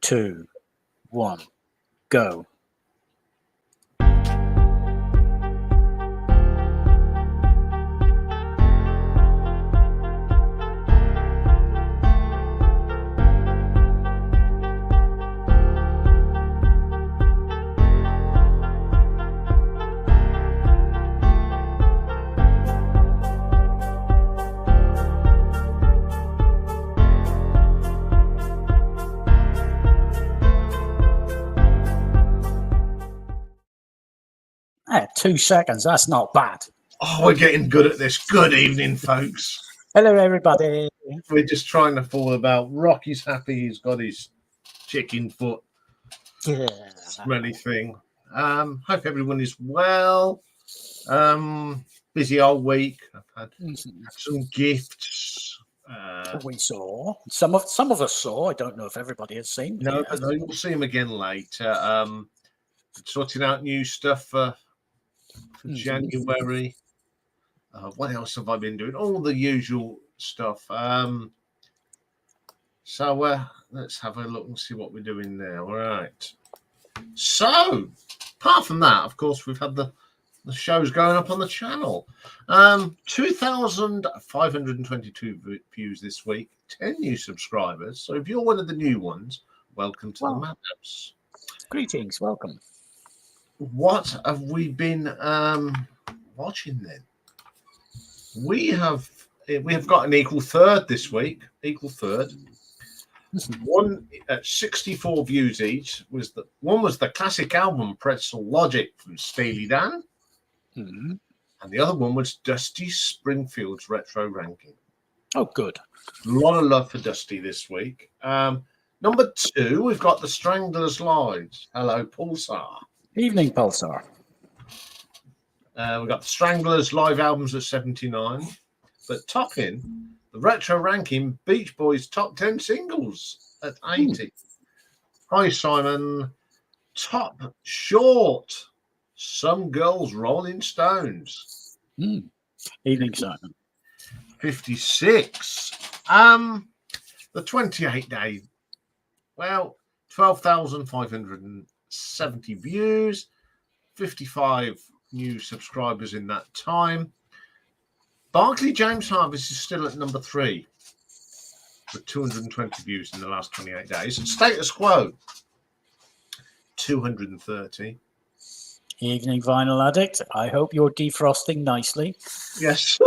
2, 1, go. Yeah, 2 seconds. That's not bad. Oh, we're getting good at this. Good evening, folks. Hello, everybody. We're just trying to fall about. Rocky's happy. He's got his chicken foot Yeah. smelly thing. Hope everyone is well. Busy old week. I've had some gifts. We saw some of us saw. I don't know if everybody has seen. No, but no, you'll see them again later. Sorting out new stuff for January. What else have I been doing? All the usual stuff. So let's have a look and see what we're doing now. All right. So, apart from that, of course, we've had the shows going up on the channel. 2,522 views this week. 10 new subscribers. So if you're one of the new ones, welcome to the madhouse. Greetings, welcome. What have we been watching then? We have got an equal third this week. Equal third. One at 64 views each was the classic album Pretzel Logic from Steely Dan, and the other one was Dusty Springfield's retro ranking. Oh, good. A lot of love for Dusty this week. Number 2, we've got the Stranglers Lives. Hello, Pulsar. Evening, Pulsar. We've got the Stranglers live albums at 79, but topping the retro ranking, Beach Boys top 10 singles at 80. Hi, Simon. Top short, Some Girls Rolling Stones. Evening, Simon. 56. The 28-day, 12,570 views, 55 new subscribers in that time. Barclay James Harvest is still at number 3 with 220 views in the last 28 days. Status Quo, 230. Evening, Vinyl Addict. I hope you're defrosting nicely. Yes.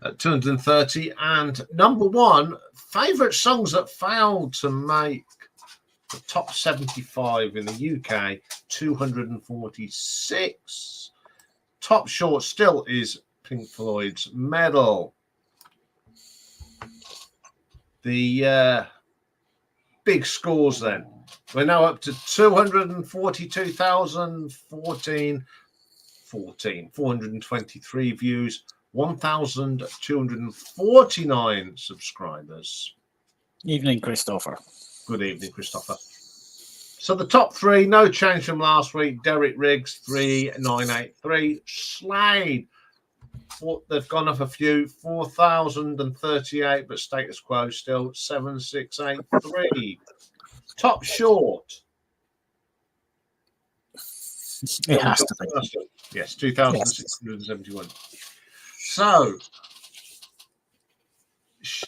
At 230. And number 1, favourite songs that failed to make the top 75 in the UK, 246. Top short still is Pink Floyd's Medal. The big scores then. We're now up to 423 views, 1,249 subscribers. Evening, Christopher. Good evening, Christopher. So the top 3, no change from last week. Derek Riggs, 3,983. Slade, they've gone up a few, 4,038, but status quo still 7,683. Top short. It has to be. Yes, 2,671. So,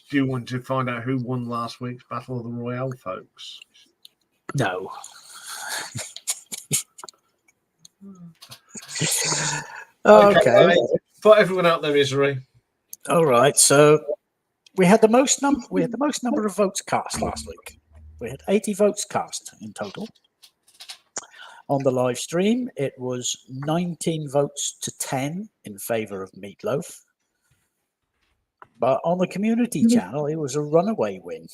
do you want to find out who won last week's Battle of the Royale, folks? No. Okay. For everyone out there, misery. All right. So we had the most number of votes cast last week. We had 80 votes cast in total. On the live stream, it was 19 votes to 10 in favor of Meat Loaf. But on the community channel, it was a runaway win.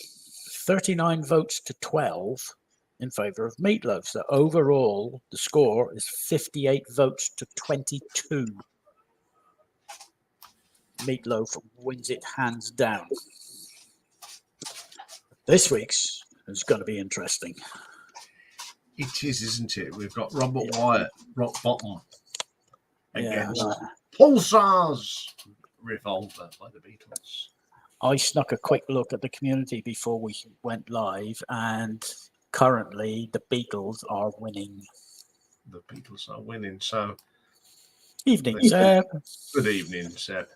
39 votes to 12 in favor of Meat Loaf. So overall, the score is 58 votes to 22. Meat Loaf wins it hands down. This week's is going to be interesting. It is, isn't it? We've got Robert Wyatt, Rock Bottom, against Pulsar's Revolver by the Beatles. I snuck a quick look at the community before we went live, and currently the Beatles are winning. The Beatles are winning. So, Evening, Seb. good evening, Seb.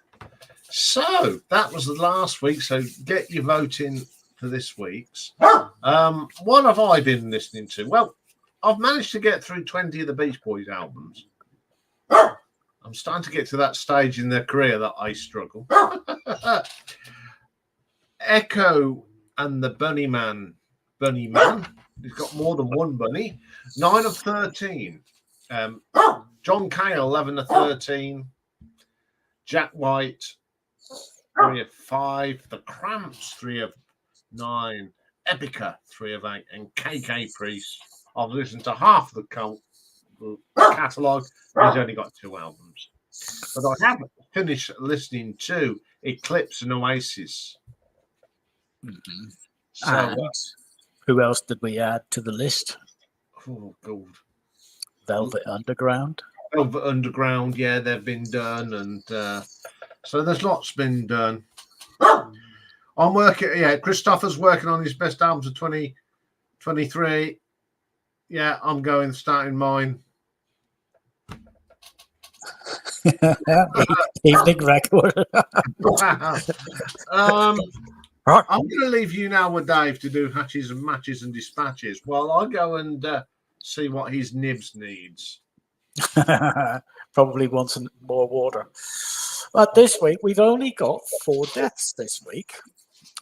So that was the last week. So get your vote in for this week's. What have I been listening to? Well, I've managed to get through 20 of the Beach Boys albums. I'm starting to get to that stage in their career that I struggle. Echo and the Bunny Man. He's got more than one bunny. 9 of 13. John Cale, 11 of 13. Jack White, 3 of 5. The Cramps, 3 of 9. Epica, 3 of 8. And KK Priest. I've listened to half of the catalogue. He's only got 2 albums. But I haven't finished listening to Eclipse and Oasis. Mm-hmm. So, who else did we add to the list? oh, God. Velvet Underground. Velvet Underground, yeah, they've been done. And so there's lots been done. I'm working, Christopher's working on his best albums of 2023. Yeah, I'm starting mine. Evening record. I'm going to leave you now with Dave to do hatches and matches and dispatches while I go and see what his nibs needs. Probably wants some more water. But this week, we've only got 4 deaths this week,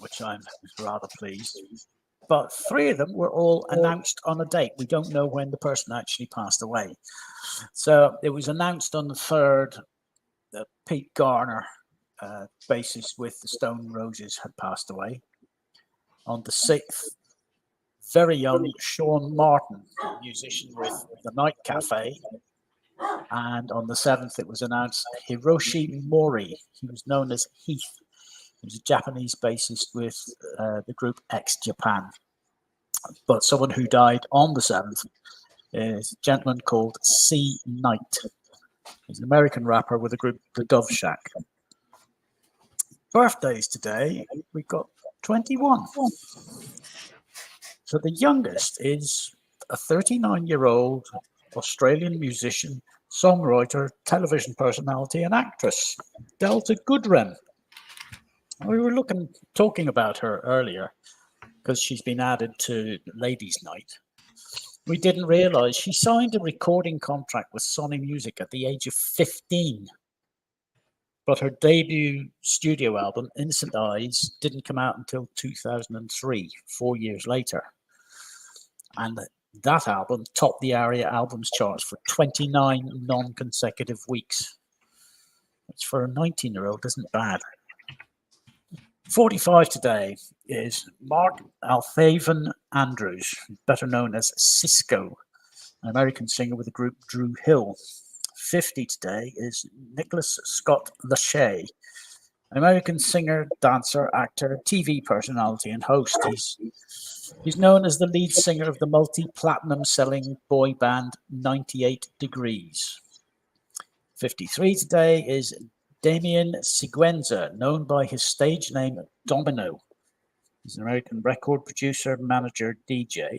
which I'm rather pleased. But 3 of them were all announced on a date. We don't know when the person actually passed away. So it was announced on the 3rd that Pete Garner, bassist with the Stone Roses, had passed away. On the 6th, very young Sean Martin, musician with the Night Cafe. And on the 7th, it was announced Hiroshi Mori. He was known as Heath. He was a Japanese bassist with the group X Japan. But someone who died on the 7th is a gentleman called C. Knight. He's an American rapper with the group The Dove Shack. Birthdays today, we've got 21. So the youngest is a 39-year-old Australian musician, songwriter, television personality, and actress, Delta Goodrem. We were talking about her earlier because she's been added to Ladies' Night. We didn't realize she signed a recording contract with Sony Music at the age of 15. But her debut studio album, Innocent Eyes, didn't come out until 2003, 4 years later. And that album topped the ARIA albums charts for 29 non-consecutive weeks. Which for a 19-year-old isn't bad. 45 today is Mark Alphaven Andrews, better known as Cisco, an American singer with the group Drew Hill. 50 today is Nicholas Scott Lachey, an American singer, dancer, actor, TV personality, and host. He's known as the lead singer of the multi-platinum selling boy band 98 Degrees. 53 today is Damien Siguenza, known by his stage name Domino. He's an American record producer, manager, DJ.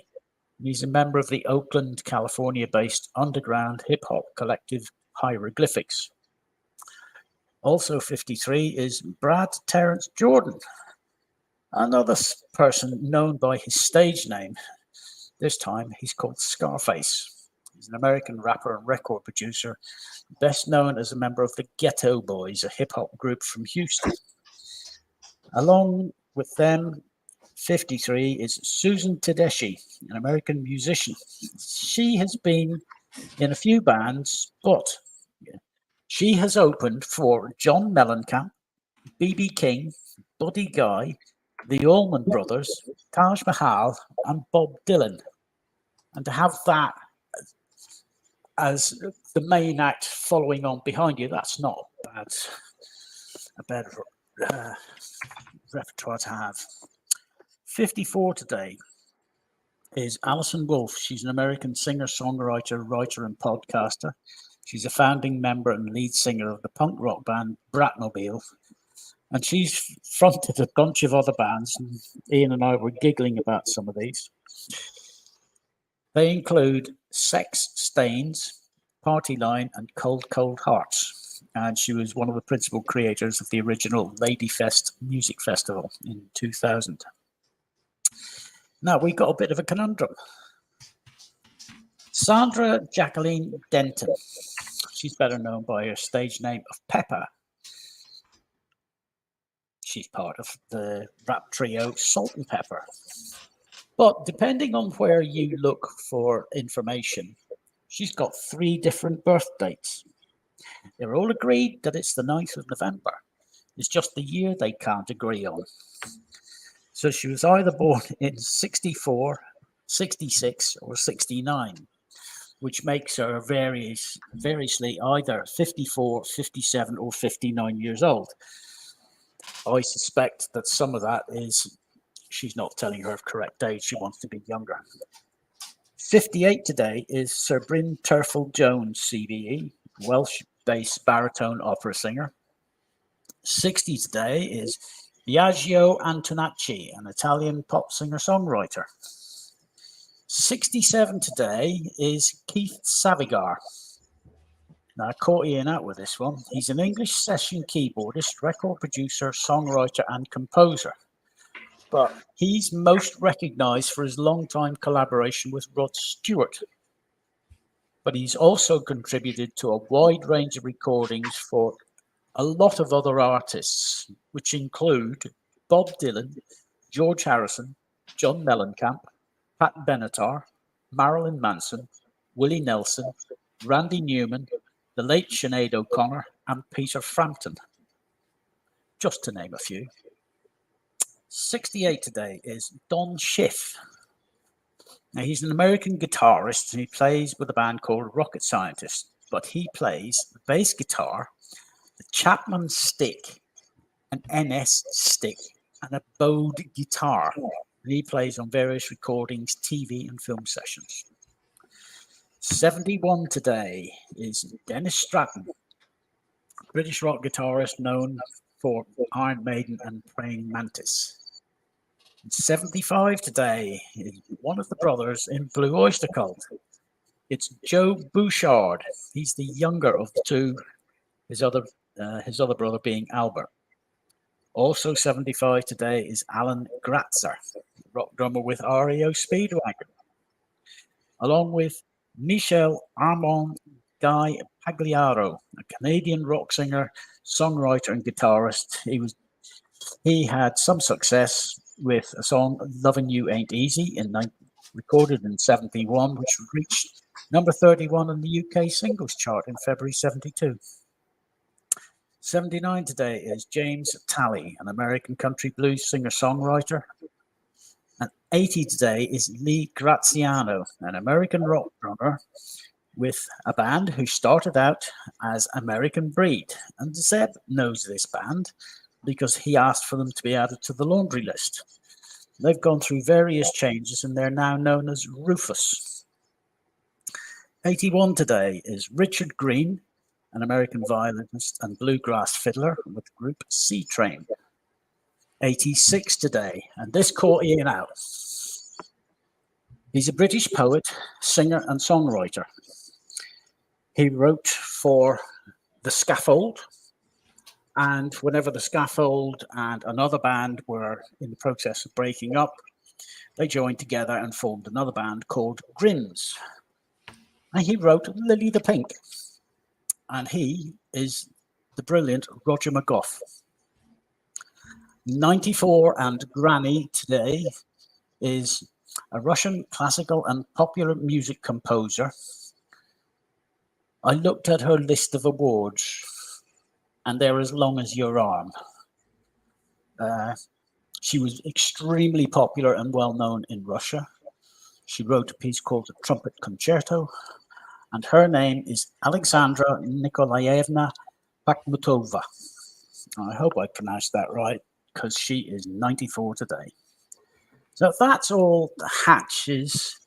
He's a member of the Oakland, California-based underground hip-hop collective Hieroglyphics. Also 53 is Brad Terrence Jordan, another person known by his stage name. This time he's called Scarface. He's an American rapper and record producer, best known as a member of the Ghetto Boys, a hip-hop group from Houston. Along with them, 53 is Susan Tedeschi, an American musician. She has been in a few bands, but she has opened for John Mellencamp, B.B. King, Buddy Guy, the Allman Brothers, Taj Mahal, and Bob Dylan. And to have that as the main act following on behind you, that's not a bad repertoire to have. 54 today is Alison Wolfe. She's an American singer, songwriter, writer, and podcaster. She's a founding member and lead singer of the punk rock band Bratmobile. And she's fronted a bunch of other bands. And Iain and I were giggling about some of these. They include Sex Stains, Party Line, and Cold Cold Hearts. And she was one of the principal creators of the original Ladyfest Music Festival in 2000. Now, we got a bit of a conundrum. Sandra Jacqueline Denton. She's better known by her stage name of Pepper. She's part of the rap trio Salt and Pepper. But depending on where you look for information, she's got 3 different birth dates. They're all agreed that it's the 9th of November. It's just the year they can't agree on. So she was either born in 64, 66, or 69, which makes her variously either 54, 57, or 59 years old. I suspect that some of that is she's not telling her correct age. She wants to be younger. 58 today is Sir Bryn Terfel Jones, CBE, Welsh-based baritone opera singer. 60 today is Biagio Antonacci, an Italian pop singer-songwriter. 67 today is Keith Savigar. Now, I caught Iain out with this one. He's an English session keyboardist, record producer, songwriter, and composer. But he's most recognised for his long-time collaboration with Rod Stewart. But he's also contributed to a wide range of recordings for a lot of other artists, which include Bob Dylan, George Harrison, John Mellencamp, Pat Benatar, Marilyn Manson, Willie Nelson, Randy Newman, the late Sinead O'Connor, and Peter Frampton, just to name a few. 68 today is Don Schiff. Now, he's an American guitarist and he plays with a band called Rocket Scientist, but he plays the bass guitar, the Chapman stick, an NS stick, and a bowed guitar. And he plays on various recordings, TV, and film sessions. 71 today is Dennis Stratton, British rock guitarist known for Iron Maiden and Praying Mantis. 75 today is one of the brothers in Blue Oyster Cult. It's Joe Bouchard. He's the younger of the two, his other brother being Albert. Also 75 today is Alan Gratzer, rock drummer with REO Speedwagon, along with Michel Armand Guy Pagliaro, a Canadian rock singer, songwriter, and guitarist. He had some success with a song "Loving You Ain't Easy" recorded in 71, which reached number 31 on the UK singles chart in February 72. 79 today is James Talley, an American country blues singer-songwriter. And 80 today is Lee Graziano, an American rock drummer with a band who started out as American Breed. And Zeb knows this band because he asked for them to be added to the laundry list. They've gone through various changes and they're now known as Rufus. 81 today is Richard Green, an American violinist and bluegrass fiddler with the group C Train. 86 today, and this caught Iain out. He's a British poet, singer, and songwriter. He wrote for The Scaffold, and whenever The Scaffold and another band were in the process of breaking up, they joined together and formed another band called Grims. And he wrote Lily the Pink, and he is the brilliant Roger McGough. 94 and Granny today is a Russian classical and popular music composer. I looked at her list of awards, and they're as long as your arm. She was extremely popular and well known in Russia. She wrote a piece called The Trumpet Concerto, and her name is Alexandra Nikolaevna Bakhmutova. I hope I pronounced that right, because she is 94 today. So that's all the hatches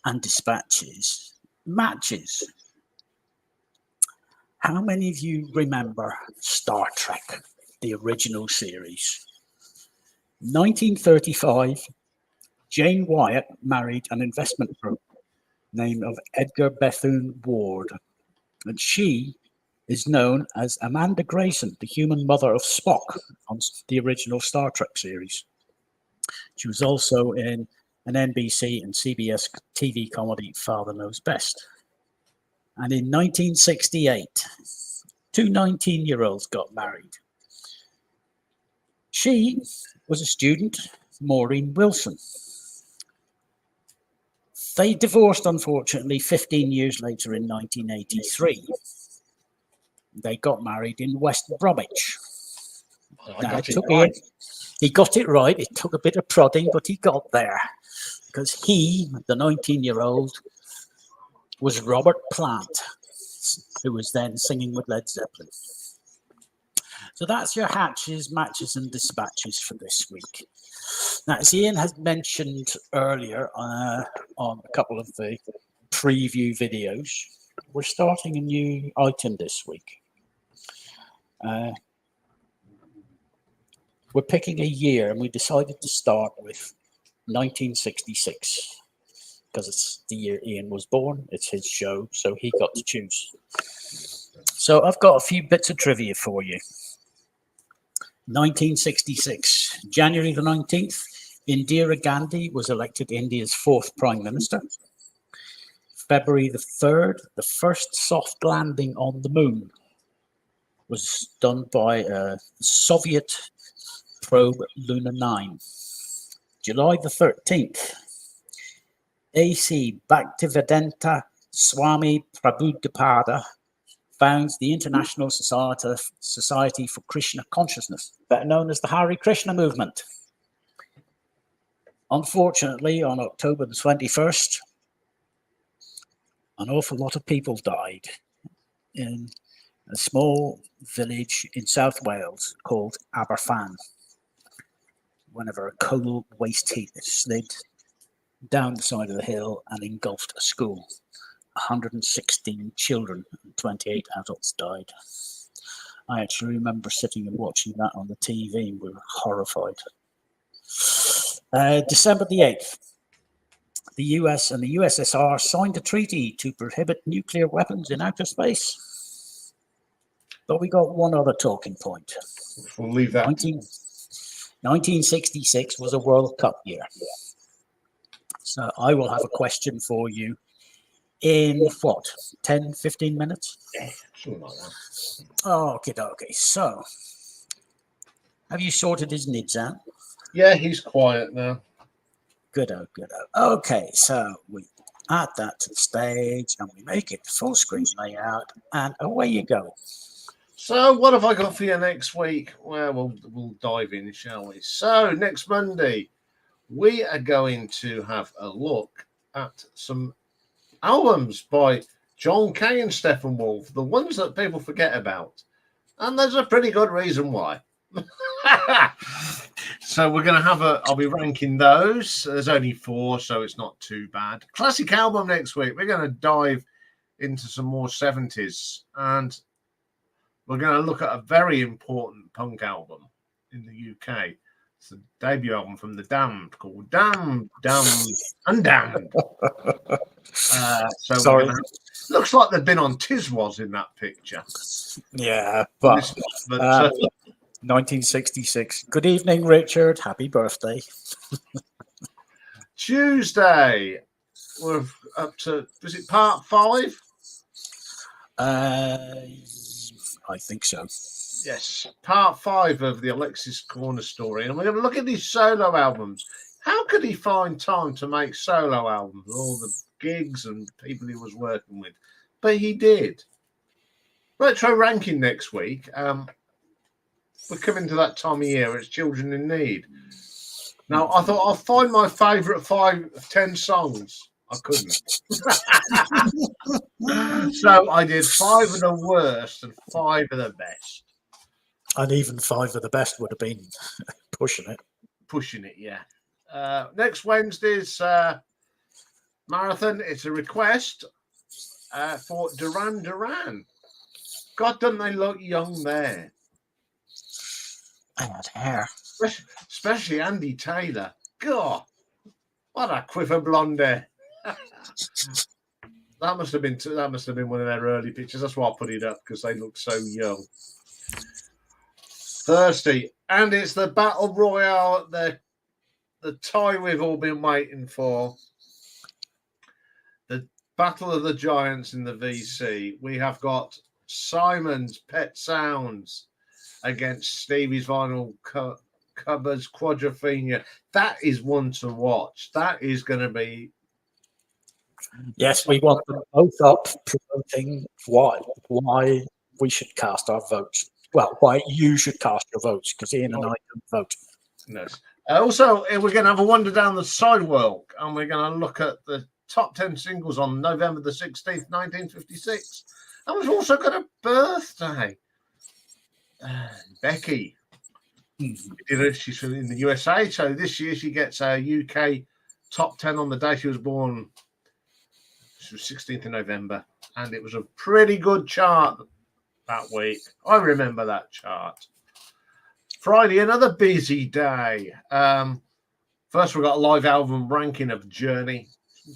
and dispatches. Matches. How many of you remember Star Trek, the original series? 1935, Jane Wyatt married an investment broker name of Edgar Bethune Ward. And she is known as Amanda Grayson, the human mother of Spock on the original Star Trek series. She was also in an NBC and CBS TV comedy, Father Knows Best. And in 1968, two 19-year-olds got married. She was a student, Maureen Wilson. They divorced, unfortunately, 15 years later in 1983. They got married in West Bromwich. He got it right. It took a bit of prodding, but he got there. Because he, the 19-year-old, was Robert Plant, who was then singing with Led Zeppelin. So that's your hatches, matches, and dispatches for this week. Now, as Iain has mentioned earlier on a couple of the preview videos, we're starting a new item this week. We're picking a year, and we decided to start with 1966 because it's the year Iain was born. It's his show, so he got to choose. So I've got a few bits of trivia for you. 1966, January the 19th, Indira Gandhi was elected India's fourth Prime Minister. February the 3rd, the first soft landing on the moon was done by a Soviet probe Luna 9. July the 13th, A.C. Bhaktivedanta Swami Prabhupada founds the International Society for Krishna Consciousness, better known as the Hare Krishna movement. Unfortunately, on October the 21st, an awful lot of people died in a small village in South Wales called Aberfan, whenever a coal waste heap slid down the side of the hill and engulfed a school. 116 children and 28 adults died. I actually remember sitting and watching that on the TV, and we were horrified. December the 8th, the US and the USSR signed a treaty to prohibit nuclear weapons in outer space. But we got one other talking point. We'll leave that. 1966 was a World Cup year. So I will have a question for you in 10, 15 minutes? Yeah, something like that. Okay. So, have you sorted his nids out? Yeah, he's quiet now. Good. Okay, so we add that to the stage and we make it full screen layout, and away you go. So, what have I got for you next week? Well, we'll dive in, shall we? So, next Monday, we are going to have a look at some albums by John Kay and Steppenwolf, the ones that people forget about. And there's a pretty good reason why. So we're going to I'll be ranking those. There's only 4, so it's not too bad. Classic album next week. We're going to dive into some more 70s. And we're going to look at a very important punk album in the UK. It's a debut album from The Damned called Damned, Undamned. Sorry. Looks like they've been on Tiswas in that picture. Yeah, but 1966. Good evening, Richard. Happy birthday. Tuesday, we're up to, is it part 5? I think so. Yes, part 5 of the Alexis Corner story. And we're going to look at these solo albums. How could he find time to make solo albums, all the gigs and people he was working with? But he did. Retro ranking next week. We're coming to that time of year. It's Children in Need. Now, I thought I'll find my favourite 10 songs. I couldn't. So I did 5 of the worst and 5 of the best. And even 5 of the best would have been pushing it. Pushing it, yeah. Next Wednesday's marathon, it's a request for Duran Duran. God, don't they look young there? And that hair. Especially Andy Taylor. God, what a quiver blonde hair. That must have been one of their early pictures. That's why I put it up, because they look so young. Thursday, and it's the Battle Royale, the tie we've all been waiting for. The Battle of the Giants in the VC. We have got Simon's Pet Sounds against Stevie's Vinyl Cupboards Quadrophenia. That is one to watch. That is going to be. Yes, we want them both up promoting why we should cast our votes. Well, why you should cast your votes, because Iain and I don't vote. Nice. Also, we're going to have a wander down the sidewalk, and we're going to look at the top 10 singles on November the 16th, 1956. And we've also got a birthday. Becky. She's in the USA, so this year she gets a UK top 10 on the day she was born. It was 16th of November, and it was a pretty good chart that week. I remember that chart. Friday, another busy day. First, we got a live album ranking of Journey.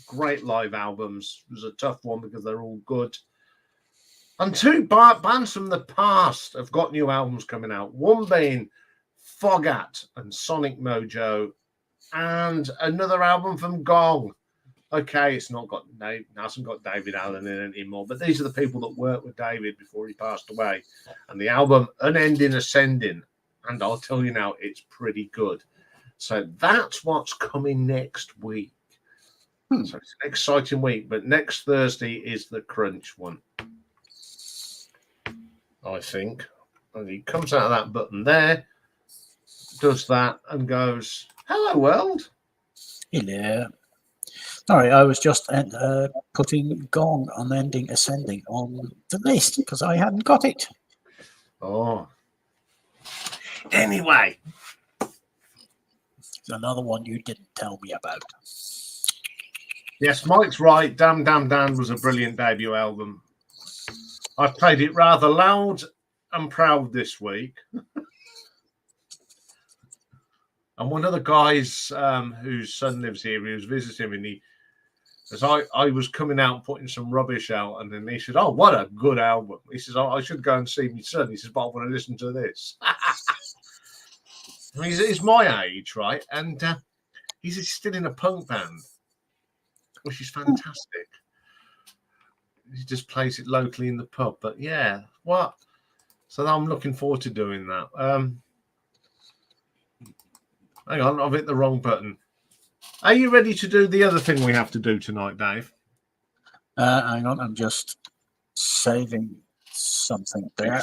Great live albums. It was a tough one because they're all good. And two bands from the past have got new albums coming out. One being Fogat and Sonic Mojo, and another album from Gong. Okay, it hasn't got David Allen in it anymore, but these are the people that worked with David before he passed away. And the album Unending Ascending, and I'll tell you now, it's pretty good. So that's what's coming next week. So it's an exciting week, but next Thursday is the crunch one, I think. And he comes out of that button there, does that, and goes, "Hello, world." Yeah. Sorry, I was just putting Gong Unending Ascending on the list because I hadn't got it. Oh. Anyway. It's another one you didn't tell me about. Yes, Mike's right. Damn Dan was a brilliant debut album. I've played it rather loud and proud this week. And one of the guys whose son lives here, he was visiting me, as I was coming out putting some rubbish out, and then he said, "Oh, what a good album." He says, "Oh, I should go and see my son." He says, "But I want to listen to this." He's my age, right? And he's still in a punk band, which is fantastic. He just plays it locally in the pub. But yeah, what? So I'm looking forward to doing that. Hang on, I've hit the wrong button. Are you ready to do the other thing we have to do tonight, Dave? Hang on, I'm just saving something there.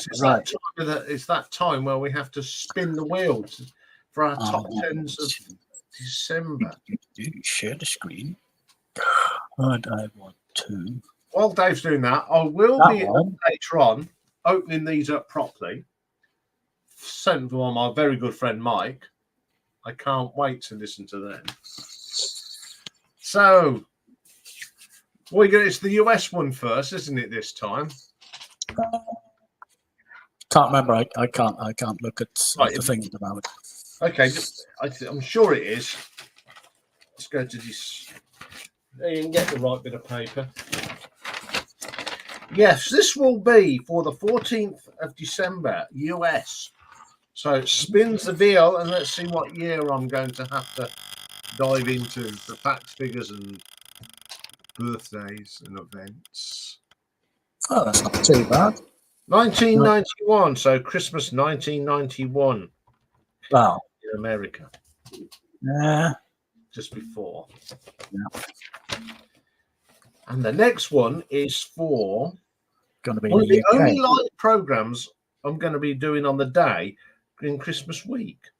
It's that time where we have to spin the wheels for our top tens of December. Share the screen. And I want to. While Dave's doing that, I will be later on opening these up properly. Sent to my very good friend Mike. I can't wait to listen to them. So, it's the US one first, isn't it? This time. Can't remember. I can't look at the thing at the moment. Okay, I'm sure it is. Let's go to this. You can get the right bit of paper. Yes, this will be for the 14th of December, US. So it spins the wheel, and let's see what year I'm going to have to dive into the facts, figures, and birthdays and events. Oh, that's not too bad. 1991, so Christmas 1991. Wow. In America. Yeah. Just before. Yeah. And the next one is for going to be one of the UK. only live programs I'm going to be doing on the day in Christmas week.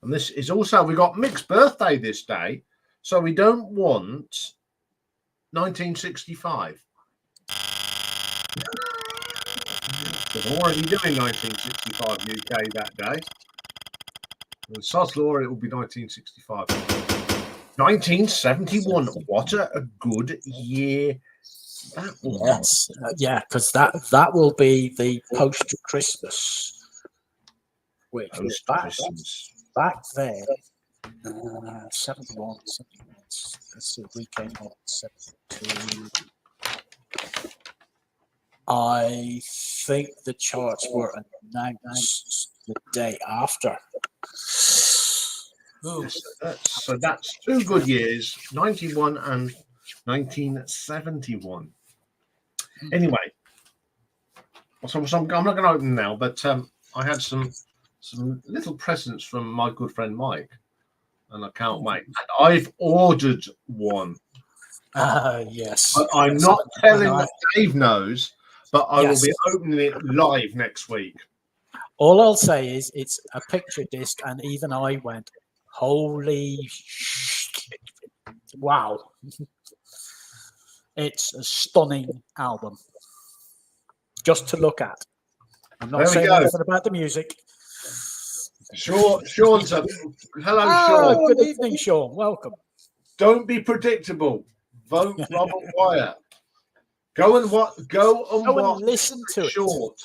And this is also, we got Mick's birthday this day, so we don't want 1965. We're already doing 1965 UK that day. And Sod's Law, it will be 1965. 1971. What a good year that was. Yes, yeah, because that will be the post-Christmas week. Back there, 71. Let's see, we came on 72. I think the charts were announced the day after. So that's 2 good years, 91 and 1971. Anyway, so I'm not going to open now, but I had some little presents from my good friend Mike, and I can't wait. And I've ordered one. Yes. But I'm not telling that Dave knows, but I will be opening it live next week. All I'll say is it's a picture disc, and even I went, holy shit. Wow. It's a stunning album. Just to look at. I'm not saying anything about the music. Sean's up. Hello, Sean. Good evening, Sean. Welcome. Don't be predictable. Vote Robert Wyatt. Go and listen to the short.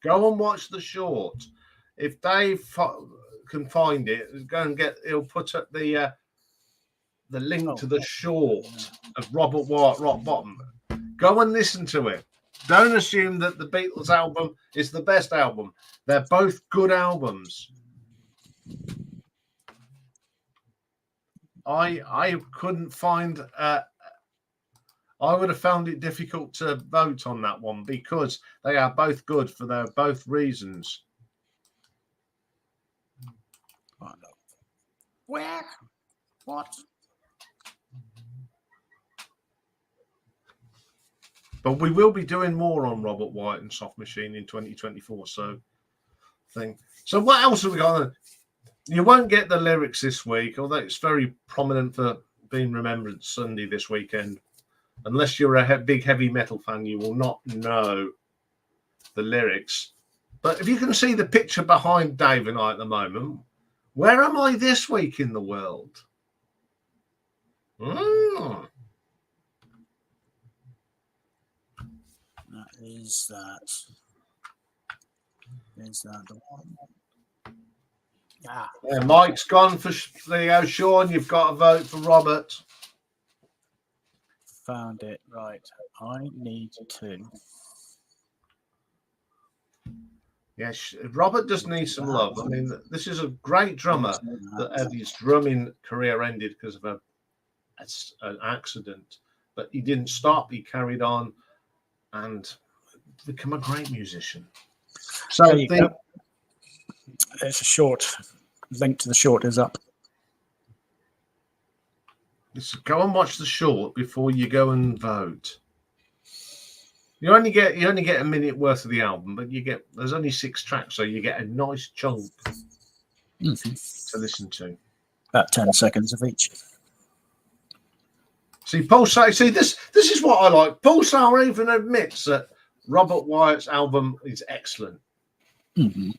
Go and watch the short. If Dave can find it, go and he'll put up the link to the short of Robert Wyatt Rock Bottom. Go and listen to it. Don't assume that the Beatles album is the best album. They're both good albums. I couldn't find. I would have found it difficult to vote on that one because they are both good for their both reasons. Where? What? But we will be doing more on Robert Wyatt and Soft Machine in 2024. So what else have we got? You won't get the lyrics this week, although it's very prominent for being Remembrance Sunday this weekend. Unless you're a big heavy metal fan, you will not know the lyrics. But if you can see the picture behind Dave and I at the moment, where am I this week in the world? Is that the one? Yeah, Mike's gone for Leo. Sean, you've got to vote for Robert. Found it. Right. I need to. Yes, Robert does need some love. I mean, this is a great drummer that his drumming career ended because of an accident. But he didn't stop. He carried on and become a great musician. So it's a short. Link to the short is up. Go and watch the short before you go and vote. You only get a minute worth of the album, but there's only 6 tracks, so you get a nice chunk to listen to. About 10 seconds of each. See, Paul Sauer. See, this is what I like. Paul Sauer even admits that Robert Wyatt's album is excellent. Mm-hmm.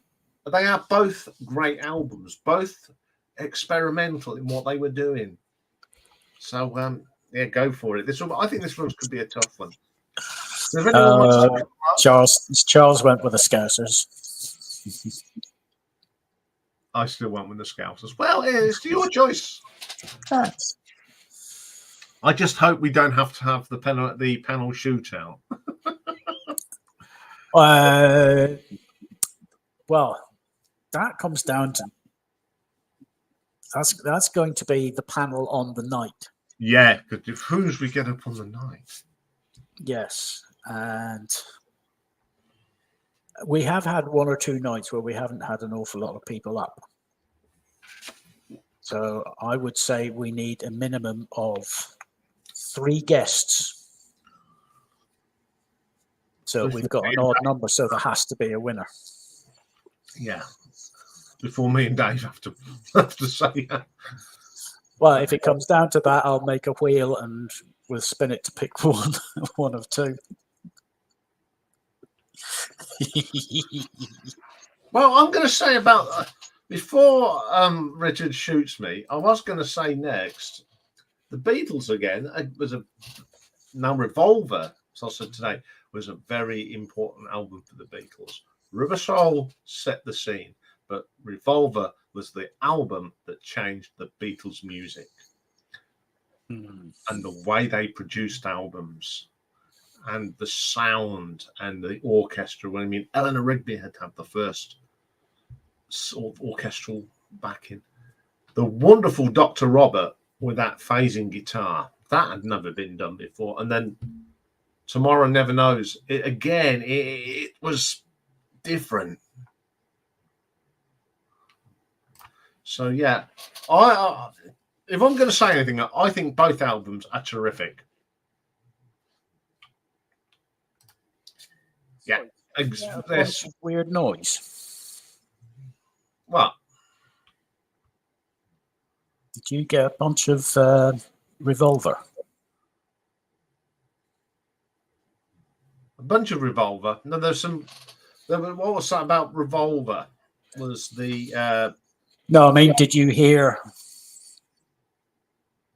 They are both great albums, both experimental in what they were doing. So, go for it. I think this one could be a tough one. Charles went with the Scousers. I still went with the Scousers. Well, it's your choice. Thanks. I just hope we don't have to have the panel shootout. Well, that comes down to that's going to be the panel on the night. Yeah, because who's we get up on the night? Yes, and we have had 1 or 2 nights where we haven't had an awful lot of people up. So I would say we need a minimum of 3 guests. So we've got an odd number, so there has to be a winner. Yeah. Before me and Dave have to say that. Well, if it comes down to that, I'll make a wheel and we'll spin it to pick one of 2. Well, I'm going to say about before Richard shoots me, I was going to say next the Beatles again now Revolver, as I said today, was a very important album for the Beatles. Rubber Soul set the scene, but Revolver was the album that changed the Beatles' music and the way they produced albums. and the sound and the orchestra. I mean, Eleanor Rigby had the first sort of orchestral backing. The wonderful Dr. Robert with that phasing guitar, that had never been done before. And then Tomorrow Never Knows. It was different. So yeah, I if I'm going to say anything, I think both albums are terrific. Yeah, there's weird noise. What? Did you get a bunch of Revolver? A bunch of Revolver. No, there's some. What was that about Revolver? Was the No, I mean, did you hear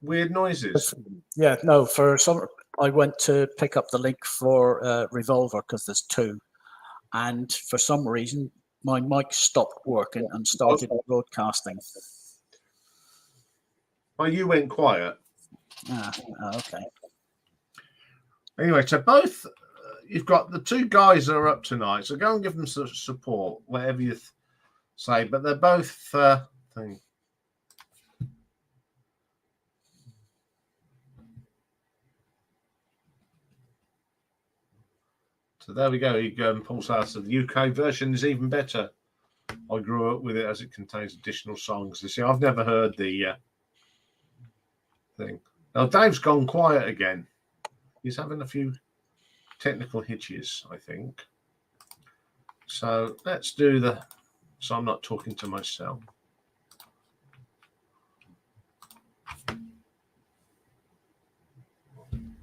weird noises? Yeah, no. For some, I went to pick up the link for Revolver because there's two, and for some reason my mic stopped working and started broadcasting. Oh, you went quiet. Okay. Anyway, so both you've got the two guys that are up tonight, so go and give them some support, whatever you say. But they're both thing. So there we go. Paul says the UK version is even better. I grew up with it as it contains additional songs. You see, I've never heard the thing. Now Dave's gone quiet again. He's having a few technical hitches, I think. So let's do so I'm not talking to myself.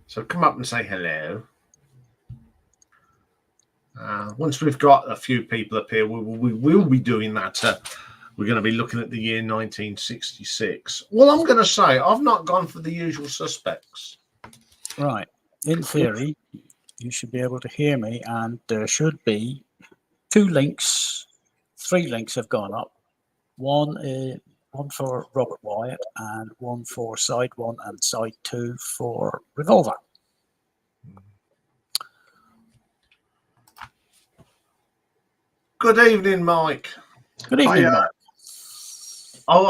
So come up and say hello. Once we've got a few people up here, we will be doing that. We're going to be looking at the year 1966. Well, I'm going to say I've not gone for the usual suspects. Right. In theory, you should be able to hear me, and there should be 2 links. 3 links have gone up. One for Robert Wyatt, and one for side 1 and side 2 for Revolver. Good evening, Mike. Good evening, Mike. Oh,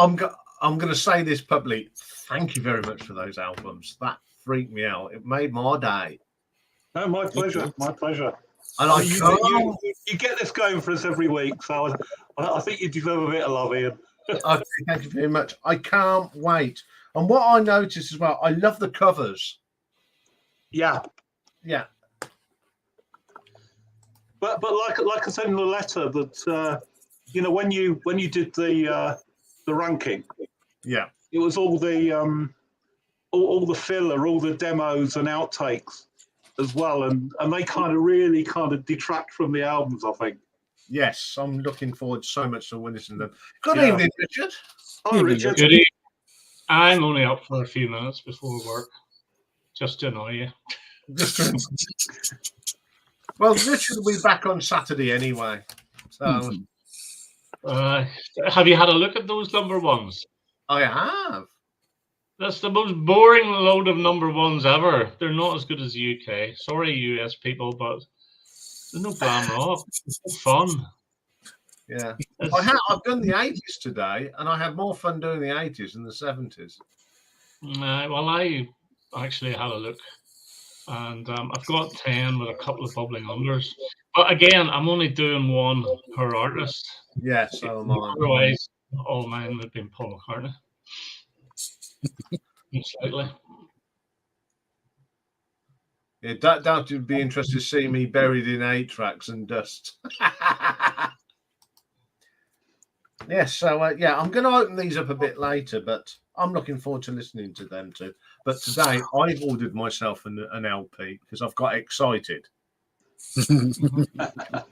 I'm going to say this publicly. Thank you very much for those albums. That freaked me out. It made my day. No, my pleasure. My pleasure. And you get this going for us every week, so I think you deserve a bit of love, Ian. Okay, thank you very much. I can't wait. And what I noticed as well, I love the covers. Yeah. But like I said in the letter, that when you did the ranking, yeah, it was all the filler, all the demos and outtakes as well, and they really detract from the albums, I think. Yes, I'm looking forward so much to listening to them. Good evening, Richard. Hi, Richard. Good evening. I'm only up for a few minutes before work, just to annoy you. Well, Richard will be back on Saturday anyway. So, have you had a look at those number ones? I have. That's the most boring load of number ones ever. They're not as good as the UK. Sorry, US people, but there's no glam rock. It's no fun. Yeah. I've done the 80s today, and I had more fun doing the 80s than the 70s. Well, I actually had a look. And I've got 10 with a couple of bubbling unders. But again, I'm only doing one per artist. Yeah, so am I. Otherwise, all mine would have been Paul McCartney. Slightly. Yeah, that would be interesting to see me buried in 8 tracks and dust. Yes, so I'm going to open these up a bit later, but I'm looking forward to listening to them too. But today I've ordered myself an LP because I've got excited. But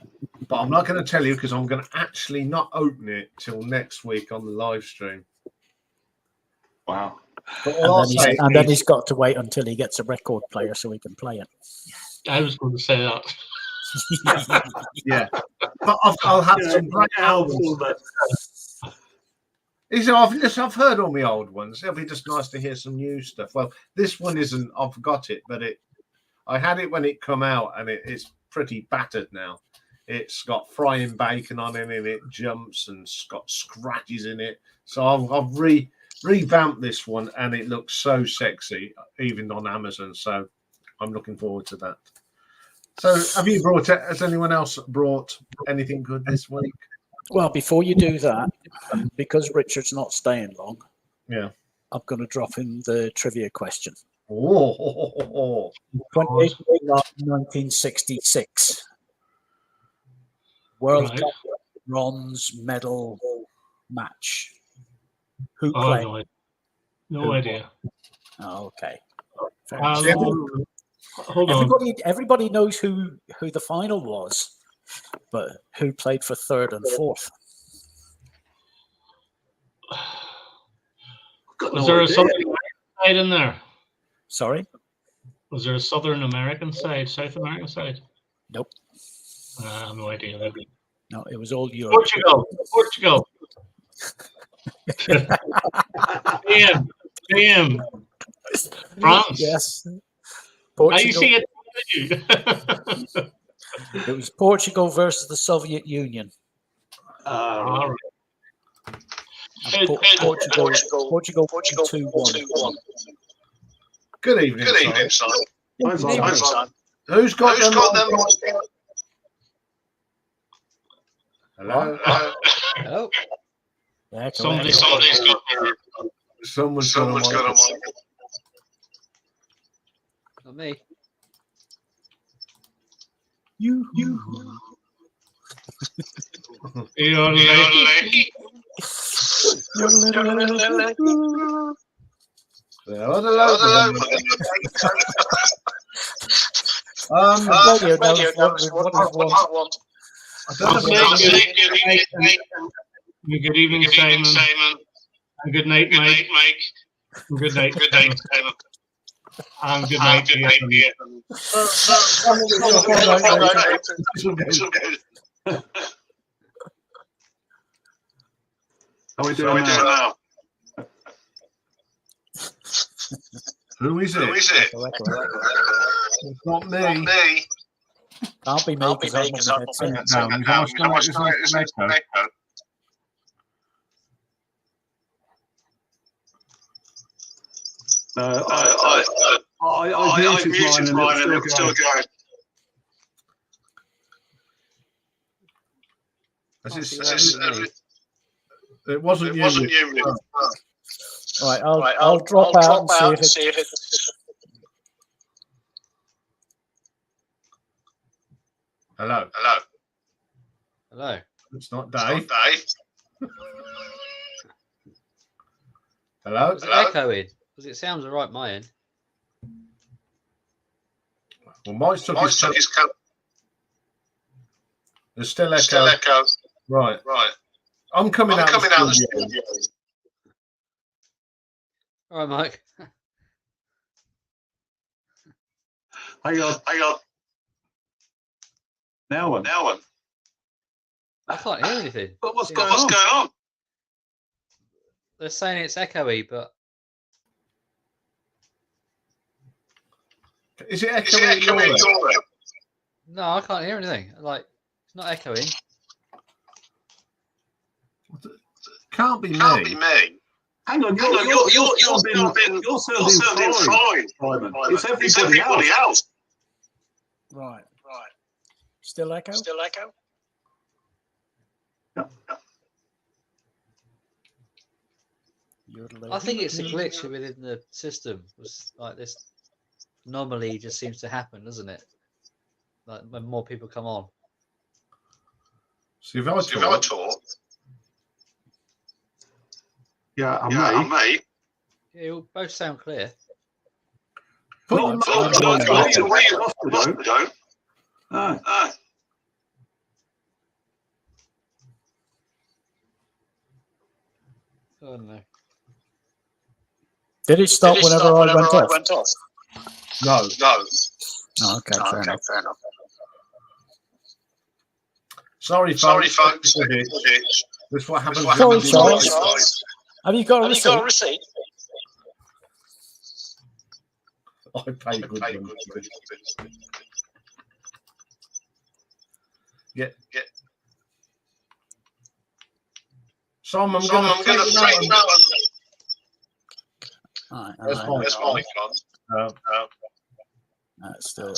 I'm not going to tell you because I'm going to actually not open it till next week on the live stream. Wow. And then he's got to wait until he gets a record player so he can play it. I was going to say that. Yeah. But I'll have some great albums. I've heard all my old ones. It'll be just nice to hear some new stuff. Well, this one isn't. I've got it, but I had it when it come out, and it's pretty battered now. It's got frying bacon on it, and it jumps, and it's got scratches in it. So I've revamped this one, and it looks so sexy, even on Amazon. So I'm looking forward to that. So has anyone else brought anything good this week? Well, before you do that, because Richard's not staying long, Yeah. I'm going to drop in the trivia question. Oh. 28th of July, 1966. World Right. Cup bronze medal match. Who Oh, played? no idea. Oh, okay. Fair Um, enough. hold on. Everybody knows who the final was, but who played for third and fourth? Was there a Southern American side in there? Sorry? Was there a Southern American side, South American side? Nope. No idea. No, it was all Europe. Portugal. Damn. France. Yes. Are you Portugal. see it? It was Portugal versus the Soviet Union. All right. Portugal 2-1. Good evening, Simon. Who's got them? Hello. Hello. Yeah, Somebody's correct. got their Someone's got them. Not me. You. You're late. Radio knows what is one. Good evening, Simon. And good night, Mike. Good night, Simon. And good night, Iain. How are we doing now? Who is it? It's not me. Can't be me because I'm on the headset. No, I muted mine and it's still going. It wasn't you. All right, I'll drop out and see if it. Hello. It's not Dave. Hello. Was it echoing? Because it sounds all right, my end. Well, mine's took his coat. There's still echo. Right. I'm coming out of the studio. All right, Mike. Hang on. Now one. I can't hear anything. But what's going on? They're saying it's echoey, but Is it echoing? no, I can't hear anything. Like, it's not echoing. Can't be me. Hang on, you're sounding fine, Simon. It's everybody else. Right. Still echo? Yeah. I think it's a glitch within the system. It's like this anomaly just seems to happen, doesn't it? Like when more people come on. So if I talk. Yeah, I'm me. Yeah, you both sound clear. Don't. Oh no. Did it stop whenever I went off? No. Oh, okay, fair enough. Sorry, folks. This is what happens. Sorry, Charles. Have you got a receipt? I pay good money. Yeah. Simon, I'm going to take you out. All That's right. fine. It's still.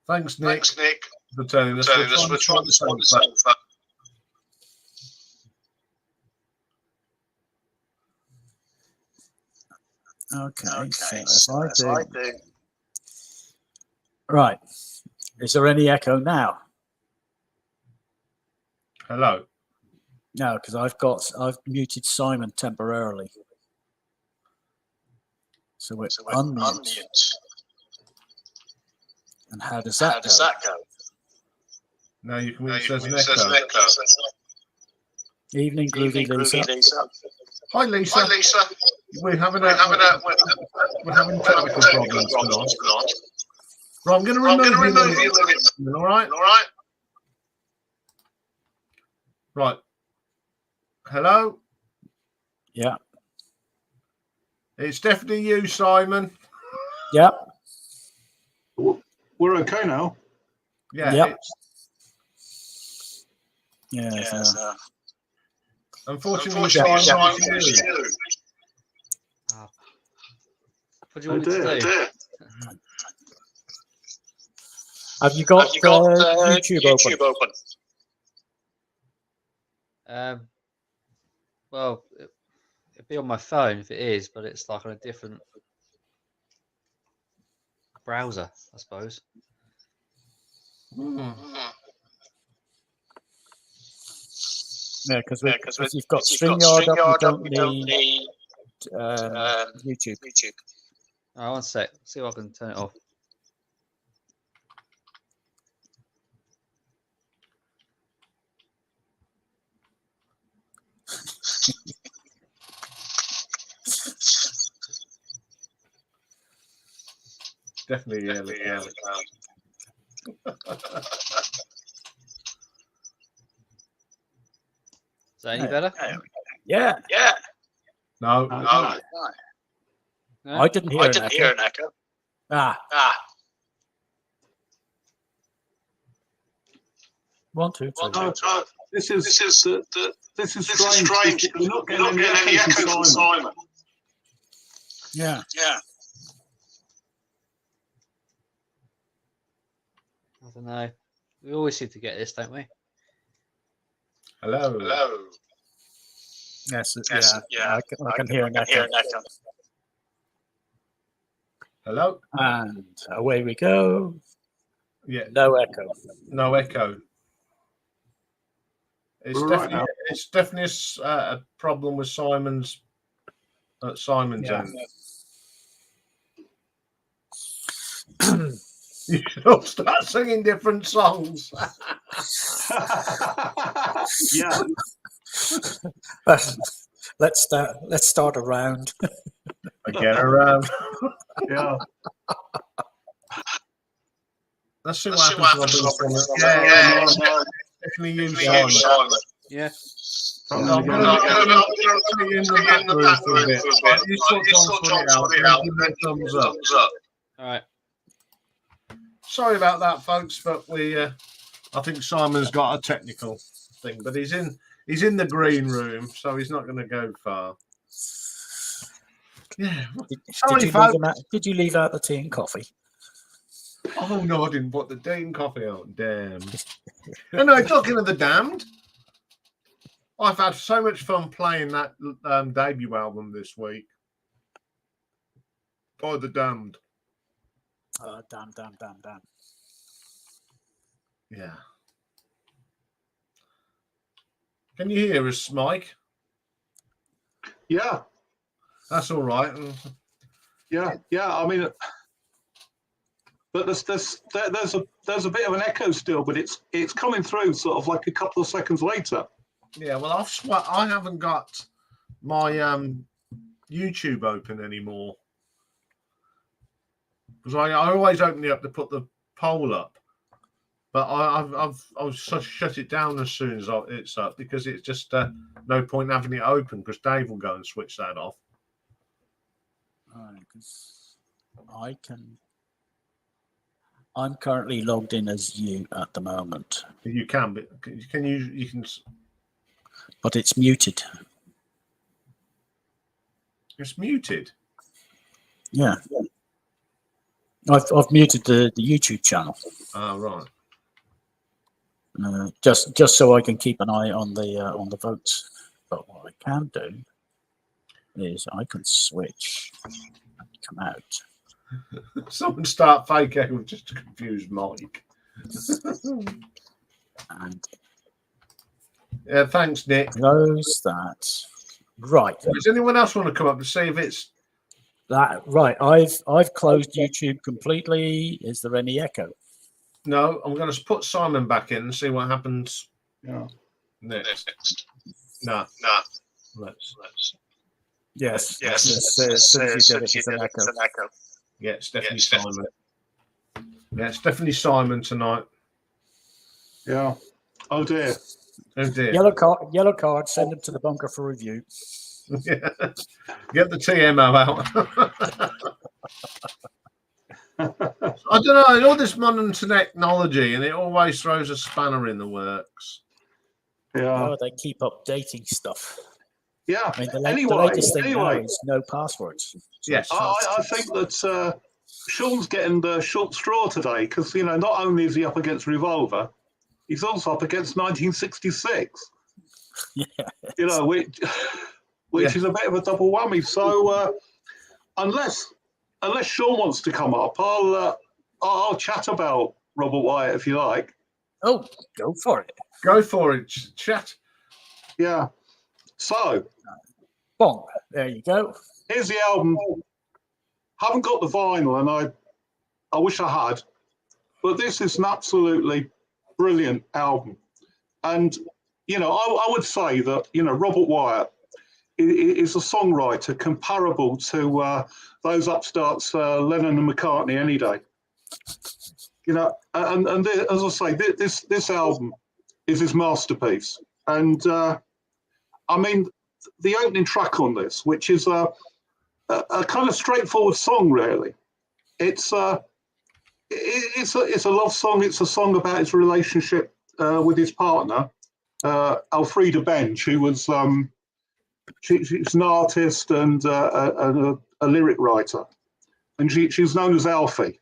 Thanks, Nick, for telling us. We're trying to sort this out. Okay. So if I do. Right. Is there any echo now? Hello. No, because I've muted Simon temporarily. So we're unmute. And how does that go? Now you can read there's an echo. Evening, Groovy Lisa. Hi, Lisa. We're having technical problems tonight. Right, I'm going to remove you. All right. Right. Hello. Yeah. It's definitely you, Simon. Yeah. We're okay now. Yeah. Yep. Unfortunately, Simon, it's you. What do you want me to do? Have you got YouTube open? Well, it'd be on my phone if it is, but it's like on a different browser, I suppose. Yeah, because you've got StreamYard up, you don't need YouTube. Oh, one sec. See if I can turn it off. Definitely, yeah. Is that any better? Yeah. No. I didn't hear an echo. Ah. 1, 2, 3. No, this is strange. We're not getting any echo from Simon. Yeah. I don't know. We always seem to get this, don't we? Hello. Yes. I can hear an echo. Hello. And away we go. Yeah. No echo. It's definitely a problem with Simon's end. You should all start singing different songs. Yeah. Let's start a round. Get around. Yeah. Let's see what happens. Yeah. Definitely you, Simon. Yeah. I'm going to put you in the back room for a bit. You sort it out. Give me a thumbs up. All right. Sorry about that, folks, but I think Simon's got a technical thing, but he's in the green room, so he's not going to go far. Yeah. Did you leave out the tea and coffee? Oh no, I didn't put the tea and coffee out. Damn. No, talking of the damned, I've had so much fun playing that debut album this week. By the Damned. Damn. Yeah. Can you hear us, Mike? Yeah. That's all right. Yeah. I mean, but there's a bit of an echo still, but it's coming through sort of like a couple of seconds later. Yeah. Well, I haven't got my YouTube open anymore because I always open it up to put the poll up, But I've shut it down as soon as it's up because it's just no point having it open because Dave will go and switch that off. Because I'm currently logged in as you at the moment, You can, but you can. but it's muted. It's muted. Yeah. I've muted the YouTube channel. Ah, right. Just so I can keep an eye on the votes. But what I can do is I can switch and come out. Someone start fake echo just to confuse Mike. And Yeah, thanks, Nick. close that. Right. Does anyone else want to come up to see if it's That right. I've closed YouTube completely. Is there any echo? no? I'm going to put Simon back in and see what happens Yeah. next. No. Let's. Yes. Yes. As soon as you did it, there's an echo. Yeah, it's definitely Simon. Yeah, it's definitely Simon tonight. Yeah. Oh dear. Oh dear. Yellow card. Send them to the bunker for review. Yeah. Get the TMO out. I don't know. All this modern technology, and it always throws a spanner in the works. Yeah. Oh, they keep updating stuff. Yeah. I mean, the Anyway, latest thing now is no passwords. So Yes. I think that Sean's getting the short straw today because, not only is he up against Revolver, he's also up against 1966. yeah. Which is a bit of a double whammy. So unless Sean wants to come up, I'll chat about Robert Wyatt if you like. Oh, go for it. Go for it, chat. Yeah. So Bong. There you go. here's the album. Haven't got the vinyl, and I wish I had, but this is an absolutely brilliant album. And I would say that Robert Wyatt is a songwriter comparable to those upstarts Lennon and McCartney any day. And as I say, this album is his masterpiece. And I mean, the opening track on this, which is a kind of straightforward song, really. It's a love song. It's a song about his relationship with his partner, Elfrida Bench, who was she's an artist and a lyric writer, and she's known as Alfie.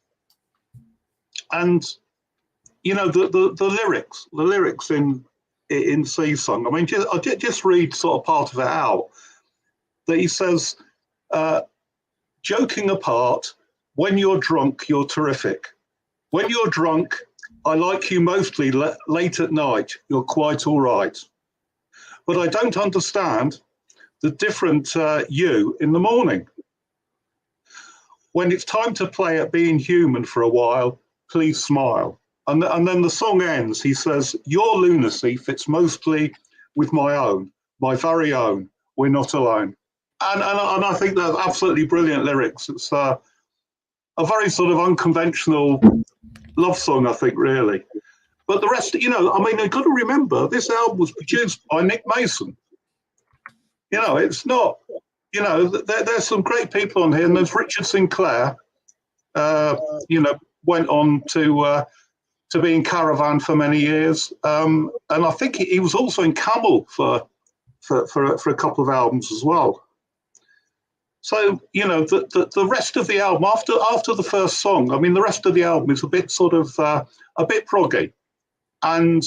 And the lyrics in Sea Song. I mean, I did just read sort of part of it out. That he says, "Joking apart, when you're drunk, you're terrific. When you're drunk, I like you mostly late at night. You're quite all right. But I don't understand the different you in the morning. When it's time to play at being human for a while, please smile." And then the song ends. He says, "Your lunacy fits mostly with my own, my very own. We're not alone." And I think that's absolutely brilliant lyrics. It's a very sort of unconventional love song, I think, really. But the rest, I mean, you've got to remember, this album was produced by Nick Mason. It's not, there's some great people on here, and there's Richard Sinclair, went on to be in Caravan for many years. And I think he was also in Camel for a couple of albums as well. So, the rest of the album, after the first song, I mean, the rest of the album is a bit sort of, a bit proggy. And,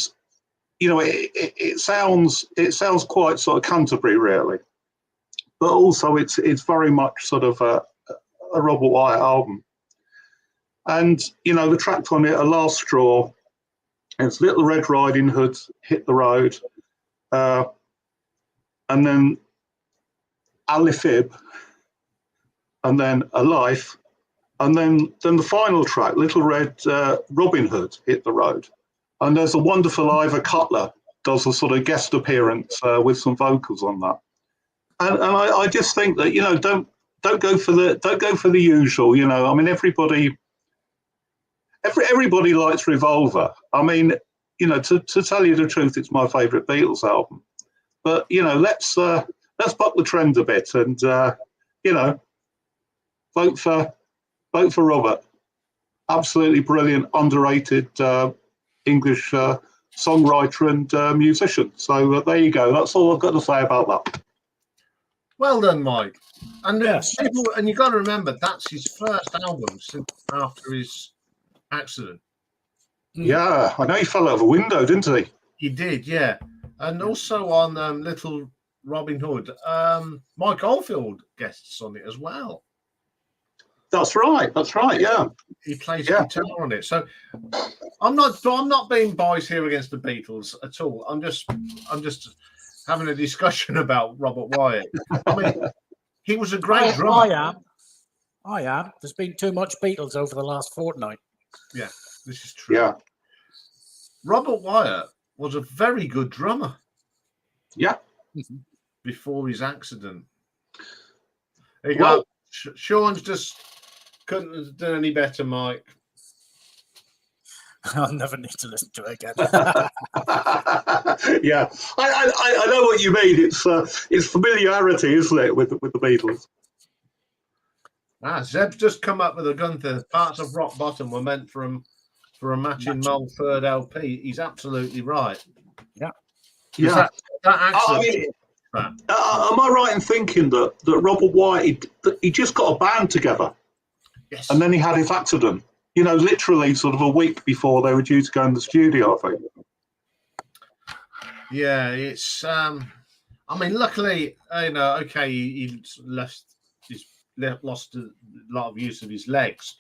it sounds quite sort of Canterbury, really. But also it's very much sort of a Robert Wyatt album. And, the tracks on it are Last Straw, it's Little Red Riding Hood, Hit the Road, and then Alifib, and then A Life, and then the final track, Little Red Robin Hood, Hit the Road. And there's a wonderful Ivor Cutler does a sort of guest appearance with some vocals on that. And I just think that don't go for the usual. I mean, everybody everybody likes Revolver. I mean, you know, to tell you the truth, it's my favourite Beatles album. But you know, let's buck the trend a bit, and you know, vote for Robert. Absolutely brilliant, underrated English songwriter and musician. So there you go. That's all I've got to say about that. Well done, Mike. And Yes. and you got to remember that's his first album since after his accident. Yeah, I know he fell out of a window, didn't he? He did, yeah. And also on Little Robin Hood, Mike Oldfield guests on it as well. That's right. Yeah, He plays guitar on it. So I'm not being biased here against the Beatles at all. I'm just having a discussion about Robert Wyatt. I mean, he was a great drummer. I am. There's been too much Beatles over the last fortnight. Yeah, this is true. yeah, Robert Wyatt was a very good drummer. yeah. Before his accident. There you Well, go. Sean's just couldn't have done any better, Mike. I'll never need to listen to it again. Yeah, I know what you mean. It's familiarity, isn't it, with the Beatles? Zeb's just come up with a Gunther. Parts of Rock Bottom were meant for a matching Mole third LP. He's absolutely right. Yeah. Yeah. That accident. Am I right in thinking that Robert Wyatt, he just got a band together, Yes. and then he had his accident? You know, literally sort of a week before they were due to go in the studio, I think. Yeah, it's. I mean, luckily, you know, okay, he lost a lot of use of his legs,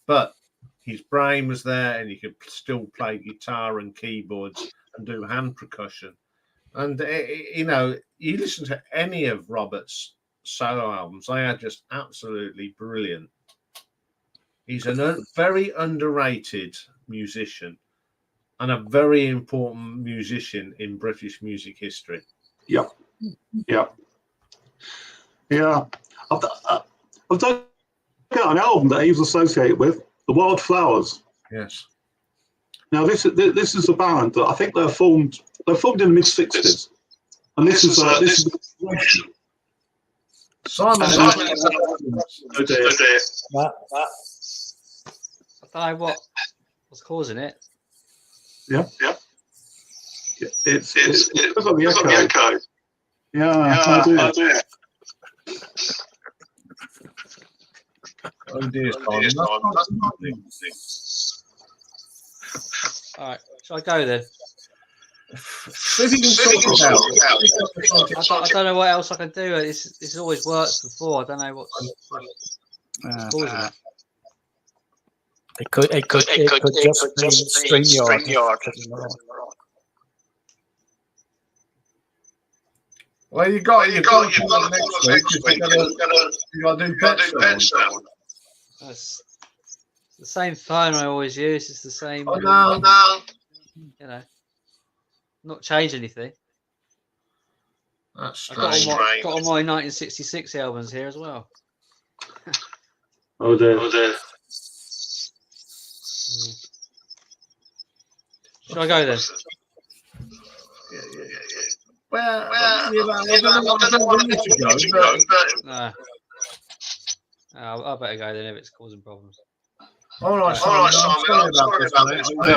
but his brain was there, and he could still play guitar and keyboards and do hand percussion. And you know, you listen to any of Robert's solo albums; they are just absolutely brilliant. He's a very underrated musician and a very important musician in British music history. Yeah. I've done an album that he was associated with, The Wildflowers. Yes. Now this is a band that I think they're formed in the mid-60s, and this is Simon. I don't know what's causing it. Yeah. It's because of the echo. Yeah, I do. Oh dear, Simon. All right, shall I go then? I don't know what else I can do. It's always worked before. I don't know what's causing it. It could just be StreamYard. Well, you got next week. You got to do Pet Sound. It's the same phone I always use. It's the same. Oh no. You know, not change anything. That's strange. strange. Got all my 1966 albums here as well. Oh dear. Shall I go then? Yeah. Well, I don't know what to go, but... No. I better go then if it's causing problems. All right, Simon. Sorry about this, mate.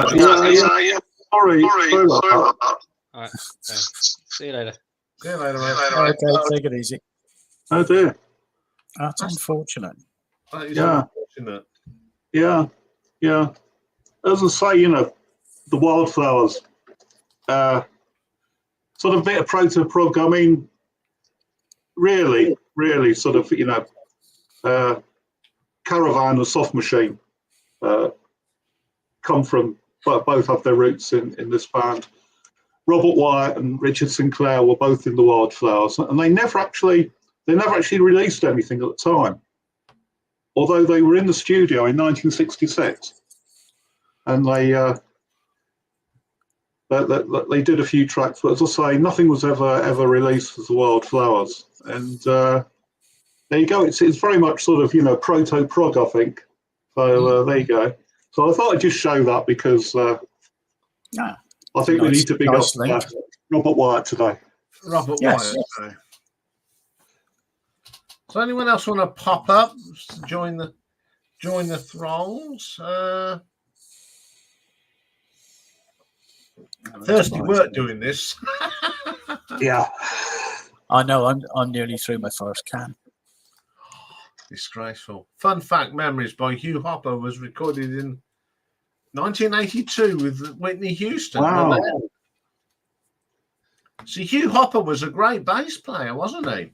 Yeah. Sorry about that. All right. Okay. See you later. See you later, mate. Okay, take it easy. Oh dear. That's unfortunate. That is Yeah. unfortunate. Yeah. As I say, you know, the Wildflowers, sort of a bit of proto-prog. I mean, really sort of, you know, Caravan or Soft Machine come from, but both have their roots in this band. Robert Wyatt and Richard Sinclair were both in the Wildflowers, and they never actually released anything at the time, although they were in the studio in 1966, and they did a few tracks, but as I say, nothing was ever released as the Wildflowers. And there you go. It's very much sort of, you know, proto-prog, I think. So there you go. So I thought I'd just show that because Yeah. I think we need to big nice up link. Robert Wyatt today. Robert Yes. Wyatt. So. Does anyone else want to pop up to join the throngs? Thirsty work doing this. Yeah. I know. I'm nearly through my first can. Disgraceful. Fun fact: Memories by Hugh Hopper was recorded in 1982 with Whitney Houston. Wow. See, Hugh Hopper was a great bass player, wasn't he?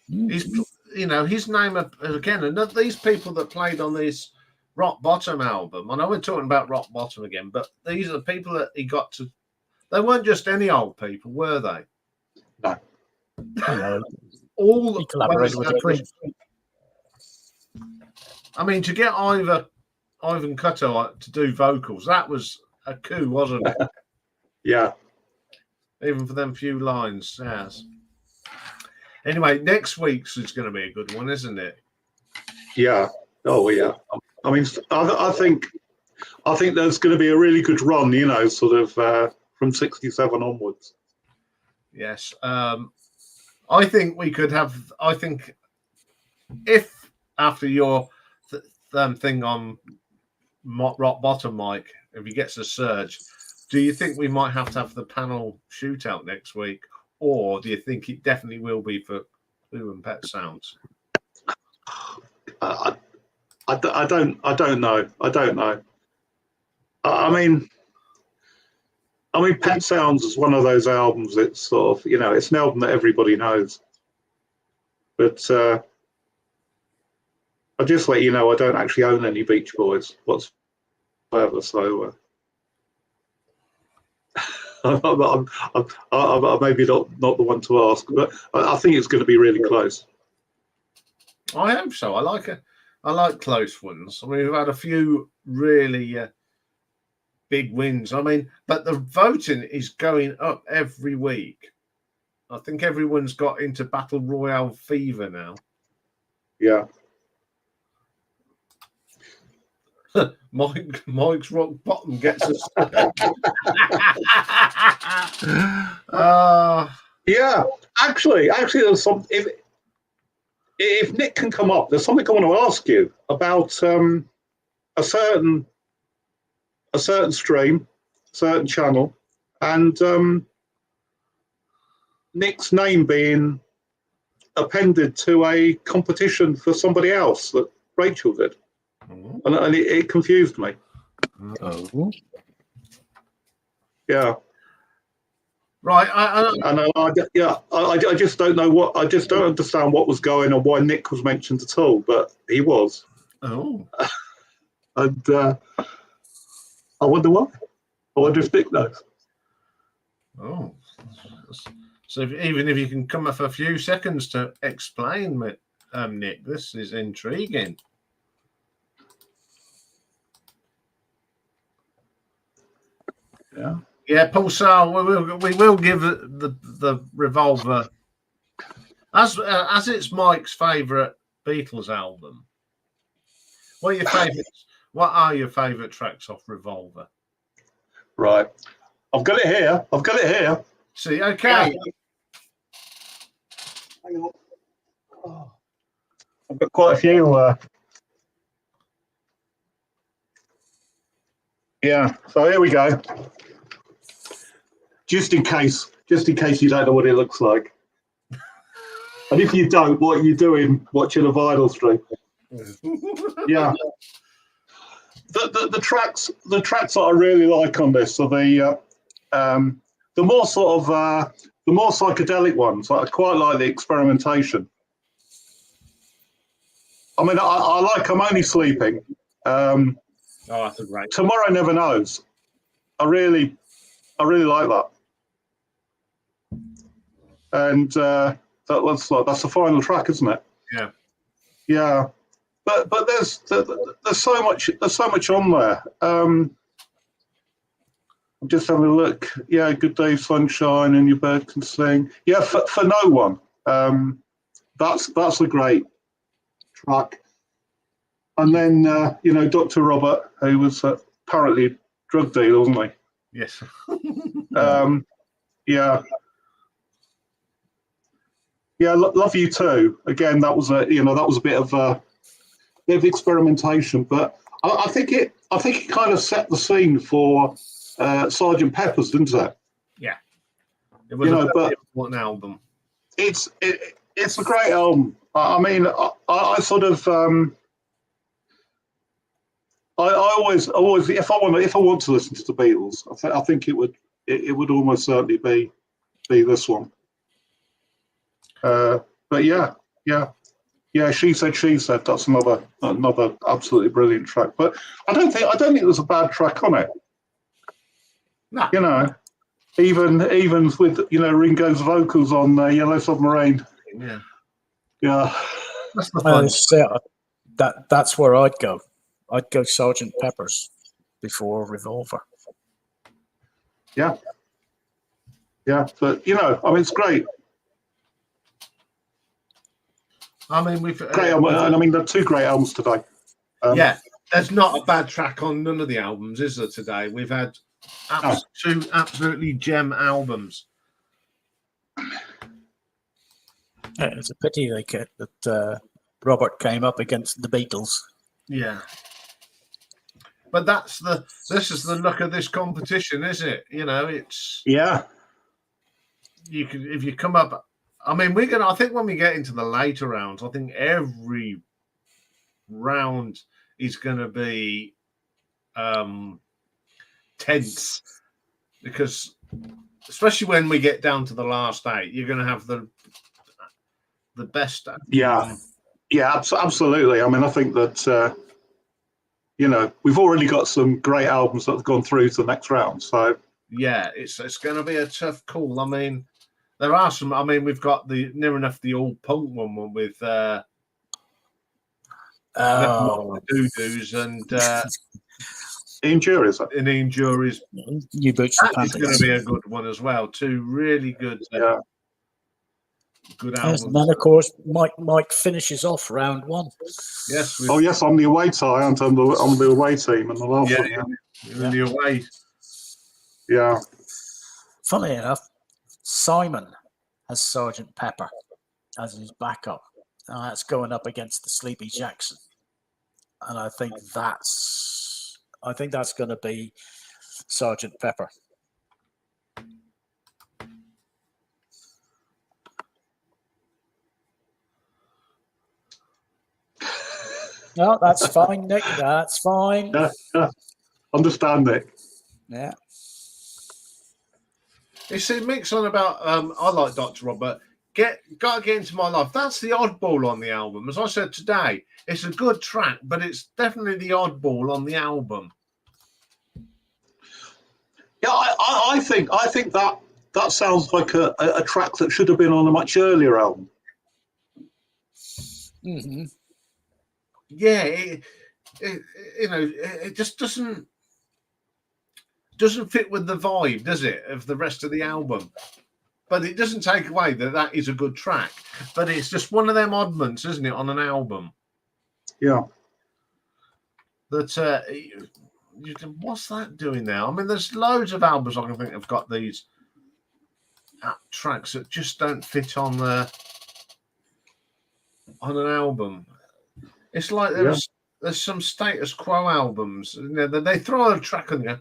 He's, his name again. And these people that played on this Rock Bottom album. I know we're talking about Rock Bottom again, but these are the people that he got to. They weren't just any old people, were they? No. Hello. All He collaborated with the Queen. I mean, to get Ivan Cutter to do vocals, that was a coup, wasn't it? Yeah. Even for them few lines, yes. Anyway, next week's is going to be a good one, isn't it? Yeah. Oh, yeah. I mean, I think there's going to be a really good run, sort of from 67 onwards. Yes. I think we could have. I think if after your thing on Rock Bottom, Mike, if he gets a surge, do you think we might have to have the panel shootout next week, or do you think it definitely will be for Clue and Pet Sounds? I don't know. I mean, Pet Sounds is one of those albums. It's sort of, it's an album that everybody knows. But I'll just let you know, I don't actually own any Beach Boys whatsoever. So I'm maybe not the one to ask, but I think it's going to be really close. I hope so. I like close ones. I mean, we've had a few really big wins. I mean, but the voting is going up every week. I think everyone's got into Battle Royale fever now. Yeah. Mike's Rock Bottom gets us. Yeah. Actually, there's some. If Nick can come up, there's something I want to ask you about a certain stream, certain channel, and Nick's name being appended to a competition for somebody else that Rachel did, and it confused me. Oh. Right. Yeah. I just don't know I just don't understand what was going on, why Nick was mentioned at all, but he was. Oh. And I wonder why. I wonder if Nick knows. Oh. So even if you can come up for a few seconds to explain, Nick, this is intriguing. Yeah. Yeah, Pulsar, we will give the Revolver as it's Mike's favourite Beatles album. What are your favourite tracks off Revolver? Right. I've got it here. See, okay. Hang on. Oh. I've got quite a few. Yeah. So here we go. Just in case you don't know what it looks like. And if you don't, what are you doing watching a vinyl stream? Yeah. The tracks that I really like on this are the more sort of the more psychedelic ones. I quite like the experimentation. I mean, I like I'm Only Sleeping. Oh, that's a great. Tomorrow Never Knows. I really like that. And that's the final track, isn't it? Yeah. Yeah. But there's so much on there. I'm just having a look. Yeah, Good Day Sunshine and Your Bird Can Sing. Yeah, for No One. That's a great track. And then, Dr. Robert, who was apparently a drug dealer, wasn't he? Yes. Yeah. Yeah, love you too. Again, that was a bit of experimentation, but I think it kind of set the scene for Sergeant Pepper's, didn't it? Yeah. It was a very important album. It's a great album. I mean, I sort of I always if I want to listen to the Beatles, I think it would almost certainly be this one. But yeah. She said. That's another absolutely brilliant track. But I don't think there's a bad track on it. No. Even with Ringo's vocals on Yellow Submarine. Yeah. That's the fun. That's where I'd go. I'd go Sergeant Pepper's before Revolver. Yeah. But it's great. I mean, we've great album, and I mean, there are two great albums today. There's not a bad track on none of the albums, is there? Today we've had two absolutely gem albums. Yeah, it's a pity that Robert came up against the Beatles. Yeah, but this is the luck of this competition, is it? It's you can if you come up. I mean, I think when we get into the later rounds, I think every round is going to be tense because, especially when we get down to the last 8, you're going to have the best. Absolutely. I mean, I think that we've already got some great albums that have gone through to the next round. So yeah, it's going to be a tough call. I mean. There are some. I mean, we've got near enough the old punk one with Doo-Doos and Ian Jury's. New Boots. That is going to be a good one as well. Two really good, good albums. And then, of course, Mike finishes off round 1. Yes. Yes, I'm the away tie. I'm the away team, and the last one. You're in the away. Yeah. Funny enough, Simon has Sergeant Pepper as his backup. That's going up against the Sleepy Jackson, and I think that's going to be Sergeant Pepper. No, that's fine, Nick. That's fine. Yeah. Understand, Nick. Yeah. You see, Mick's on about I like Dr. Robert. Gotta get into my life. That's the oddball on the album. As I said today, it's a good track, but it's definitely the oddball on the album. Yeah, I think that sounds like a track that should have been on a much earlier album. Mm-hmm. Yeah, it just doesn't fit with the vibe, does it, of the rest of the album? But it doesn't take away that is a good track. But it's just one of them oddments, isn't it, on an album? Yeah. That what's that doing now? I mean, there's loads of albums I can think have got these tracks that just don't fit on an album. It's like there's some status quo albums. They throw a track on you.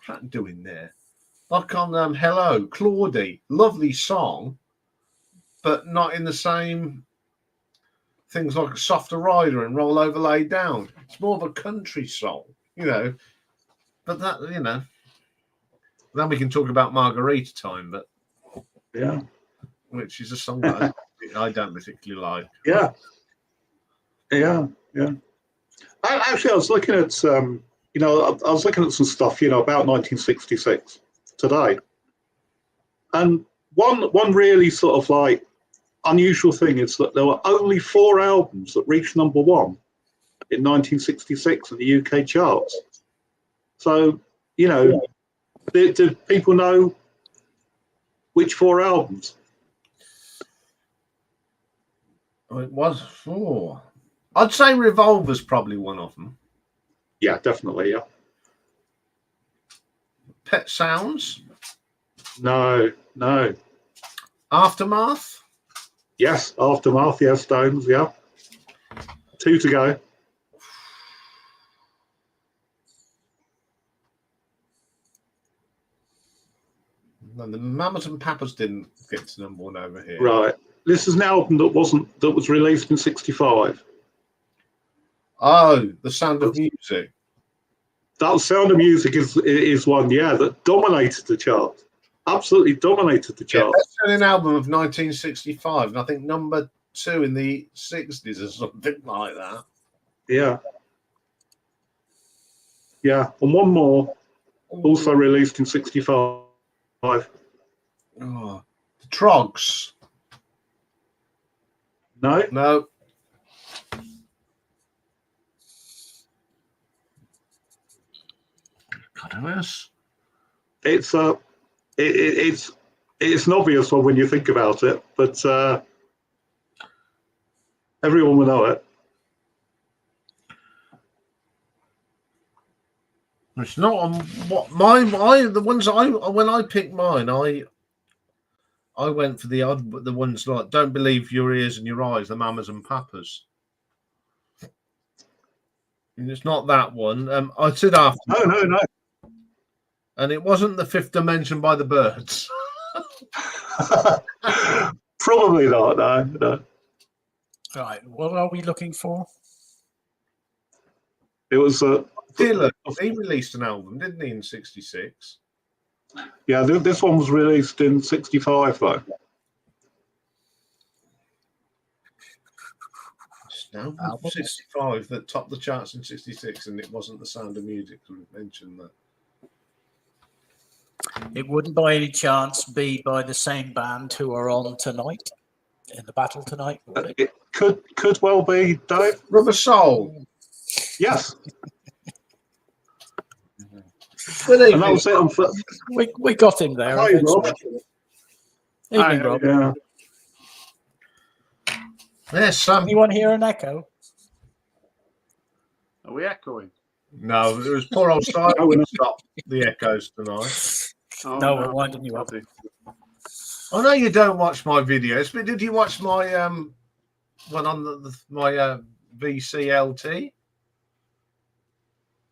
What's that doing there? Like on Hello, Claudie, lovely song, but not in the same things like Softer Rider and Roll Over Lay Down. It's more of a country song, But that, then we can talk about Margarita Time, but which is a song that I don't particularly like. Yeah. Actually, I was looking at I was looking at some stuff, about 1966 today, and one really sort of like unusual thing is that there were only 4 albums that reached number 1 in 1966 in the UK charts. So, do people know which 4 albums? Oh, it was 4. I'd say Revolver's probably one of them. Yeah, definitely. Yeah. Pet Sounds, No. Aftermath. Yes, Aftermath. Yeah, Stones. Yeah. 2 to go. No, the Mamas and Papas didn't get to number 1 over here. Right. This is an album that was released in '65. Oh, The Sound of Music. That Sound of Music is one, yeah, that dominated the chart. Absolutely dominated the Yeah, chart. best-selling album of 1965, and I think number 2 in the 60s or something like that. Yeah. Yeah. And one more, also released in '65. Oh, the Trogs. No? No. God, who else? It's an obvious one when you think about it, but everyone will know it. It's not on what the ones when I picked mine, I went for the ones like Don't Believe Your Ears and Your Eyes, the Mamas and Papas. And it's not that one. I said after. No. And it wasn't The Fifth Dimension by the Birds. Probably not. No. Right, what are we looking for? It was Dylan, he released an album, didn't he, in '66? yeah. This one was released in '65 though. Album 65 that topped the charts in '66, and it wasn't The Sound of Music. We mentioned that. It wouldn't by any chance be by the same band who are on tonight, in the battle tonight, would it? It could well be, Dave. Rubber Soul. Yes. Good And evening. that was it. We got him there. Hi, eventually. Rob. Evening, Rob. Yeah. There's some. Anyone hear an echo? Are we echoing? No, it was poor old Simon who stopped the echoes tonight. Oh, No, we're winding you up. Probably. I know you don't watch my videos, but did you watch my one on my VCLT?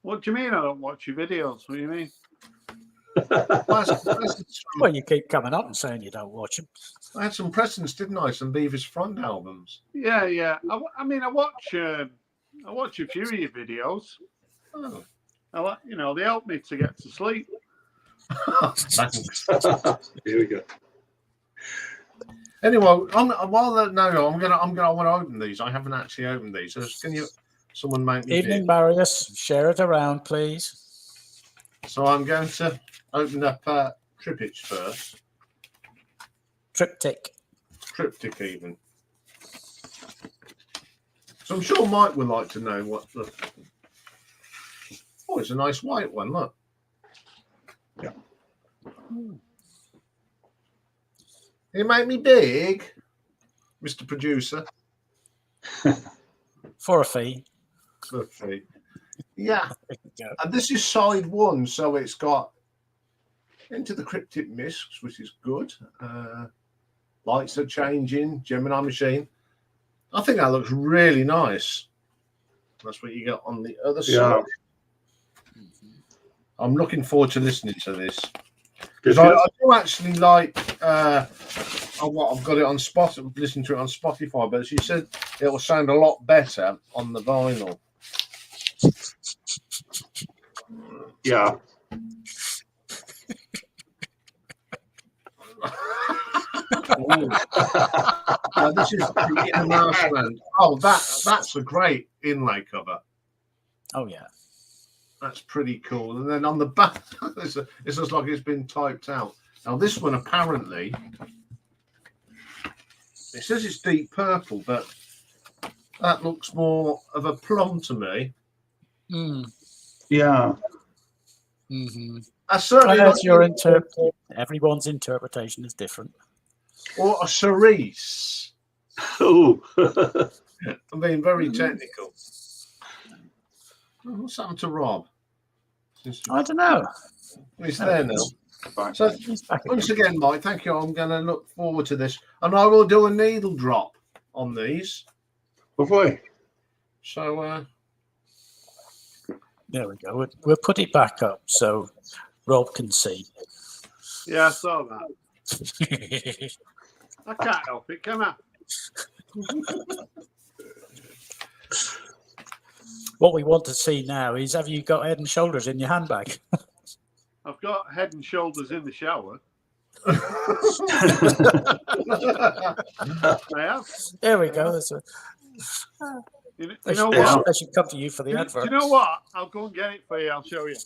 What do you mean I don't watch your videos? What do you mean? Well, you keep coming up and saying you don't watch them. I had some presents, didn't I? Some Beavis Front albums. Yeah. I mean, I watch a few of your videos. Oh. They help me to get to sleep. Thanks. Here we go. Anyway, I want to open these. I haven't actually opened these. So someone make me Evening, do? Marius. Share it around, please. So I'm going to open up Triptych first. Triptych. Triptych even. So I'm sure Mike would like to know what the... Oh, it's a nice white one, look. Yeah. You make me big, Mr. Producer. For a fee. Okay. Yeah. Yeah. And this is side 1, so it's got Into the Cryptic Mists, which is good. Lights are changing, Gemini Machine. I think that looks really nice. That's what you got on the other side. I'm looking forward to listening to this. Because I do actually like I've got it on Spotify, listening to it on Spotify, but as you said, it will sound a lot better on the vinyl. Yeah. This is the Marshland. Oh, that's a great inlay cover. Oh, yeah. That's pretty cool. And then on the back, it looks like it's been typed out. Now, this one apparently, it says it's deep purple, but that looks more of a plum to me. Yeah. Mm-hmm. I certainly That's your everyone's interpretation is different. or a cerise. Oh, I'm being very technical. What's happened to Rob? I don't know. He's there now. right. So He's back once again. again, Mike, thank you. I'm going to look forward to this, and I will do a needle drop on these. Lovely. So There we go. We'll put it back up so Rob can see. Yeah, I saw that. I can't help it, can I? What we want to see now is, have you got Head and Shoulders in your handbag? I've got Head and Shoulders in the shower. I have. There we go. That's You they, know should, what? they should come to you for the Do advert. you know what? I'll go and get it for you. I'll show you.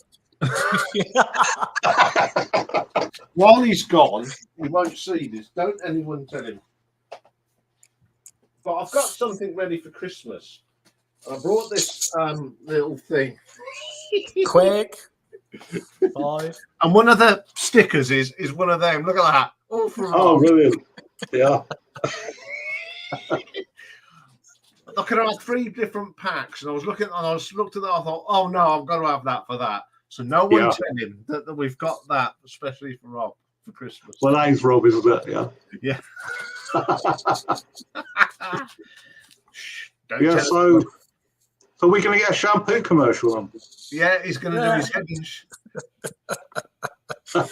while he's gone, he won't see this. Don't anyone tell him. But I've got something ready for Christmas. I brought this little thing. Quick. 5. And one of the stickers is one of them. Look at that. All for Oh, Rob. brilliant. Yeah. I could have 3 different packs, and I looked at that. I thought, oh no, I've got to have that for that. So no one Yeah. tell him that we've got that, especially for Rob for Christmas. Well, name's Rob, isn't it? Yeah. Yeah. Don't Yeah. tell him. So we're going to get a shampoo commercial on. Yeah, he's going to do his head and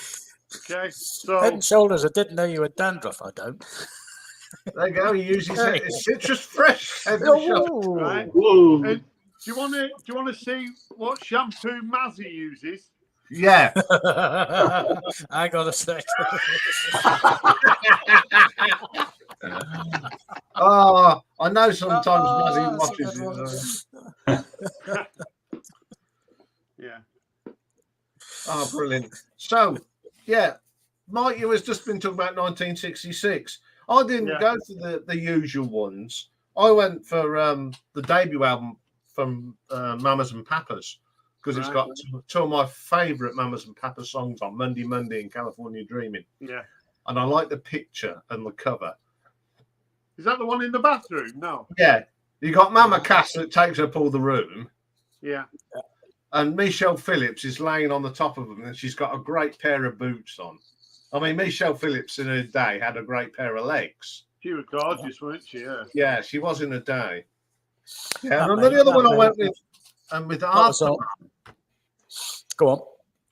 Okay. So Head and Shoulders. I didn't know you had dandruff. I don't. there you go. He uses it. It's citrus fresh. Head and shoulders. right. Whoa. And do you want to see what shampoo Mazzy uses? Yeah. I got a sec. Oh, I know sometimes Mazzy that's a watches good it. Yeah. Oh, brilliant. So, yeah, Mike, you has just been talking about 1966. I didn't go for the usual ones. I went for the debut album from Mamas and Papas, because it's got 2 of my favourite Mamas and Papas songs on, Monday Monday and California Dreaming. Yeah. And I like the picture and the cover. Is that the one in the bathroom? No. Yeah. You got Mama Cass that takes up all the room. Yeah. And Michelle Phillips is laying on the top of them, and she's got a great pair of boots on. I mean, Michelle Phillips in her day had a great pair of legs. She was gorgeous, wasn't she? Yeah. Yeah, she was in her day. Yeah, That and made- the other that one I made- went with, and with That was Aftermath. Go on.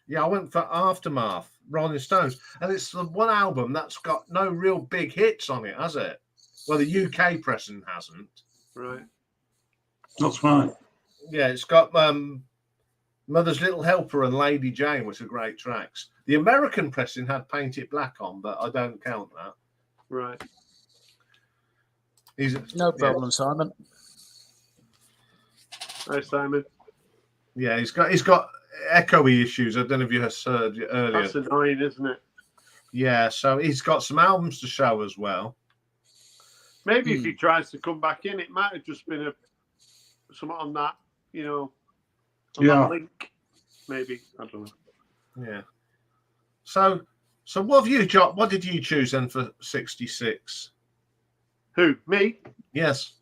Yeah, I went for Aftermath, Rolling Stones, and it's the one album that's got no real big hits on it, has it? Well, the UK pressing hasn't. Right. That's right. Yeah, it's got Mother's Little Helper and Lady Jane, which are great tracks. The American pressing had Paint It Black on, but I don't count that. Right. No problem, Simon. Hi, Simon. Yeah, he's got echoey issues. I don't know if you heard earlier. That's annoying, isn't it? Yeah, so he's got some albums to show as well. Maybe if he tries to come back in, it might have just been something on that, on that link. Maybe. I don't know. Yeah. So what have you, John? What did you choose then for 66? Who? Me? Yes.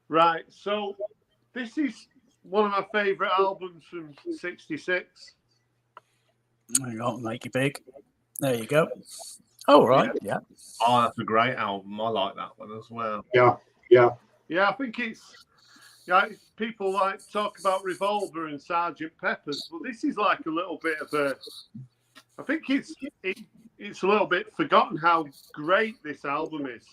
Right. So this is one of my favourite albums from '66. Hang on, make it big. There you go. Oh, right. Yeah. Oh, that's a great album. I like that one as well. Yeah. Yeah, I think it's. Yeah, people like talk about Revolver and Sergeant Pepper's, but this is like a little bit of a. I think it's a little bit forgotten how great this album is.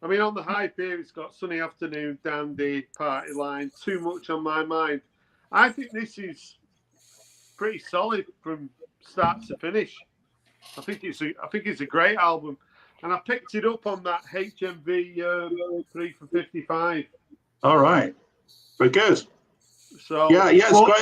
I mean, on the hype here, it's got Sunny Afternoon, Dandy, Party Line, Too Much on My Mind. I think this is pretty solid from start to finish. I think it's a great album, and I picked it up on that HMV 3 for 55. All right. Very good. So Yeah, it's great.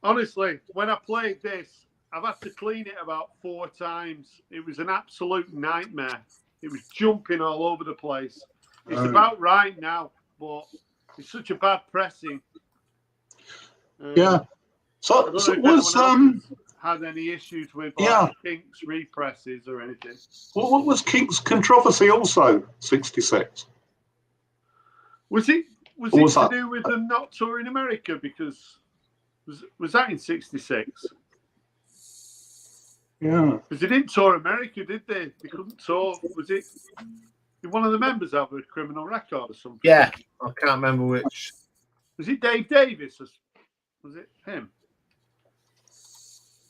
honestly, when I played this, I've had to clean it about 4 times. It was an absolute nightmare. It was jumping all over the place. It's about right now, but it's such a bad pressing. Yeah. So had any issues with Yeah. Kink's represses or anything. What was Kink's controversy also? 66. Was it Or to was that- do with them not touring America? Because was that in '66? Yeah. Because they didn't tour America, did they? They couldn't tour. Was it? Did one of the members have a criminal record or something? Yeah, I can't remember which. Was it Dave Davis? Or was it him?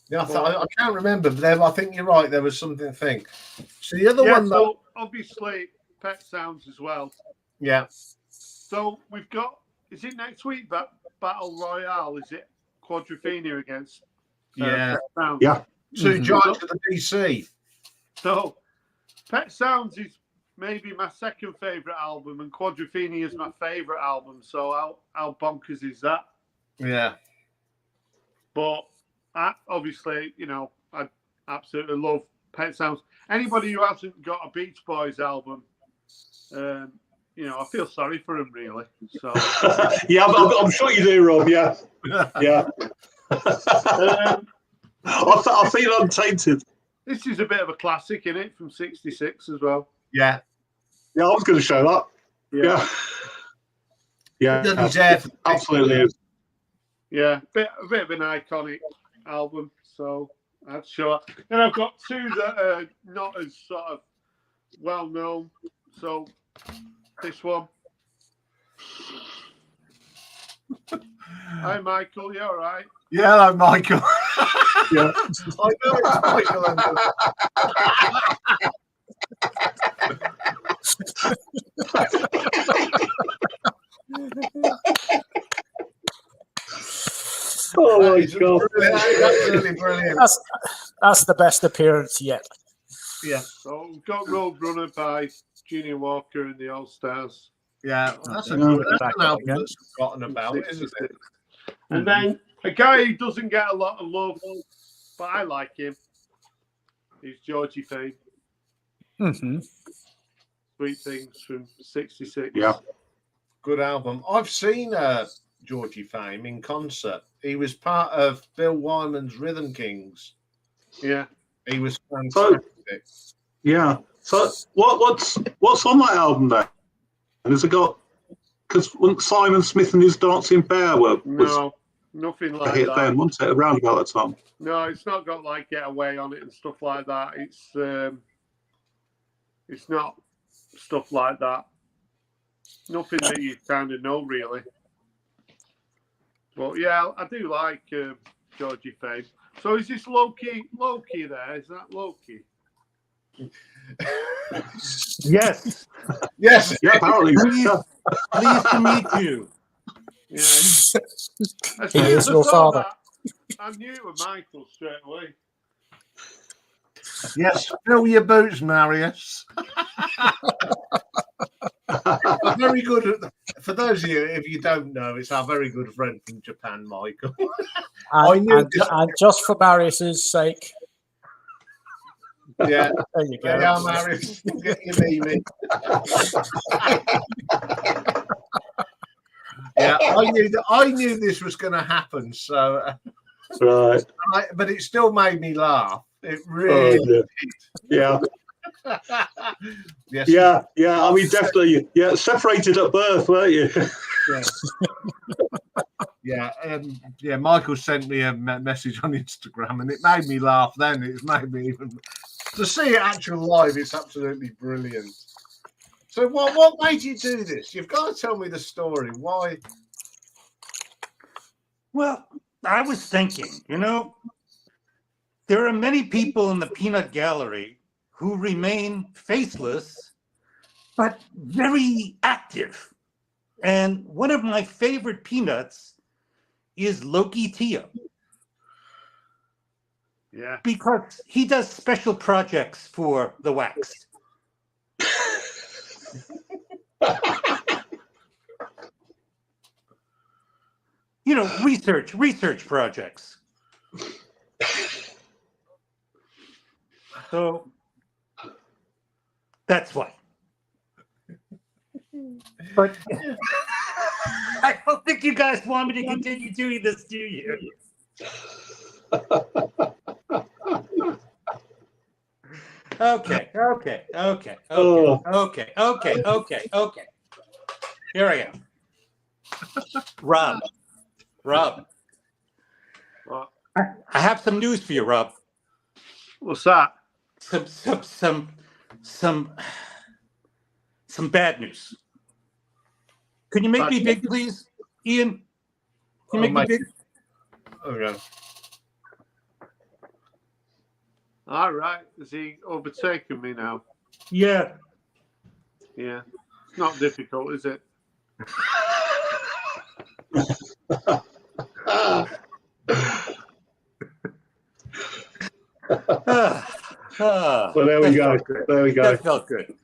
Yeah, I can't remember, but I think you're right. There was something thing. So the other one, So obviously Pet Sounds as well. yeah, So we've got. Is it next week that Battle Royale? Is it Quadrophenia against? yeah, Pet Sounds? Yeah. two giants of the DC. So Pet Sounds is maybe my second favourite album, and Quadrophenia is my favourite album. So how bonkers is that? Yeah, But obviously, I absolutely love Pet Sounds. Anybody who hasn't got a Beach Boys album, I feel sorry for them, really. So Yeah, I'm sure you do, Rob. Yeah. Yeah. I feel untainted. this is a bit of a classic, isn't it, from '66 as well? yeah. Yeah, I was going to show that. Yeah. Yeah. Doesn't deserve it. Absolutely is. Yeah, a bit of an iconic album. So I'd show it. Then I've got two that are not as sort of well known. So this one. Hi, Michael. You all right? Yeah, hello, Michael. Yeah. I know it's Michael. Oh my God. Absolutely brilliant. That's the best appearance yet. Yeah, So we've got Roadrunner by Junior Walker and the All Stars. yeah. That's an Back up album again. that's forgotten about, isn't it? And then a guy who doesn't get a lot of love, but I like him, is Georgie Fame. Mm-hmm. Sweet Things from '66. Yeah. Good album. I've seen Georgie Fame in concert. He was part of Bill Wyman's Rhythm Kings. Yeah. He was fantastic. Yeah. So what's on that album then? And has it got? Because Simon Smith and his Dancing Bear was No, nothing a like hit that. then, wasn't it? Around about that time. No, it's not got like Get Away on it and stuff like that. It's not stuff like that. Nothing that you kind of know, really. But yeah, I do like Georgie Fame. So is this Loki there? Is that Loki? Yes. Yes. Yeah, apparently. Pleased to meet you. Yeah. As He soon is as I your saw father. that, I knew it was Michael straight away. Yes. Fill your boots, Marius. Very good. For those of you, if you don't know, it's our very good friend from Japan, Michael. I knew this. And just for Marius's sake, Yeah. there you go. Yeah, Marius. Get your Mimi. Yeah, I knew this was going to happen. So, Right. but it still made me laugh. It really. Oh, yeah. Yes. Yeah. Yeah. I mean, definitely. Yeah. Separated at birth, weren't you? Yeah. Michael sent me a message on Instagram, and it made me laugh. Then it made me even to see it actual live. It's absolutely brilliant. So, what made you do this? You've got to tell me the story. Why? Well, I was thinking, there are many people in the peanut gallery who remain faceless, but very active. And one of my favorite peanuts is Loki Tia, Yeah. because he does special projects for the Wax. Research projects. So that's why. But I don't think you guys want me to continue doing this, do you? Okay. Oh. Okay. Here I am. Rob. What? I have some news for you, Rob. What's that? Some bad news. Can you make Bad me news? big, please, Ian? Can you make me big? Okay. All right. Has he overtaken me now? Yeah. Yeah. It's not difficult, is it? Well, there we go. There we go. That felt good.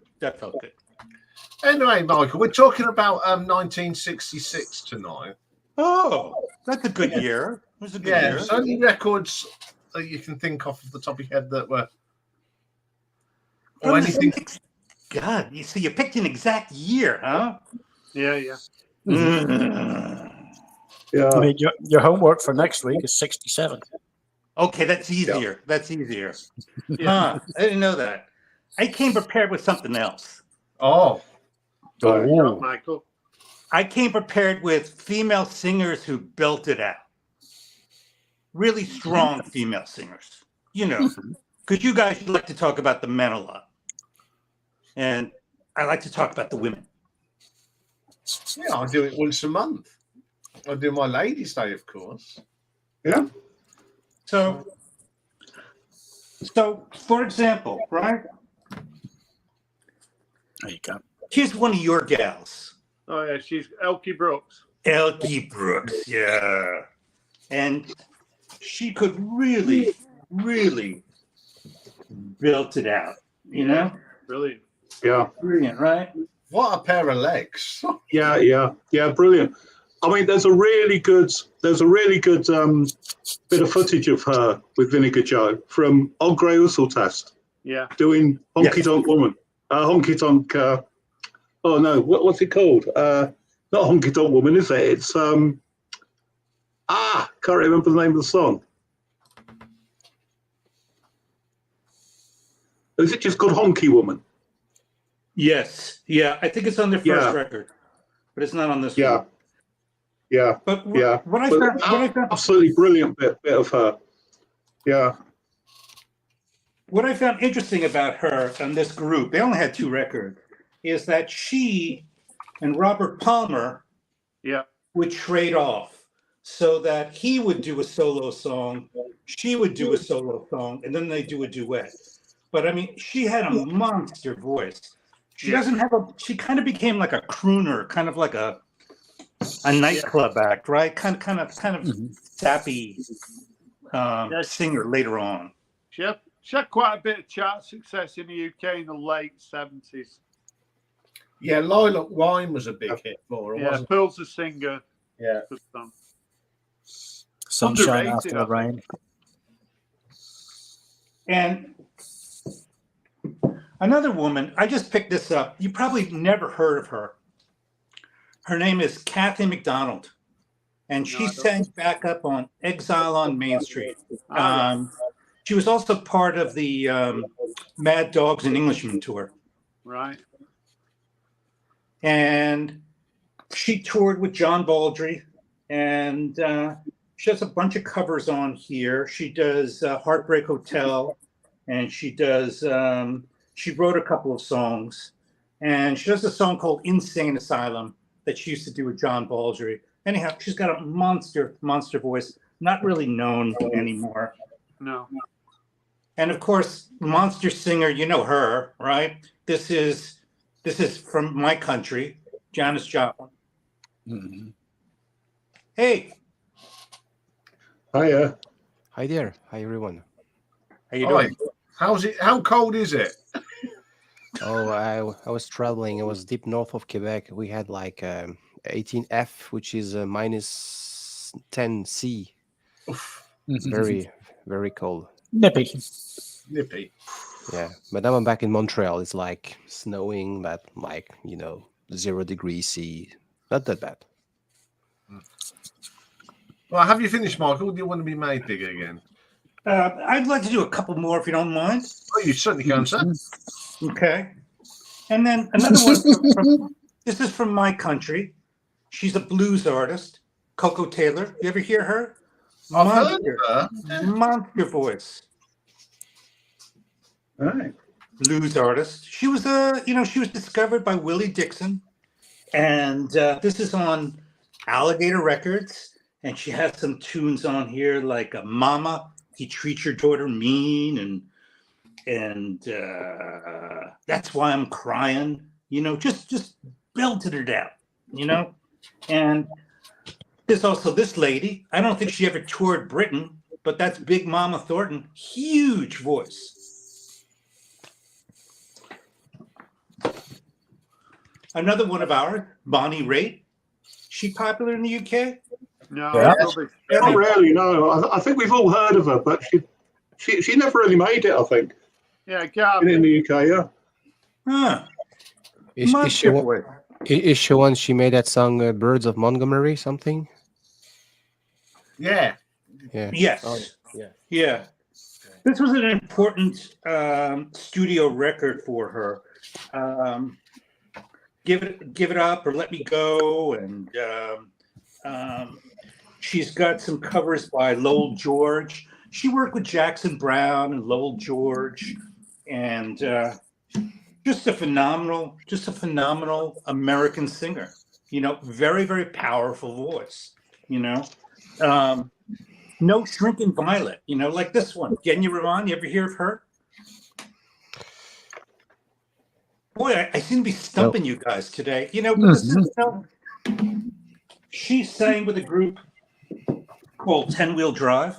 Anyway, Michael, we're talking about 1966 tonight. Oh, that's a good year. It was a good Yeah, year. so any records that you can think of the top of your head that were, or From the anything? God, you see, you picked an exact year, huh? Yeah, yeah. Yeah. I mean, your homework for next week is 67. Okay, that's easier. That's easier. Huh? I didn't know that. I came prepared with something else. Oh, Go, Michael. I came prepared with female singers who built it out. Really strong female singers. You know, because you guys like to talk about the men a lot. And I like to talk about the women. yeah, I do it once a month. I do my Ladies' Day, of course. Yeah. So for example, right? There you go. Here's one of your gals. Oh, yeah. She's Elkie Brooks. Elkie Brooks, yeah. And she could really, really built it out, you know? Brilliant. Yeah. Brilliant, right? What a pair of legs! Yeah. Brilliant. I mean, there's a really good bit of footage of her with Vinegar Joe from Old Grey Whistle Test Yeah. doing Honky Tonk Woman. Honky Tonk. Oh no, what's it called? Not Honky Tonk Woman, is it? It's can't remember the name of the song. Is it just called Honky Woman? Yes. Yeah. I think it's on their first record, but it's not on this one. Yeah. But what I found Absolutely brilliant bit of her. Yeah. What I found interesting about her and this group, they only had 2 records, is that she and Robert Palmer would trade off so that he would do a solo song, she would do a solo song, and then they do a duet. But I mean, she had a monster voice. She doesn't have she kind of became like a crooner, kind of like a nightclub act, right? Kind of sappy singer later on. She had quite a bit of chart success in the UK in the late 70s. Yeah, Lilac Wine was a big hit for her, wasn't Pearl's a singer. it? Yeah. Sunshine Underrated, after the I rain. And another woman, I just picked this up. You probably never heard of her. Her name is Kathy McDonald, and she sang back up on Exile on Main Street. She was also part of the Mad Dogs and Englishmen tour. Right. And she toured with John Baldry, and she has a bunch of covers on here. She does Heartbreak Hotel, and she does, she wrote a couple of songs, and she does a song called Insane Asylum that she used to do with John Baldry. Anyhow, she's got a monster voice, not really known anymore. No. And of course, monster singer, you know her, right? This is from my country, Janis Joplin. Mm-hmm. Hey. Hiya. Hi there. Hi everyone. How you doing? How's it? How cold is it? Oh, I was traveling. I was deep north of Quebec. We had like 18F, which is minus 10C. Very, very cold. Nippy. Yeah, but now I'm back in Montreal. It's like snowing, but like 0 degrees C. Not that bad. Well, have you finished, Michael? Do you want to be made bigger again? I'd like to do a couple more if you don't mind. Oh, you certainly can, sir. Okay. And then another one. This is from my country. She's a blues artist, Coco Taylor. You ever hear her? I've heard her. Monster voice. All right. Blues artist. She was she was discovered by Willie Dixon, and this is on Alligator Records. And she has some tunes on here like "Mama, You Treat Your Daughter Mean," and "That's Why I'm Crying." Just belted it out. And there's also this lady. I don't think she ever toured Britain, but that's Big Mama Thornton. Huge voice. Another one of ours, Bonnie Raitt. She popular in the UK? No, Yeah. Not really, no. I think we've all heard of her, but she never really made it, I think, yeah, in Garvin. the UK, yeah. Huh. Is she one she made that song "Birds of Montgomery" something? Yeah. Yeah. Yes. Oh, yeah. Yeah. This was an important studio record for her. Give it up or let me go, and she's got some covers by Lowell George. She worked with Jackson Browne and Lowell George, and just a phenomenal American singer. Very, very powerful voice. No Shrinking Violet. Like this one, Genya Raman. You ever hear of her? Boy, I seem to be stumping you guys today. But this is, she sang with a group called 10 Wheel Drive.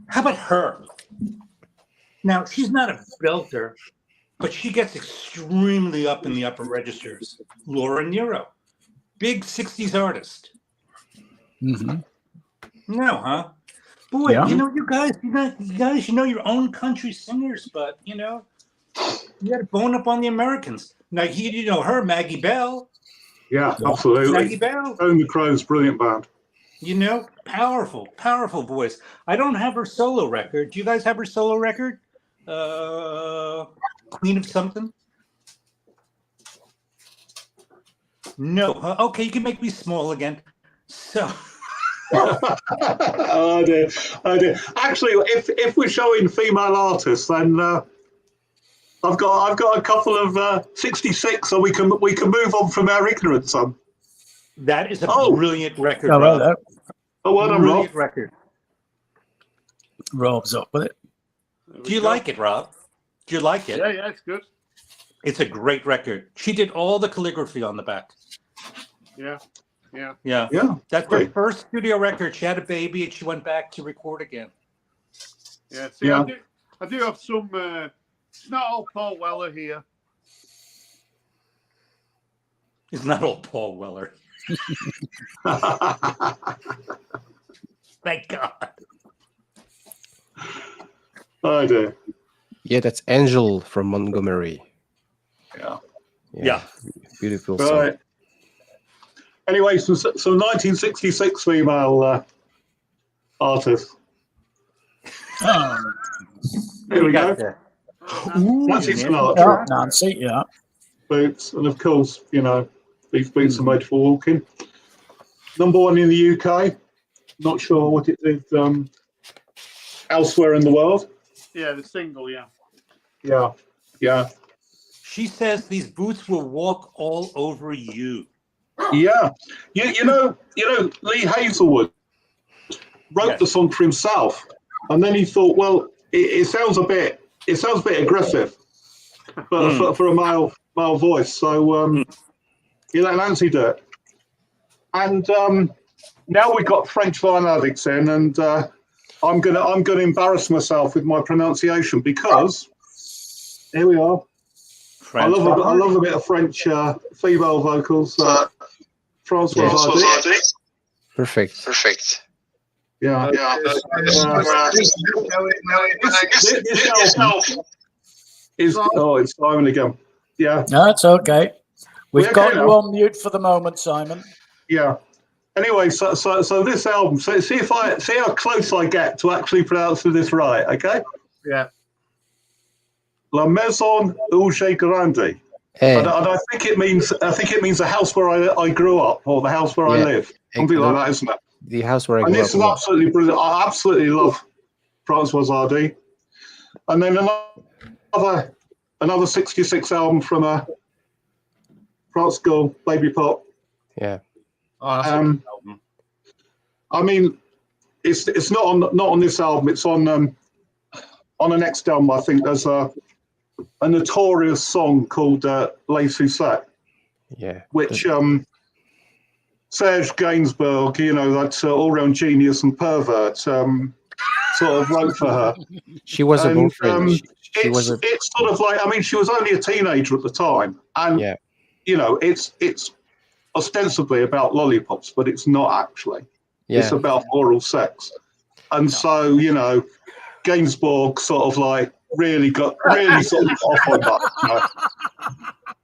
How about her? Now, she's not a belter, but she gets extremely up in the upper registers. Laura Nero, big 60s artist. Mm-hmm. No, huh? Boy, Yeah. you guys, your own country singers, but you got to bone up on the Americans. Now, you know her, Maggie Bell. Yeah, absolutely. Maggie Bell. Own the Crows, brilliant band. Powerful voice. I don't have her solo record. Do you guys have her solo record? Queen of something? No. Huh? Okay, you can make me small again. So. Oh dear. Actually, if we're showing female artists, then I've got a couple of 66, so we can move on from our ignorance on. That is a brilliant record, Oh, Rob. hello. Oh, well done, Rob. Brilliant record. Rob's up with it. Do you like it, Rob? Do you like it? Yeah, it's good. It's a great record. She did all the calligraphy on the back. Yeah. Yeah. That's her Great. first studio record. She had a baby and she went back to record again. Yeah. See, Yeah. I do have some. It's not all Paul Weller here. It's not all Paul Weller. Thank God. Oh dear. Yeah, that's Angel from Montgomery. Yeah. Beautiful song. Right. Anyway, some 1966 female artists. Oh, Here we go. Nancy Sinatra, Nancy, yeah. Boots, and of course, these boots are made for walking. Number one in the UK. Not sure what it is elsewhere in the world. Yeah, the single. Yeah. Yeah. She says these boots will walk all over you. Yeah. You know, Lee Hazelwood wrote the song for himself, and then he thought, well, it sounds a bit aggressive, but for a male voice. So he let Nancy do it. And now we've got French violin addicts in, and I'm gonna embarrass myself with my pronunciation because here we are. I love a bit of French female vocals. François Hardy. Perfect. Yeah. This album is it's Simon again. Yeah. No, it's okay. We've We're got okay you now. on mute for the moment, Simon. Yeah. Anyway, so this album. So see how close I get to actually pronouncing this right. Okay. Yeah. La Maison Auge Grande. Hey, And I think it means the house where I grew up, or the house where I Yeah. live. Something like that, isn't it? the house where I And grew this up. is absolutely brilliant. I absolutely love Francois Hardy. And then another 66 album from France Girl, Baby Pop. Yeah. Oh, that's a good album. I mean, it's not on this album. It's on the next album. I think there's a notorious song called Les Sucettes, Yeah. which Serge Gainsbourg, that all-round genius and pervert, sort of wrote for her. She was a And, boyfriend. She was a. It's sort of like, I mean, she was only a teenager at the time, and Yeah. it's ostensibly about lollipops, but it's not actually. It's Yeah. about oral sex, and so Gainsbourg sort of like really sort of off on that.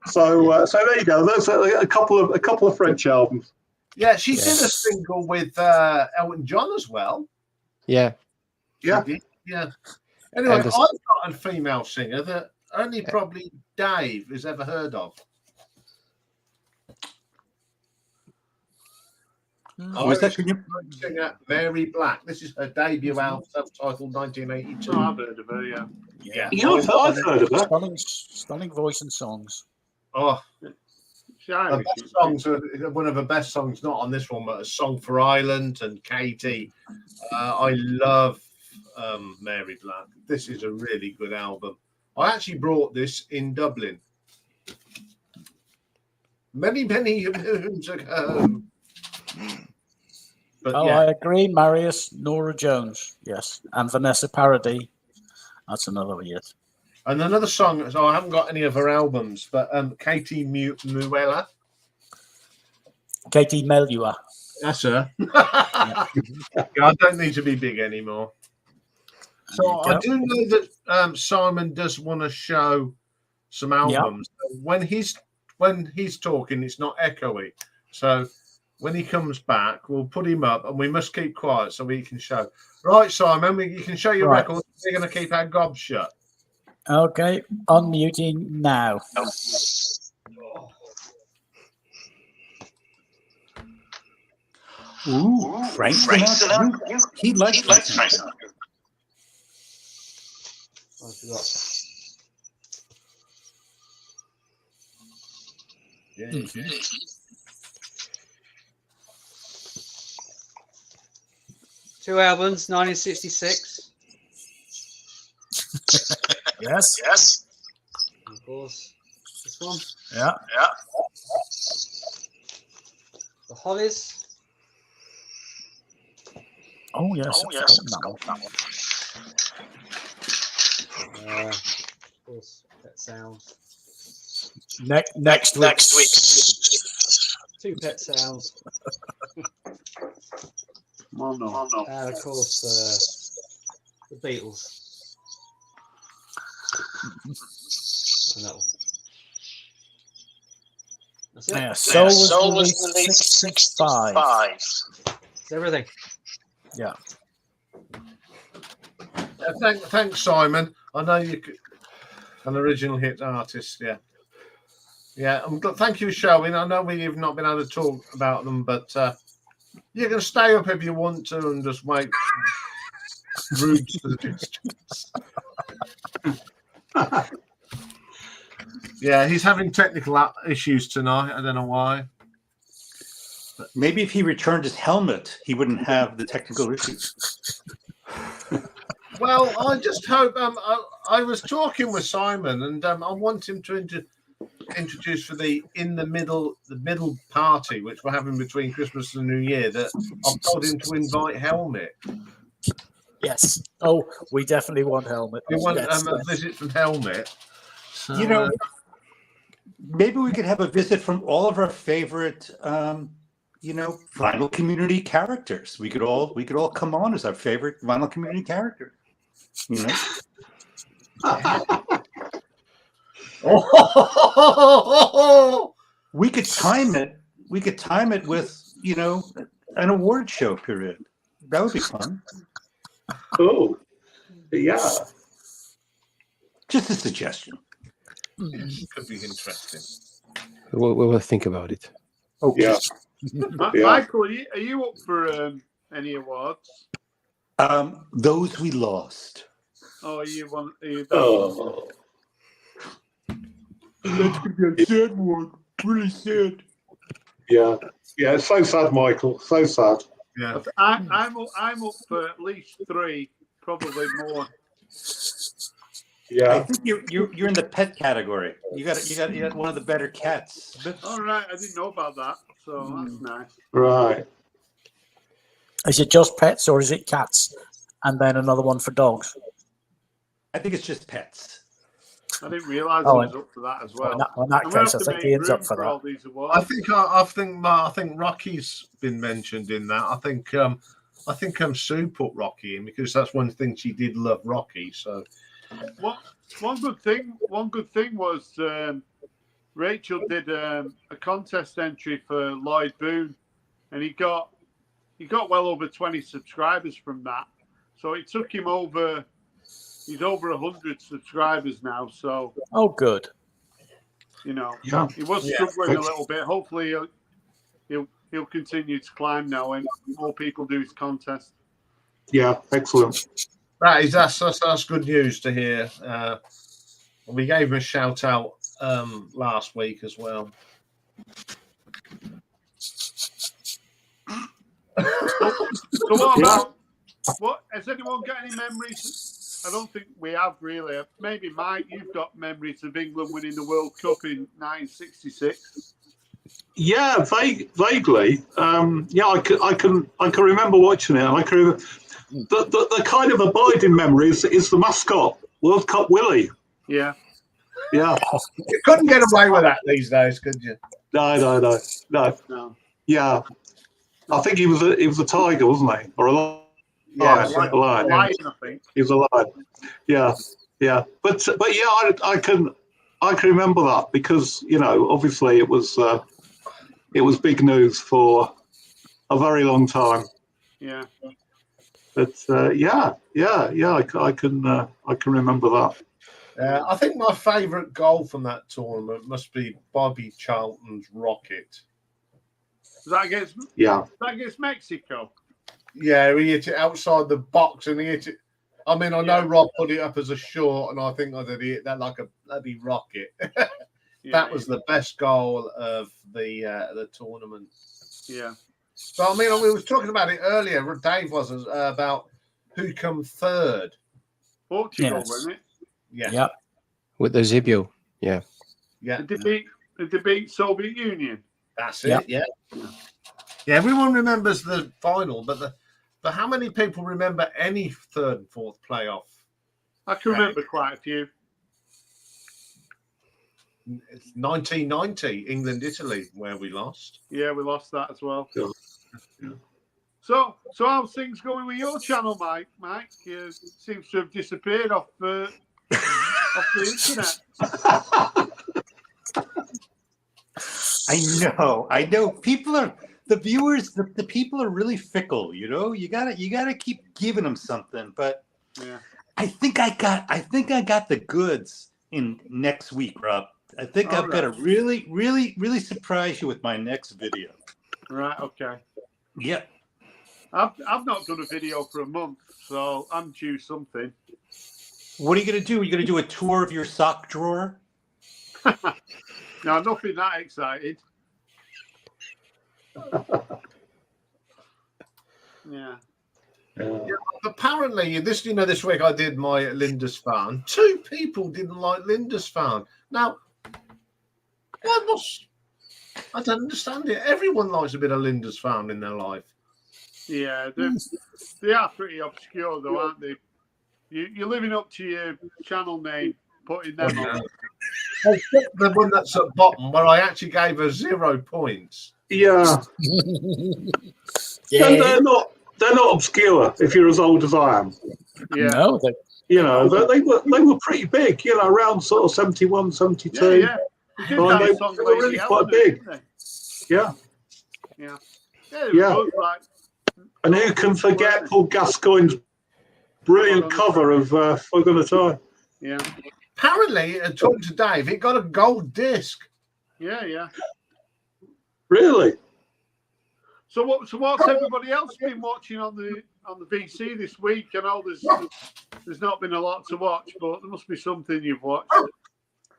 So there you go. There's a couple of French albums. Yeah, she did a single with Elton John as well. Yeah. Yeah. She did, yeah. Anyway, And I've got a female singer that only probably Dave has ever heard of. Was that Singer Mary Black. This is her debut album, self-titled 1982. Oh, I've heard of her, yeah. Yeah. I've heard of that. Stunning voice and songs. Oh, She her Irish. best songs are one of her best songs, not on this one, but A Song for Ireland and Katie. I love Mary Black. This is a really good album. I actually brought this in Dublin many moons ago. But Oh, yeah, I agree. Marius, Nora Jones, yes, and Vanessa Paradis. That's another hit. and another song. So I haven't got any of her albums, but Katie Muella. Katie Melua. That's her. I don't need to be big anymore. So I do know that Simon does want to show some albums. When he's talking, it's not echoey. So when he comes back, we'll put him up, and we must keep quiet so we can show. Right, Simon, you can show your record. We're going to keep our gobs shut. Okay, unmuting now. Ooh, Frank Sinatra. He likes Frank Sinatra. I forgot. Yeah. Two albums, 1966. Yes. Of course. This one. Yeah. The Hollies. Oh yes. Of course, Pet Sounds. Next week. Two Pet Sounds. Oh, no. And of course, the Beatles. And that one. That's it. Yeah, Soul was released 65. That's everything. Yeah. Thanks, Simon. I know you could, an original hit artist. Yeah. Thank you for showing. I know we've not been able to talk about them, but you can stay up if you want to and just wait. Rude to the distance. Yeah, he's having technical issues tonight. I don't know why. Maybe if he returned his helmet, he wouldn't have the technical issues. Well, I just hope. I was talking with Simon, and I want him to introduce for the middle party, which we're having between Christmas and New Year. That I've told him to invite Helmet. Yes. Oh, we definitely want Helmet. We want Yes, a visit from Helmet. So, Maybe we could have a visit from all of our favorite, vinyl community characters. We could all come on as our favorite vinyl community character. We could time it. We could time it with an award show period. That would be fun. Oh, yeah. Just a suggestion. Could be interesting. We'll think about it. Okay. Yeah. Yeah. Michael, are you up for any awards? Those we lost. Oh, are you one? Are you Oh, That's gonna be a sad one. Really sad. yeah. Yeah, it's so sad, Michael. So sad. Yeah. I'm up for at least 3, probably more. I Yeah. think you're in the pet category. You got one of the better cats. But All right, I didn't know about that, so that's nice. Right. Is it just pets or is it cats? And then another one for dogs? I think it's just pets. I didn't realise Oh, I was up for that as well. In that I'm gonna case, have I to think make Ian's room up for all that. these awards. I think Rocky's been mentioned in that. I think Sue put Rocky in because that's one thing she did love Rocky. So One good thing was Rachel did a contest entry for Lloyd Boone, and he got well over 20 subscribers from that. So it took him over. He's over 100 subscribers now. So Good. Yeah. he was struggling a little bit. Hopefully he'll continue to climb now, and more people do his contest. Yeah. Excellent. that's good news to hear. We gave him a shout out last week as well. So what has anyone got any memories? I don't think we have really. Maybe Mike, you've got memories of England winning the World Cup in 1966. Yeah, vaguely. Yeah, I can remember watching it. And I can remember the kind of abiding memory is the mascot, World Cup Willie. Yeah. Yeah. You couldn't get away with that these days, could you? No. Yeah. I think he was a tiger, wasn't he? Or a lion. Yeah, A lion. Lion, I think. He was a lion. Yeah. But yeah, I can remember that because obviously it was big news for a very long time. Yeah. But I can remember that. I think my favourite goal from that tournament must be Bobby Charlton's rocket. Is that against Mexico? Yeah, he hit it outside the box and he hit it. I mean, I know Rob put it up as a short, and I think I did hit that like a bloody rocket. That was the best goal of the tournament. Yeah. So I mean, we was talking about it earlier. Dave was about who come third. Portugal, wasn't it? Yeah. With Eusebio. Yeah. Did they beat Soviet Union? That's it. Yeah. Everyone remembers the final, but how many people remember any third and fourth playoff? I can remember quite a few. It's 1990, England-Italy, where we lost. Yeah, we lost that as well. Yeah. So how's things going with your channel, Mike? Mike seems to have disappeared off the internet. I know. The viewers, the people are really fickle. You gotta keep giving them something. But yeah. I think I got the goods in next week, Rob. I think I've got to really, really, really surprise you with my next video. Right. Okay. Yep. I've not done a video for a month, so I'm due something. What are you gonna do? Are you gonna do a tour of your sock drawer? No, nothing that excited. Yeah. Apparently, this week I did my Lindisfarne. 2 people didn't like Lindisfarne. Now, I don't understand it. Everyone likes a bit of Lindisfarne in their life. Yeah, they are pretty obscure, though, aren't they? You're living up to your channel name, putting them on. The one that's at bottom, where I actually gave her 0 points. Yeah. They're not obscure if you're as old as I am. Yeah. No, They were pretty big, around sort of 71, 72. Yeah. They were really quite big. Yeah. Yeah. Yeah, it was good, like, And who can forget Paul Gascoigne's brilliant cover of Fog on a Time? yeah, Apparently, talking to Dave, it got a gold disc. yeah. Really? So what's everybody else been watching on the VC this week? I know there's not been a lot to watch, but there must be something you've watched.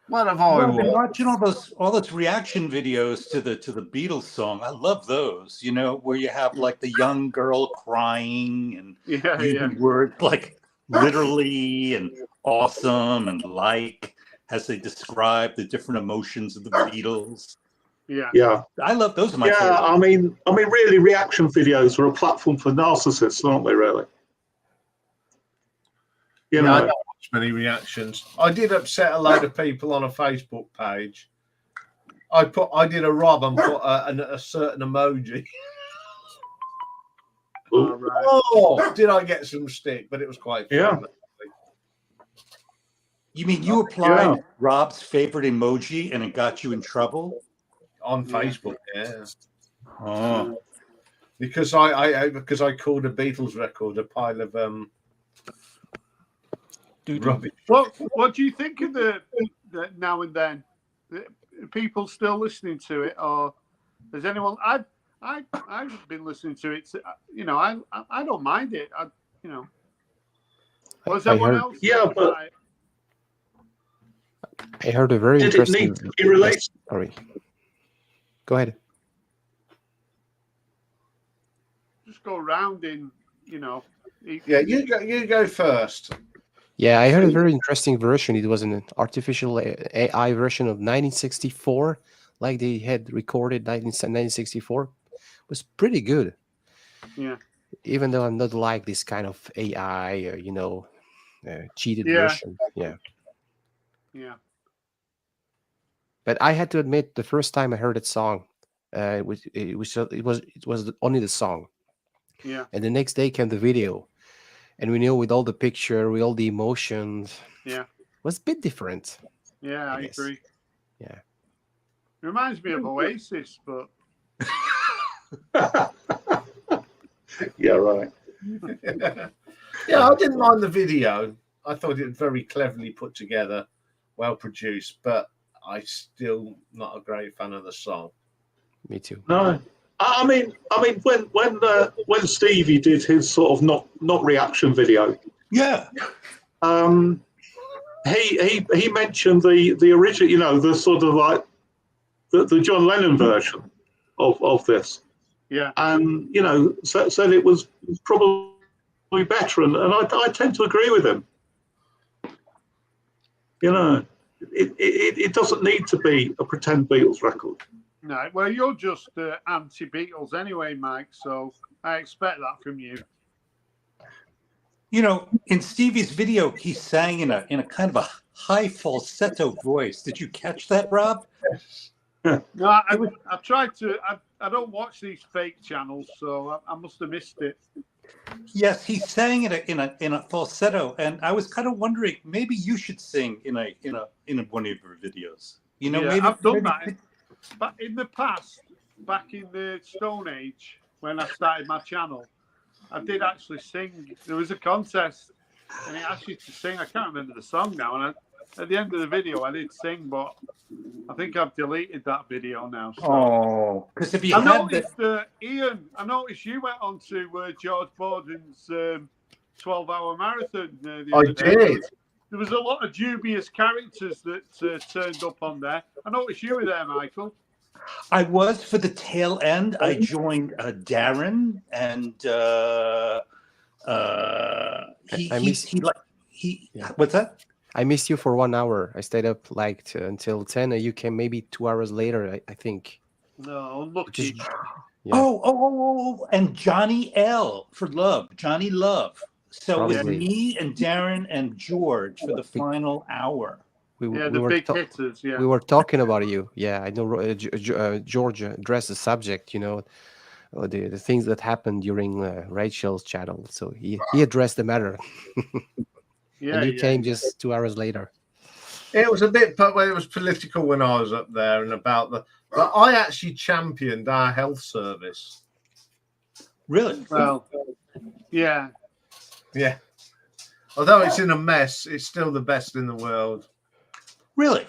What have I Well, I've been watched? watching all those reaction videos to the Beatles song. I love those. You know, where you have like the young girl crying and using words like literally and awesome and like as they describe the different emotions of the Beatles. Yeah. I love those. Are my Yeah, favorite. I mean, really, reaction videos are a platform for narcissists, aren't they? Really? You I know. don't watch many reactions. I did upset a load of people on a Facebook page. I did a rob and put a certain emoji. Oh, did I get some stick? But it was quite fun. Yeah. You mean you applied Rob's favorite emoji and it got you in trouble? On Facebook, yeah. Oh. Because I called a Beatles record a pile of rubbish. What do you think of the Now and Then? Are people still listening to it, or has anyone? I've been listening to it. You know, I don't mind it. Was everyone else? Yeah, but I heard a very did interesting. it need to be released? Sorry. Go ahead. Just go around in, you know. Yeah, you go first. Yeah, I heard a very interesting version. It was an artificial AI version of 1964, like they had recorded 1964. It was pretty good. Yeah. Even though I'm not like this kind of AI, cheated version. Yeah. Yeah. But I had to admit, the first time I heard that song, it was only the song. Yeah. And the next day came the video, and we knew with all the picture, with all the emotions, it was a bit different. Yeah, I agree. Yeah. It reminds me of Oasis, but yeah, right. Yeah, I didn't mind the video. I thought it was very cleverly put together, well produced, but I'm still not a great fan of the song. Me too. No, I mean, when Stevie did his sort of not reaction video, yeah, he mentioned the original, you know, the sort of like the John Lennon version of this, and you know, said it was probably better, and I tend to agree with him. You know, it doesn't need to be a pretend Beatles record. No, well, you're just anti-Beatles anyway, Mike, so I expect that from you. You know, in Stevie's video, he sang in a kind of a high falsetto voice. Did you catch that, Rob? No, I tried to. I don't watch these fake channels, so I must have missed it. Yes, he sang in a falsetto, and I was kind of wondering maybe you should sing in one of your videos. You know, maybe I've done that. But in the past, back in the Stone Age, when I started my channel, I did actually sing. There was a contest, and it asked you to sing. I can't remember the song now. And at the end of the video, I did sing, but I think I've deleted that video now. So. Oh, because if you noticed, Iain, I noticed you went on to George Borden's 12-hour marathon the other day. Did. There was a lot of dubious characters that turned up on there. I noticed you were there, Michael. I was for the tail end. I joined Darren, and what's that? I missed you for 1 hour. I stayed up until 10. And you came maybe 2 hours later, I think. No, unlucky. Oh, and Johnny L for Love, Johnny Love. So Probably. It was me and Darren and George for the final hour. We the were big hitters, yeah. We were talking about you. Yeah, I know George addressed the subject, you know, the things that happened during Rachel's channel. So he addressed the matter. Yeah, and you came just 2 hours later. It was a bit, but it was political when I was up there and about but I actually championed our health service. Really? Well, yeah. Yeah. Although it's in a mess, it's still the best in the world. Really?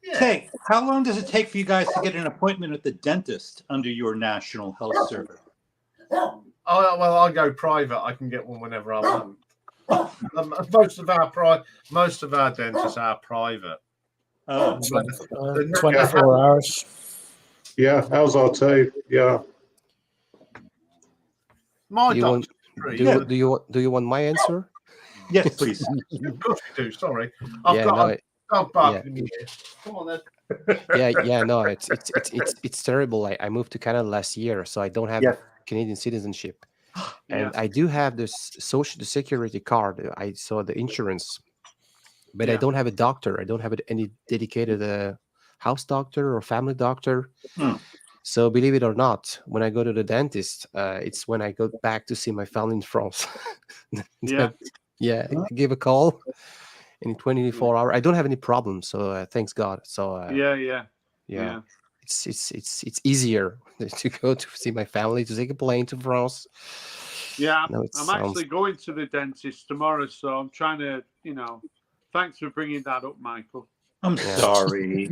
Yeah. Say, how long does it take for you guys to get an appointment at the dentist under your national health service? Well, I go private. I can get one whenever I want. Most of our dentists are private. Oh, 24 hours. Yeah, ours are too. Yeah. My Do you want, doctor. do you want my answer? yes, please. Of course you do. Sorry, Yeah, I've got no, a dog barking in here. Come on then. no, it's terrible. I moved to Canada last year, so I don't have Yes. Canadian citizenship, Yeah. and I do have this the security card. I saw the insurance, but I Yeah. don't have a doctor. I don't have any dedicated house doctor or family doctor. Hmm. So believe it or not, when I go to the dentist, it's when I go back to see my family in France. Yeah. Yeah, I give a call in 24 hours. I don't have any problems, so thanks God. So Yeah. it's easier to go to see my family, to take a plane to France. Yeah. No, I'm actually going to the dentist tomorrow, so I'm trying to, thanks for bringing that up, Michael. I'm Yeah. sorry.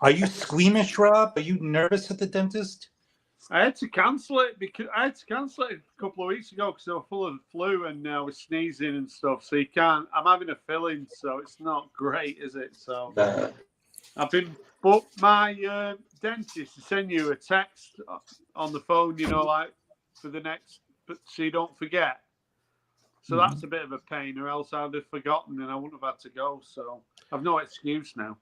Are you squeamish, Rob? Are you nervous at the dentist? I had to cancel it a couple of weeks ago because I was full of the flu and I was sneezing and stuff. So I'm having a filling, so it's not great, is it? So but my dentist to send you a text on the phone, like for the next, so you don't forget. So that's a bit of a pain, or else I'd have forgotten and I wouldn't have had to go. So I've no excuse now.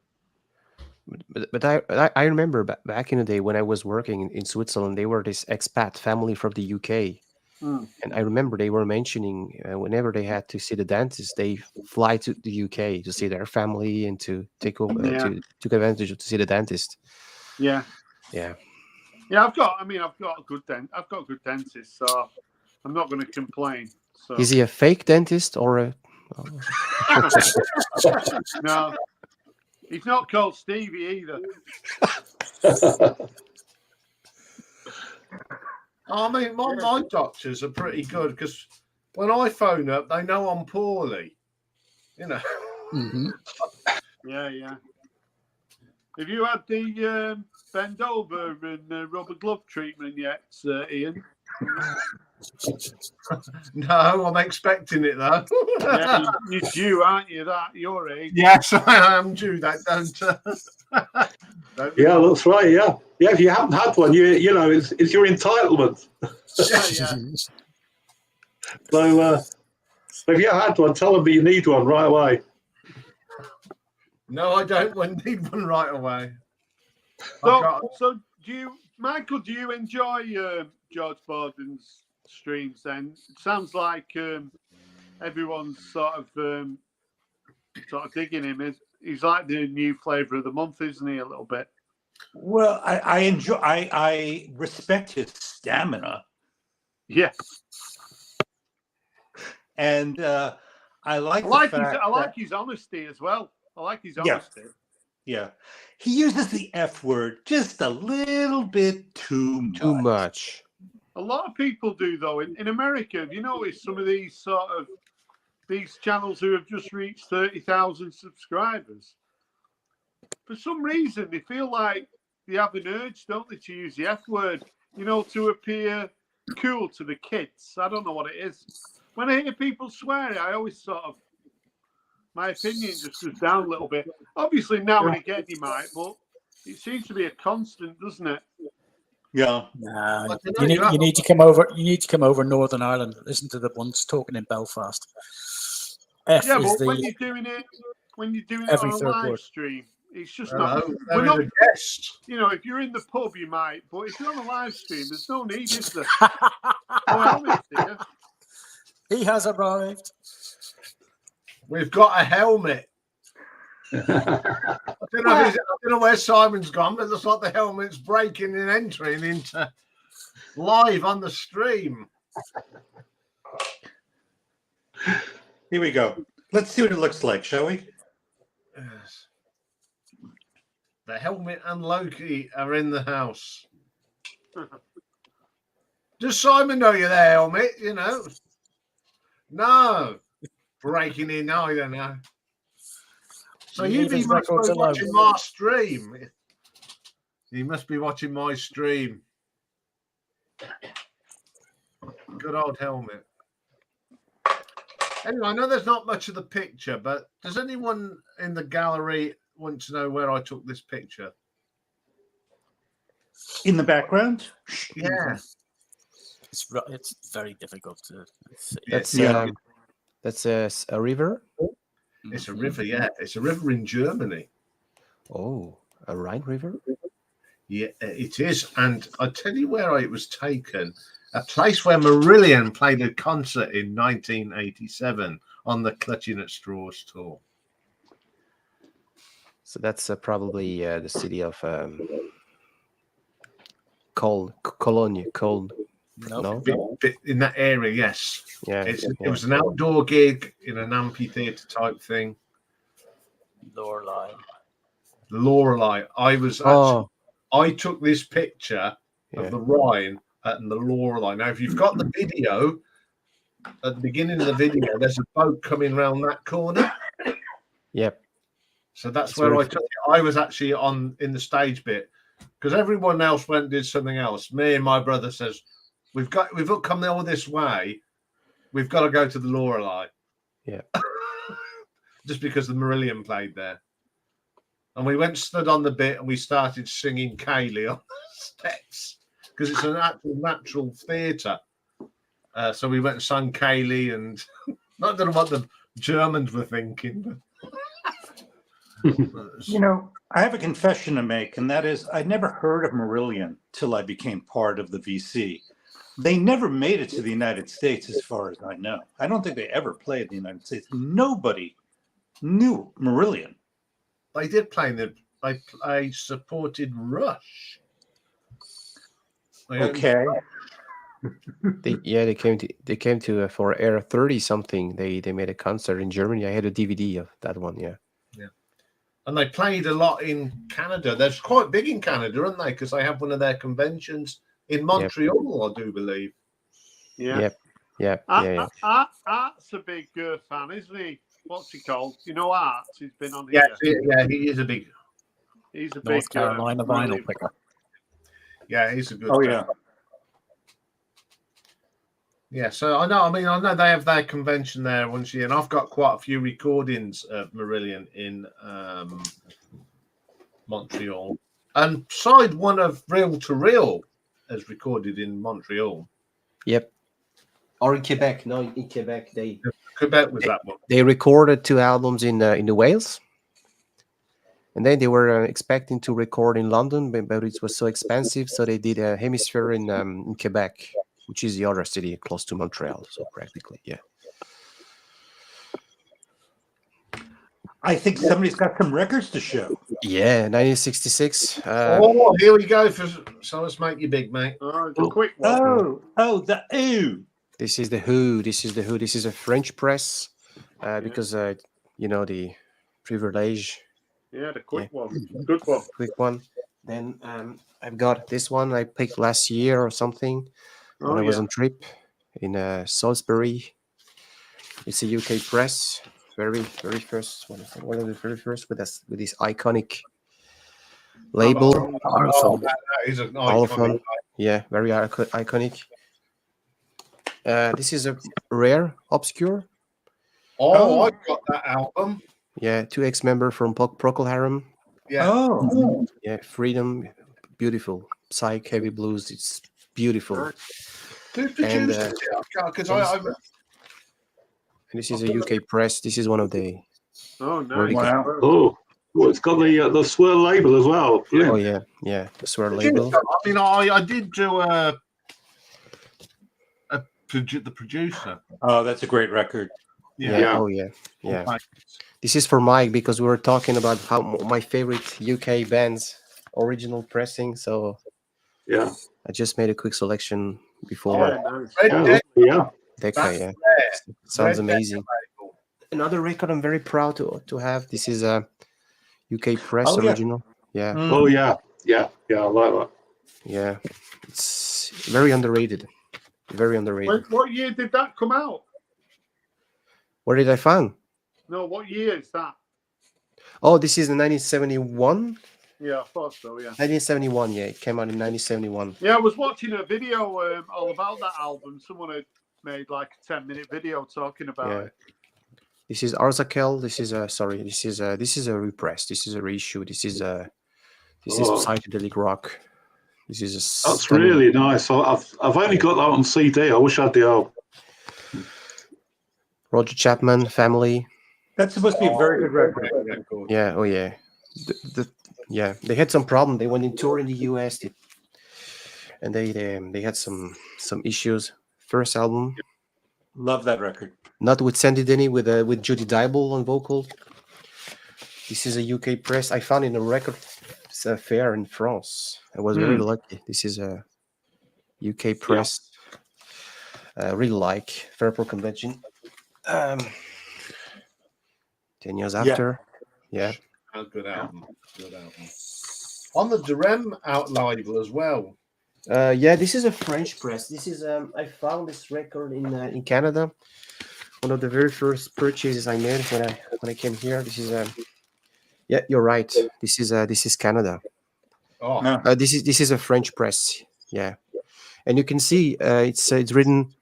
But I remember back in the day when I was working in Switzerland, they were this expat family from the UK. And I remember they were mentioning whenever they had to see the dentist, they fly to the UK to see their family and to take over to advantage of to see the dentist. Yeah. Yeah. Yeah, I've got a good dentist, so I'm not going to complain. So Is he a fake dentist or a? no, he's not called Stevie either. I mean, my doctors are pretty good because when I phone up, they know I'm poorly. Yeah. Have you had the bend over and rubber glove treatment yet, Ian? No, I'm expecting it though. Yeah, you're due, aren't you? That your age? Yes, I am due. That don't. Yeah, that's right. Yeah, yeah. If you haven't had one, you know it's your entitlement. Yeah. So if you had one, tell them you need one right away. No, I don't need one right away. So do you, Michael? Do you enjoy George Borden's streams? Then it sounds like everyone's sort of digging him. He's like the new flavour of the month, isn't he? A little bit. Well, I enjoy. I respect his stamina, Yeah, and I like his honesty as well. I like his honesty. Yeah, he uses the F word just a little bit too much. A lot of people do, though. In America, have you noticed some of these these channels who have just reached 30,000 subscribers? For some reason, they feel like they have an urge, don't they, to use the F word, to appear cool to the kids. I don't know what it is. When I hear people swear, I always my opinion just goes down a little bit. Obviously, now and again you might, but it seems to be a constant, doesn't it? Yeah. You need to come over. You need to come over Northern Ireland. Listen to the ones talking in Belfast. But when you're doing it every on a third live word. stream, it's just Hello, not. there We're is not. a guest. If you're in the pub, you might, but if you're on a live stream, there's no need, is there? Oh, helmet's here. He has arrived. We've got a helmet. I don't know where Simon's gone, but it looks like the helmet's breaking and entering into live on the stream. Here we go. Let's see what it looks like, shall we? Yes. The helmet and Loki are in the house. Does Simon know you're there, Helmet? You know? No. Breaking in either now. So You you leave be his must be records alone. watching my stream. You must be watching my stream. Good old Helmet. Anyway, I know there's not much of the picture, but does anyone in the gallery want to know where I took this picture? In the background? Yeah. It's very difficult to see. That's Yeah. that's a river. It's a river, yeah. It's a river in Germany. Oh, a Rhine River. Yeah, it is. And I tell you where it was taken. A place where Marillion played a concert in 1987 on the Clutching at Straws tour. So that's probably the city of Cologne. Nope. No. Bit in that area, yes. Yeah. It was an outdoor gig in an amphitheatre type thing. Lorelei. Lorelei. I took this picture Yeah. of the Rhine and the Lorelei. Now, if you've got the video, at the beginning of the video, there's a boat coming round that corner. Yep. So that's It's where very I took it. I was actually in the stage bit because everyone else went and did something else. Me and my brother says, we've come all this way. We've got to go to the Lorelei. Yeah. Just because the Marillion played there. And we went stood on the bit and we started singing Kaylee on the steps because it's an actual natural theatre. So we went and sung Kaylee, and I don't know what the Germans were thinking. You know, I have a confession to make, and that is I never heard of Marillion till I became part of the VC. They never made it to the United States, as far as I know. I don't think they ever played in the United States. Nobody knew Marillion. They did play I supported Rush. Okay. They came to for Air 30 something. They made a concert in Germany. I had a DVD of that one. Yeah. And they played a lot in Canada. They're quite big in Canada, aren't they? Because they have one of their conventions in Montreal, I do believe. Yeah. Yeah. Art's a big fan, isn't he? What's he called? You know, Art. He's been on here. Yeah, he is a big. He's a North big Carolina vinyl picker. Yeah, he's a good. Oh, yeah. Yeah, so I know they have their convention there once a year, and I've got quite a few recordings of Marillion in Montreal. And side one of Reel to Reel is recorded in Montreal. Yep. Or in Quebec. No, in Quebec Quebec was that one. they recorded 2 albums in the Wales, and then they were expecting to record in London, but it was so expensive, so they did a hemisphere in Quebec, which is the other city close to Montreal. So practically, yeah. I think somebody's got some records to show. Yeah, 1966. Here we go. So let's make you big, mate. The quick one. The Ooh. This is the Who. This is a French press, because the privilege. Yeah, the quick one. Good one. Quick one. Then I've got this one I picked last year or something when I was on trip in Salisbury. It's a UK press. Very first one of the very first with this iconic label. That is an iconic. Yeah, very iconic. This is a rare, obscure. I got that album. Yeah, 2 ex-member from Procol Harum. Yeah. Oh. Yeah, Freedom, beautiful. Psych, heavy blues, it's beautiful. Who produced it? Because This is a UK press. This is one of the. Oh, nice. Wow. Oh, it's got the swirl label as well. Oh yeah, the swirl label. I mean, I did do the producer. Oh, that's a great record. Yeah. Oh yeah. This is for Mike because we were talking about how my favorite UK bands original pressing. So yeah, I just made a quick selection before. Nice. Decca, yeah. Sounds amazing. Another record I'm very proud to have. This is a UK press original. Yeah. Oh yeah. I like that. Yeah, it's very underrated. Very underrated. What year did that come out? Where did I find? No, what year is that? Oh, this is in 1971. Yeah, I thought so. Yeah. 1971. Yeah, it came out in 1971. Yeah, I was watching a video all about that album. Someone had made like a 10-minute video talking about it. This is Arzakel. This is sorry. This is a repress. This is a reissue. This is psychedelic rock. This is a That's really nice. I've only got that on CD. I wish I had the album. Roger Chapman family. That's supposed to be a very good record. Yeah. Oh yeah. Yeah. They had some problem. They went in tour in the US, and they had some issues. First album. Love that record. Not with Sandy Denny, with Judy Dybel on vocal. This is a UK press. I found in a record fair in France. I was very lucky. This is a UK press. Really like Fairport Convention. 10 years after. Yeah. A good album. Good album. On the Durem out label as well. Yeah, this is a French press. This is I found this record in Canada. One of the very first purchases I made when I came here. This is yeah, you're right. This is Canada. Oh, this is a French press. Yeah, and you can see it's written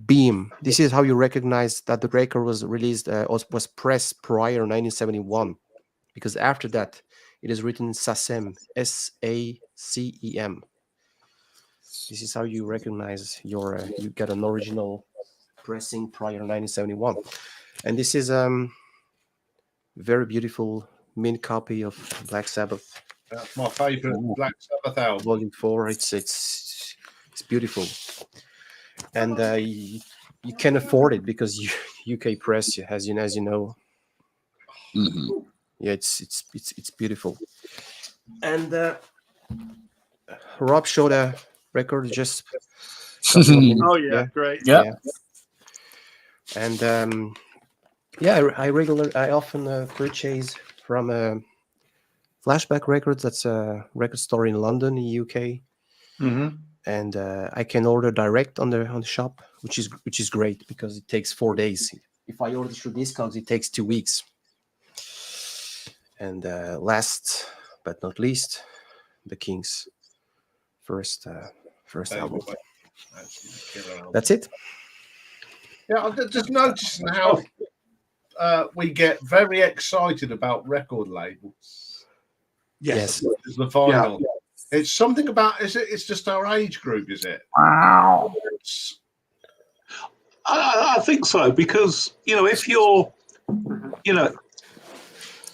Beam. This is how you recognize that the record was released was pressed prior 1971, because after that it is written SACEM, SACEM. This is how you recognize you got an original pressing prior 1971, and this is very beautiful mint copy of Black Sabbath. That's my favorite Black Sabbath album. Volume 4. It's beautiful, and you can afford it because UK press, as you know. Mm-hmm. Yeah, it's beautiful. And Rob showed a record just. Oh yeah, great. Yeah. And I often purchase from Flashback Records. That's a record store in London, in the UK. Mm-hmm. And I can order direct on the shop, which is great because it takes 4 days. If I order through discounts, it takes 2 weeks. And last but not least, the Kings' first album. That's it. Yeah, I'm just noticing how we get very excited about record labels. Yes. It's the vinyl. Yeah. It's something about, it's just our age group, is it? Wow. I think so, because, if you're,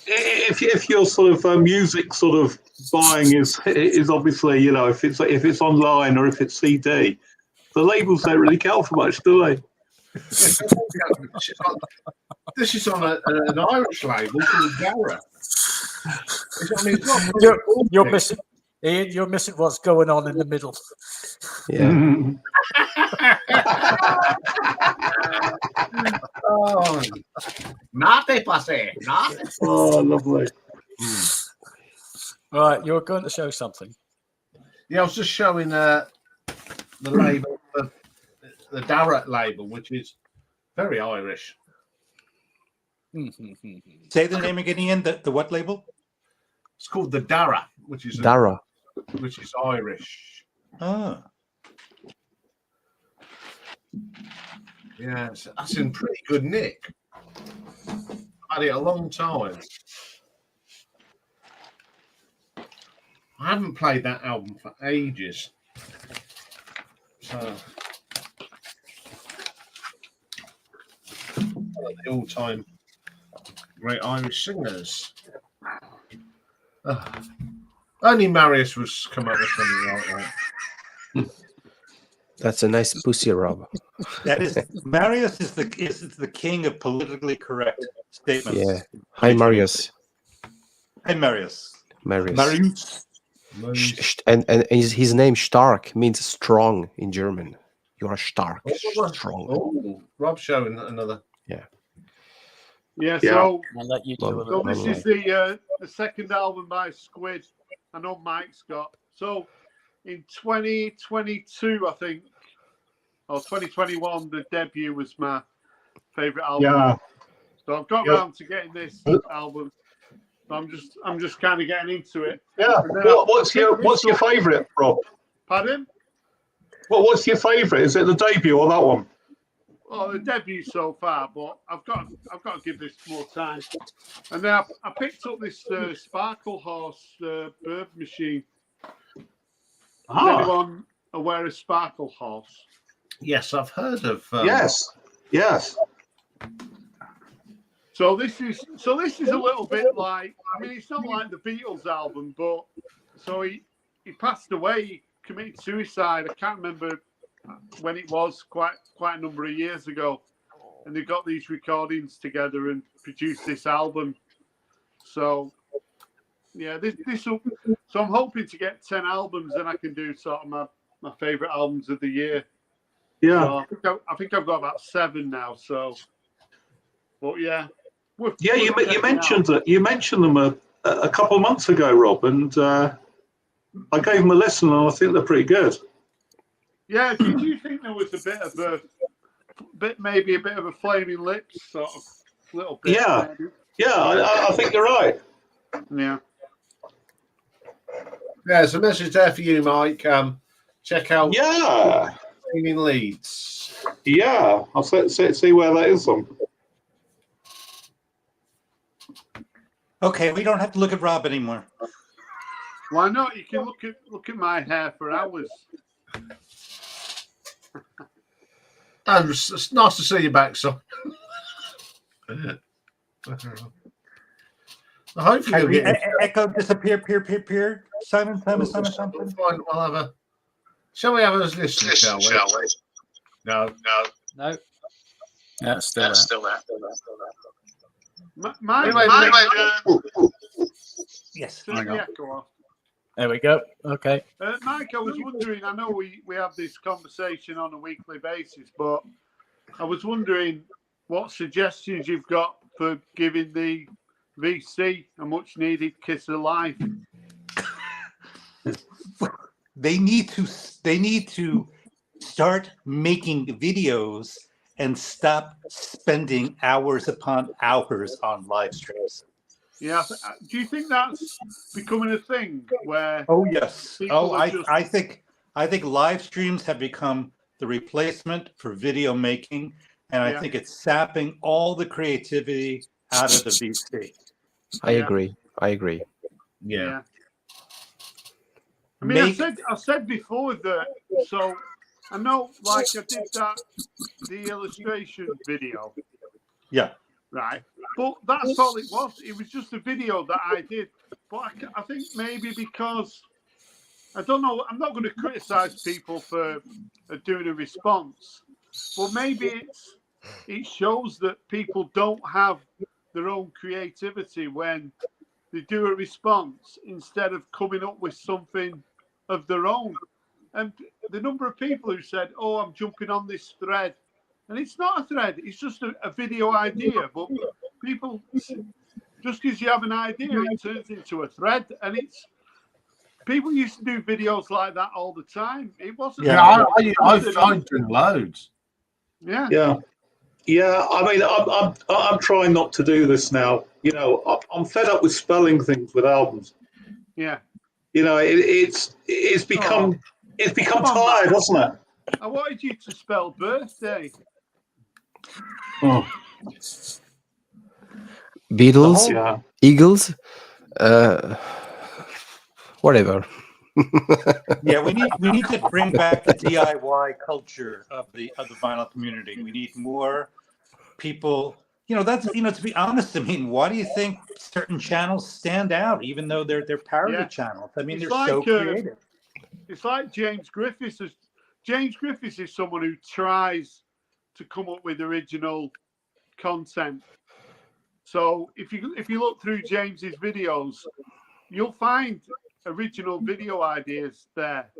if your sort of music sort of buying is obviously, if it's online or if it's CD, the labels don't really count for much, do they? This is on an Irish label called Dara. You're missing, Ian. You're missing what's going on in the middle. Yeah. Oh, naughty pussy, naughty. Oh, lovely. Right, you're going to show something. Yeah, I was just showing the label, the Dara label, which is very Irish. Say the name again, Ian. The what label? It's called the Dara, which is Irish. Oh. Yeah, that's in pretty good nick. I've had it a long time. I haven't played that album for ages. So, one of the all-time great Irish singers. Only Marius was come up with something like that. That's a nice pussy, Rob. That is, Marius is the king of politically correct statements. Yeah. Hi, Marius. Hi, Marius. Marius. And his name Stark means strong in German. You are Stark. Strong. Oh, Rob's showing another. Yeah. Yeah. So, I'll let you do so this is the second album by Squid. I know Mike's got. So in 2022, I think 2021, the debut was my favourite album. Yeah. So I've got Yeah. round to getting this album. So I'm just kind of getting into it. Yeah. And then What's your favourite, Rob? Pardon? What's your favourite? Is it the debut or that one? Well, the debut so far, but I've got to give this more time. And then I picked up this Sparkle Horse bird machine. Is anyone aware of Sparkle Horse? Yes, I've heard of. Yes. So this is a little bit like, I mean, it's not like the Beatles album, but so he passed away, he committed suicide. I can't remember when it was, quite a number of years ago, and they got these recordings together and produced this album. So yeah, so I'm hoping to get 10 albums, and I can do sort of my favorite albums of the year. Yeah. So I think I've got about 7 now. So, but yeah. You mentioned that. You mentioned them a couple of months ago, Rob, and I gave them a listen, and I think they're pretty good. Yeah, did you think there was maybe a bit of a Flaming Lips sort of little bit? Yeah, maybe? yeah, I think you're right. Yeah. There's a message there for you, Mike. Check out. Yeah. In Leeds. Yeah, I'll see where that is on. Okay, we don't have to look at Rob anymore. Why not? You can look at my hair for hours. And it's nice to see you back, son. I hope you'll get Echo disappear, peer. Simon. We'll have a. Shall we have a listen, shall we? No. Yeah, still there. Yes. Yeah, go on. There we go. Okay. Mike, I was wondering, I know we have this conversation on a weekly basis, but I was wondering what suggestions you've got for giving the VC a much needed kiss of life. They need to start making videos and stop spending hours upon hours on live streams. Yeah, do you think that's becoming a thing where? Oh yes. I think live streams have become the replacement for video making, and I think it's sapping all the creativity out of the VC. I agree. Yeah. I mean, I said before that. So I know, like I did the illustration video. Yeah. Right. But that's all it was. It was just a video that I did. But I think maybe because, I don't know, I'm not going to criticize people for doing a response, but maybe it shows that people don't have their own creativity when they do a response instead of coming up with something of their own. And the number of people who said, "Oh, I'm jumping on this thread," and it's not a thread; it's just a video idea. But people, just because you have an idea, it turns into a thread, and it's people used to do videos like that all the time. It wasn't. Yeah, I've done loads. Yeah. I mean, I'm trying not to do this now. You know, I'm fed up with spelling things with albums. Yeah. You know, it's become tired, hasn't it? I wanted you to spell birthday. Oh. Beatles, Eagles, whatever. Yeah, we need to bring back the DIY culture of the vinyl community. We need more people. To be honest, I mean, why do you think certain channels stand out, even though they're parody channels? I mean, they're so creative. It's like James Griffiths. James Griffiths is someone who tries to come up with original content. So if you look through James's videos, you'll find original video ideas there.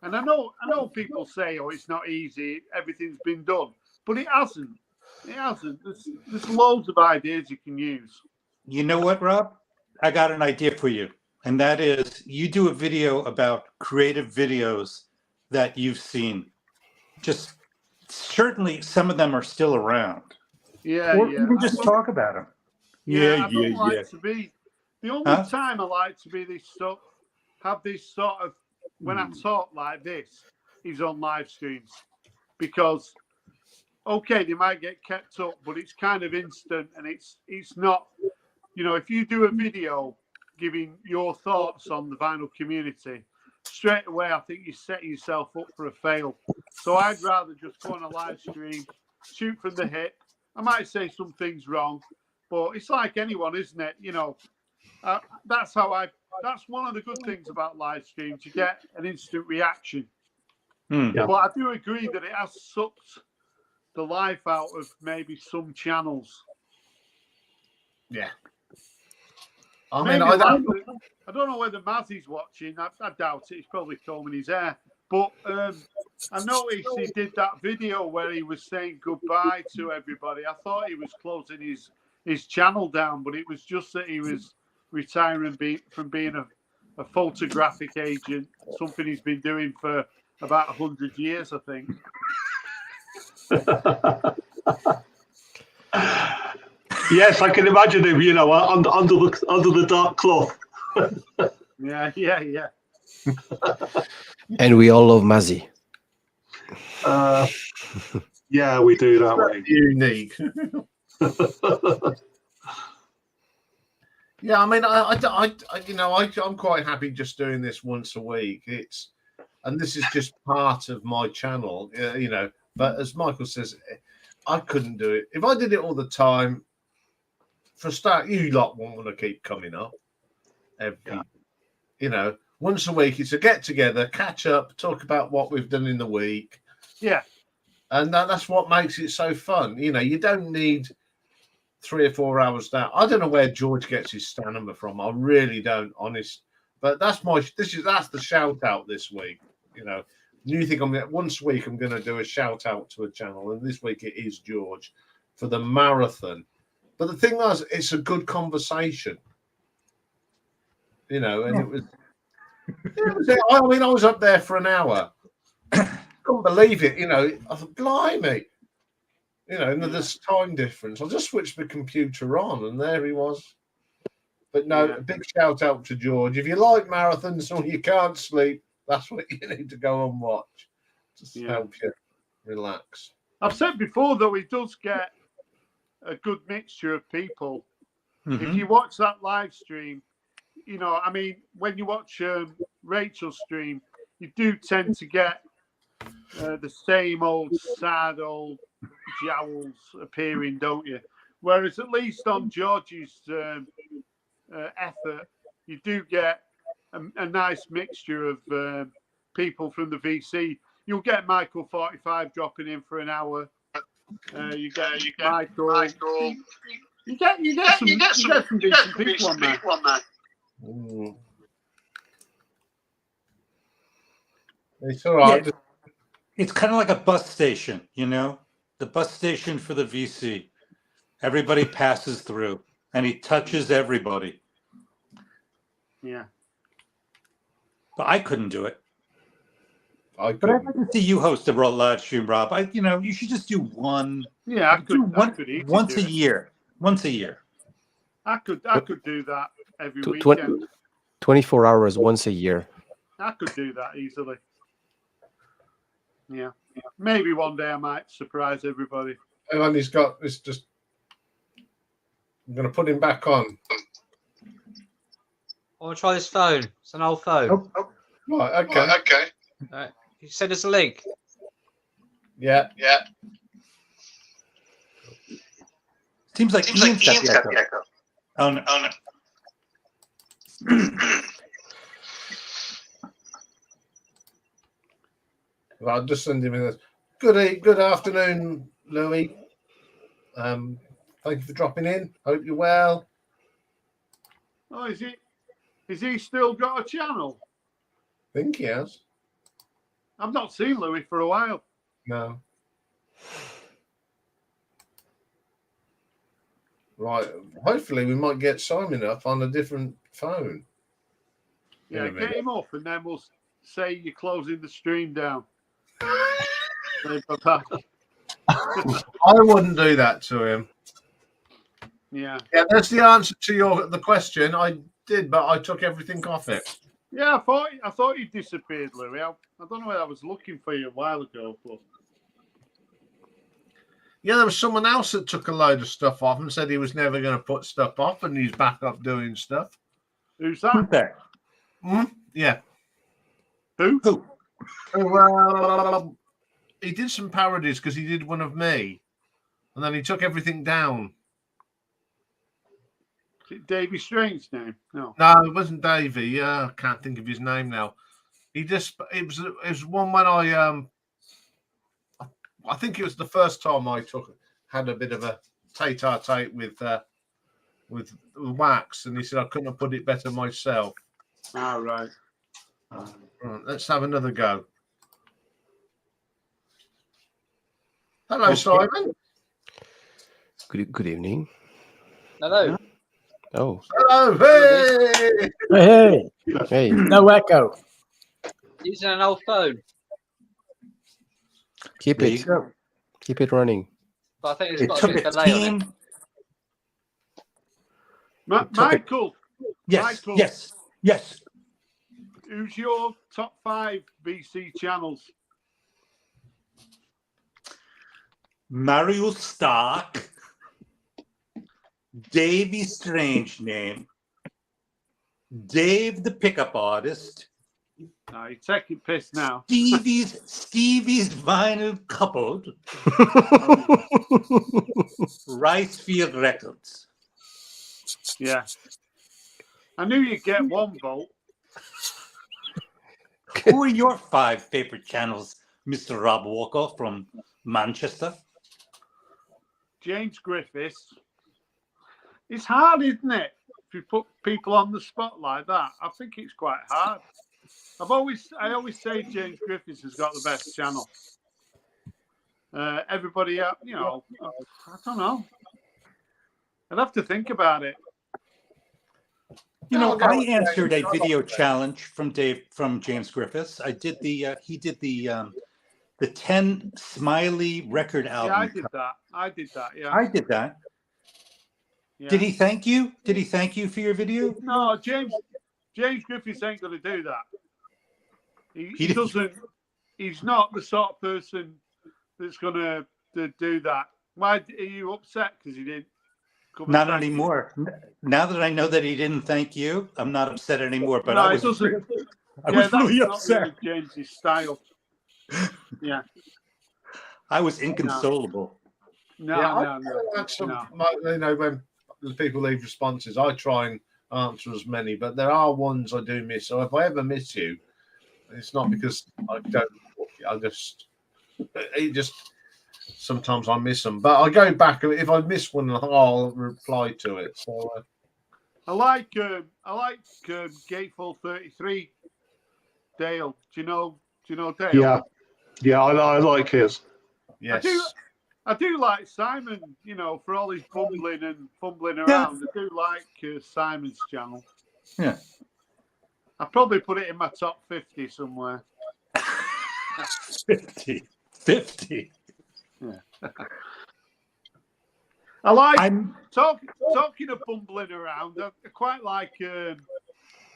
And I know people say, "Oh, it's not easy. Everything's been done," but it hasn't. It hasn't. There's loads of ideas you can use. You know what, Rob? I got an idea for you. And that is, you do a video about creative videos that you've seen. Just certainly some of them are still around. Yeah, Or yeah. even just talk about them. I don't like to be. The only Huh? time I like to be this sort, have this sort of when I talk like this is on live streams, because okay, they might get kept up, but it's kind of instant and it's not. You know, if you do a video giving your thoughts on the vinyl community, straight away I think you set yourself up for a fail. So I'd rather just go on a live stream, shoot from the hip. I might say some things wrong, but it's like anyone, isn't it? You know, that's one of the good things about live streams. You get an instant reaction. Yeah. But I do agree that it has sucked the life out of maybe some channels. Yeah. I mean, Maybe I don't. I don't know whether Mazzy's watching. I doubt it. He's probably combing his hair. But I noticed he did that video where he was saying goodbye to everybody. I thought he was closing his channel down, but it was just that he was retiring from being a photographic agent, something he's been doing for about 100 years, I think. Yes, I can imagine him, you know, under the dark cloth. Yeah. And we all love Mazzy. Yeah, we do that way. Unique. Yeah, I mean, I'm quite happy just doing this once a week. And this is just part of my channel, you know. But as Michael says, I couldn't do it if I did it all the time. For a start, you lot won't want to keep coming up. You know, once a week, it's a get together, catch up, talk about what we've done in the week. Yeah. And that's what makes it so fun. You know, you don't need 3 or 4 hours down. I don't know where George gets his stamina from. I really don't, honest. But that's the shout out this week. You know, new thing. Once a week I'm going to do a shout out to a channel, and this week it is George for the marathon. But the thing was, it's a good conversation. You know, and it was. I mean, I was up there for an hour. Couldn't believe it. You know, I thought, blimey. You know, and there's time difference. I just switched the computer on, and there he was. But no, a big shout out to George. If you like marathons or you can't sleep, that's what you need to go and watch. Just help you relax. I've said before, though, he does get a good mixture of people. Mm-hmm. If you watch that live stream, you know, I mean, when you watch Rachel's stream, you do tend to get the same old sad old jowls appearing, don't you? Whereas at least on George's effort, you do get a nice mixture of people from the VC. You'll get Michael 45 dropping in for an hour. You get Michael. You get some decent people on there. Mm. It's all right. Yeah, it's kind of like a bus station, you know, the bus station for the VC. Everybody passes through, and he touches everybody. Yeah, but I couldn't do it. But I'd like to see you host a live stream, Rob. You should just do one. Yeah, I could once a year. Once a year. I could do that every weekend. 24 hours once a year. I could do that easily. Yeah. Maybe one day I might surprise everybody. And he's got this just. I'm going to put him back on. I want to try this phone. It's an old phone. Oh. Right, okay. All right. You send us a link. Yeah. Seems like Iain's got the echo. Oh no. Well, I'll just send him in. Good afternoon, Louis. Thank you for dropping in. Hope you're well. Oh, is he still got a channel? I think he has. I've not seen Louis for a while. No. Right. Hopefully we might get Simon up on a different phone. Yeah, get him up and then we'll say you're closing the stream down. I wouldn't do that to him. Yeah. Yeah, that's the answer to the question. I did, but I took everything off it. Yeah, I thought you disappeared, Louis. I don't know whether I was looking for you a while ago, but Yeah, there was someone else that took a load of stuff off and said he was never going to put stuff off, and he's back up doing stuff. who's Who's that? that? Yeah. Who? Well, he did some parodies because he did one of me, and then he took everything down. Is it Davy Strange's name? No. No, it wasn't Davey. I can't think of his name now. It was one when I think it was the first time I had a bit of a tete-a-tete with Wax, and he said I couldn't have put it better myself. Ah, right. Right, let's have another go. Hello, Simon. Good evening. Hello. Oh, Hello. Hey. Hey, hey. no echo. Using an old phone, Keep There you it. go. Keep it running. but I think it's It got a took bit a of delay on it. team. Michael, Yes, Michael. yes. who's your top 5 BC channels? Mario Stark, Davy Strange Name, Dave the Pickup Artist, No, you're taking piss now. Stevie's Vinyl Coupled, Ricefield Records. Yeah. I knew you'd get 1 vote. Who are your 5 favorite channels, Mr. Rob Walker from Manchester? James Griffiths. It's hard, isn't it? If you put people on the spot like that, I think it's quite hard. I always say James Griffiths has got the best channel. Everybody else, I don't know. I'd have to think about it. I answered a video challenge from James Griffiths. I did he did the 10 Smiley record album. Yeah, I did that. Yeah, I did that. yeah. Did he thank you? Did he thank you for your video? No, James Griffiths ain't going to do that. He doesn't. He's not the sort of person that's going to do that. Why are you upset because he didn't? Not anymore. Now that I know that he didn't thank you, I'm not upset anymore. But I was really upset. Not really James's style. Yeah, I was inconsolable. No. When the people leave responses, I try and answer as many, but there are ones I do miss. So if I ever miss you, it's not because I don't. Sometimes I miss them, but I go back. If I miss one, I'll reply to it. So I like Gateful 33. Dale, do you know Dale? Yeah, I like his. yes, I do like Simon. For all his bumbling and fumbling around, I do like Simon's channel. Yeah, I probably put it in my top 50 somewhere. 50. Yeah. I like talking of bumbling around. I quite like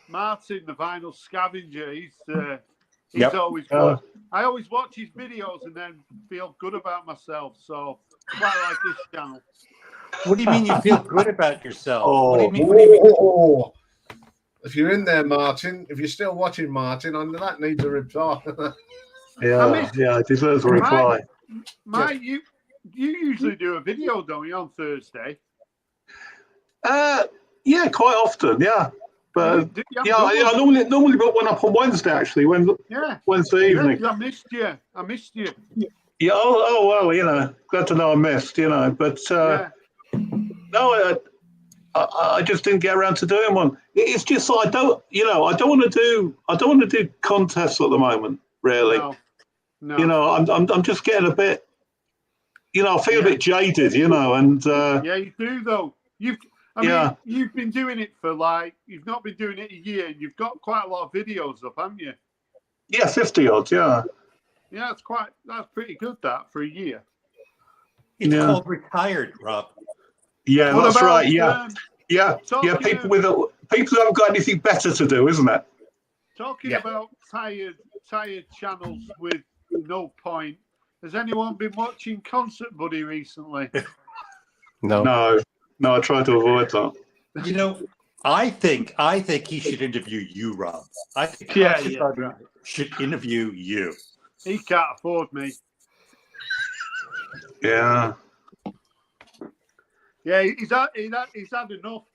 Martin, the vinyl scavenger. He's always good. I always watch his videos and then feel good about myself. So I quite like this channel. What do you mean you feel good about yourself? What do you mean? If you're in there, Martin, if you're still watching, Martin, that needs a reply. It deserves a reply. Mike, you usually do a video, don't you, on Thursday? Yeah, quite often. Yeah, but I normally put one up on Wednesday. Actually, Wednesday evening. I missed you. Yeah. Oh well. Glad to know I missed. But no, I just didn't get around to doing one. It's just I don't want to do contests at the moment. Really. No. I'm just getting a bit. I feel a bit jaded. And yeah, you do though. You've been doing it for you've not been doing it a year. You've got quite a lot of videos up, haven't you? Yeah, 50 odd. Yeah. Yeah, that's pretty good that for a year. It's Yeah. called retired, Rob. Yeah, What that's about, right. Yeah, yeah. talking People of- people who haven't got anything better to do, isn't it? Talking Yeah. about tired channels with no point. Has anyone been watching Concert Buddy recently? No. No. I try to avoid that. You know, I think he should interview you, Rob. I think Yeah, Concert yeah, Buddy right. should interview you. He can't afford me. Yeah. Yeah, he's had enough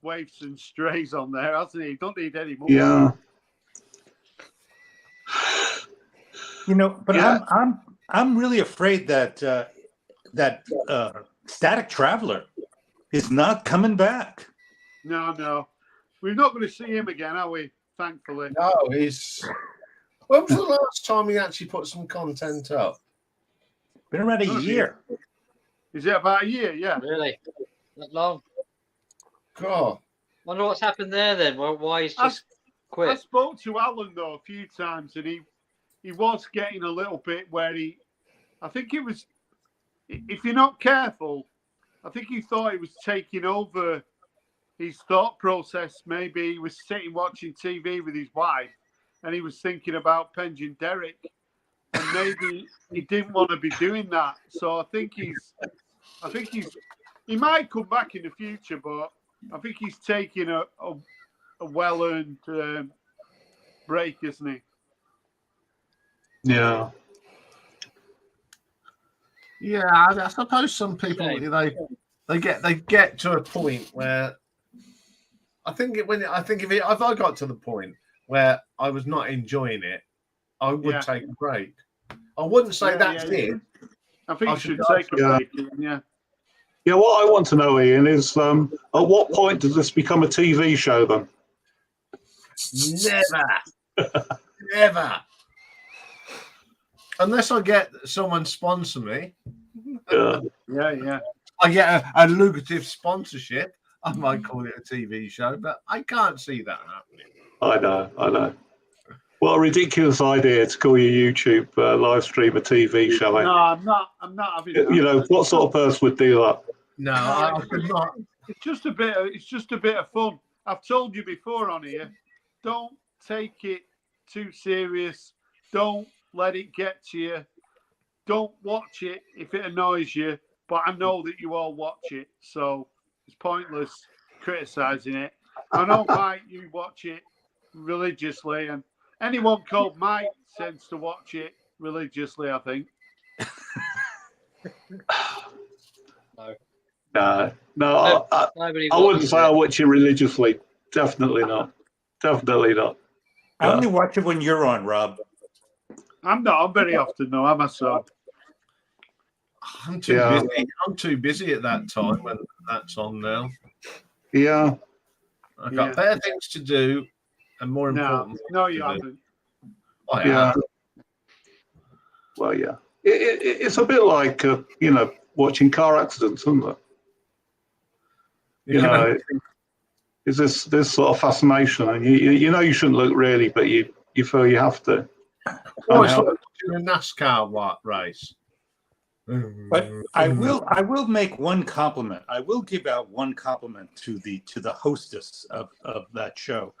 waifs and strays on there, hasn't he? He don't need any more. Yeah. You know, but Yeah. I'm really afraid that Static Traveler is not coming back. No. We're not going to see him again, are we? Thankfully. No, he's. When was the last time he actually put some content up? Been around a Oh, year. Is it about a year? Yeah. Really? That long? God. Wonder what's happened there then. Why he's just I quit? spoke to Alan though a few times, and he was getting a little bit where I think it was, if you're not careful, I think he thought he was taking over his thought process. Maybe he was sitting watching TV with his wife, and he was thinking about Pension Derek, and maybe he didn't want to be doing that. So I think he might come back in the future, but I think he's taking a well-earned break, isn't he? Yeah. Yeah, I suppose some people they get to a point where if I got to the point where I was not enjoying it, I would take a break. I wouldn't say that's it. I think I you should should take a break. Yeah. Yeah, what I want to know, Ian, is at what point does this become a TV show then? Never. Unless I get someone sponsor me. Yeah. I get a lucrative sponsorship, I might call it a TV show, but I can't see that happening. I know. What a ridiculous idea to call your YouTube live stream a TV show. No, I'm not having that. You know, what sort of person would do that? No, I could not. It's just a bit of fun. I've told you before on here, don't take it too serious. Don't let it get to you. Don't watch it if it annoys you. But I know that you all watch it, so it's pointless criticizing it. I know, Mike, you watch it religiously, and anyone called Mike tends to watch it religiously, I think. No, I wouldn't say I watch it religiously. Definitely not. I only watch it when you're on, Rob. I'm not very often, though, am I, so? I'm too busy. I'm too busy at that time when that's on now. Yeah. I've got better things to do and more important. No, you haven't. Yeah. Well, yeah. It's a bit like, watching car accidents, isn't it? You know, it's this sort of fascination, and you know you shouldn't look really, but you feel you have to. Oh, it's like watching a NASCAR race. But I will make one compliment. I will give out one compliment to the hostess of that show,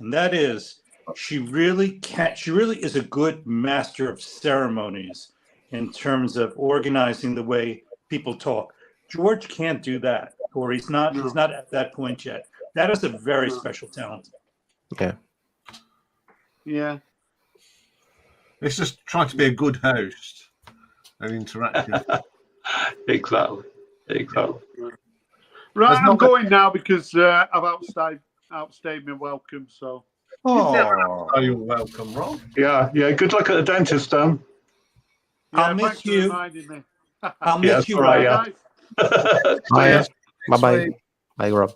and that is she really is a good master of ceremonies in terms of organizing the way people talk. George can't do that, or he's not at that point yet. That is a very special talent. Okay. Yeah. It's just trying to be a good host and interactive. Exactly. Right, I'm going now because I've outstayed my welcome. So. You're welcome, Rob. Yeah. Good luck at the dentist, Dan. I'll miss you. Me. I'll miss you, right, Rob. Bye. Bye. Bye, Rob.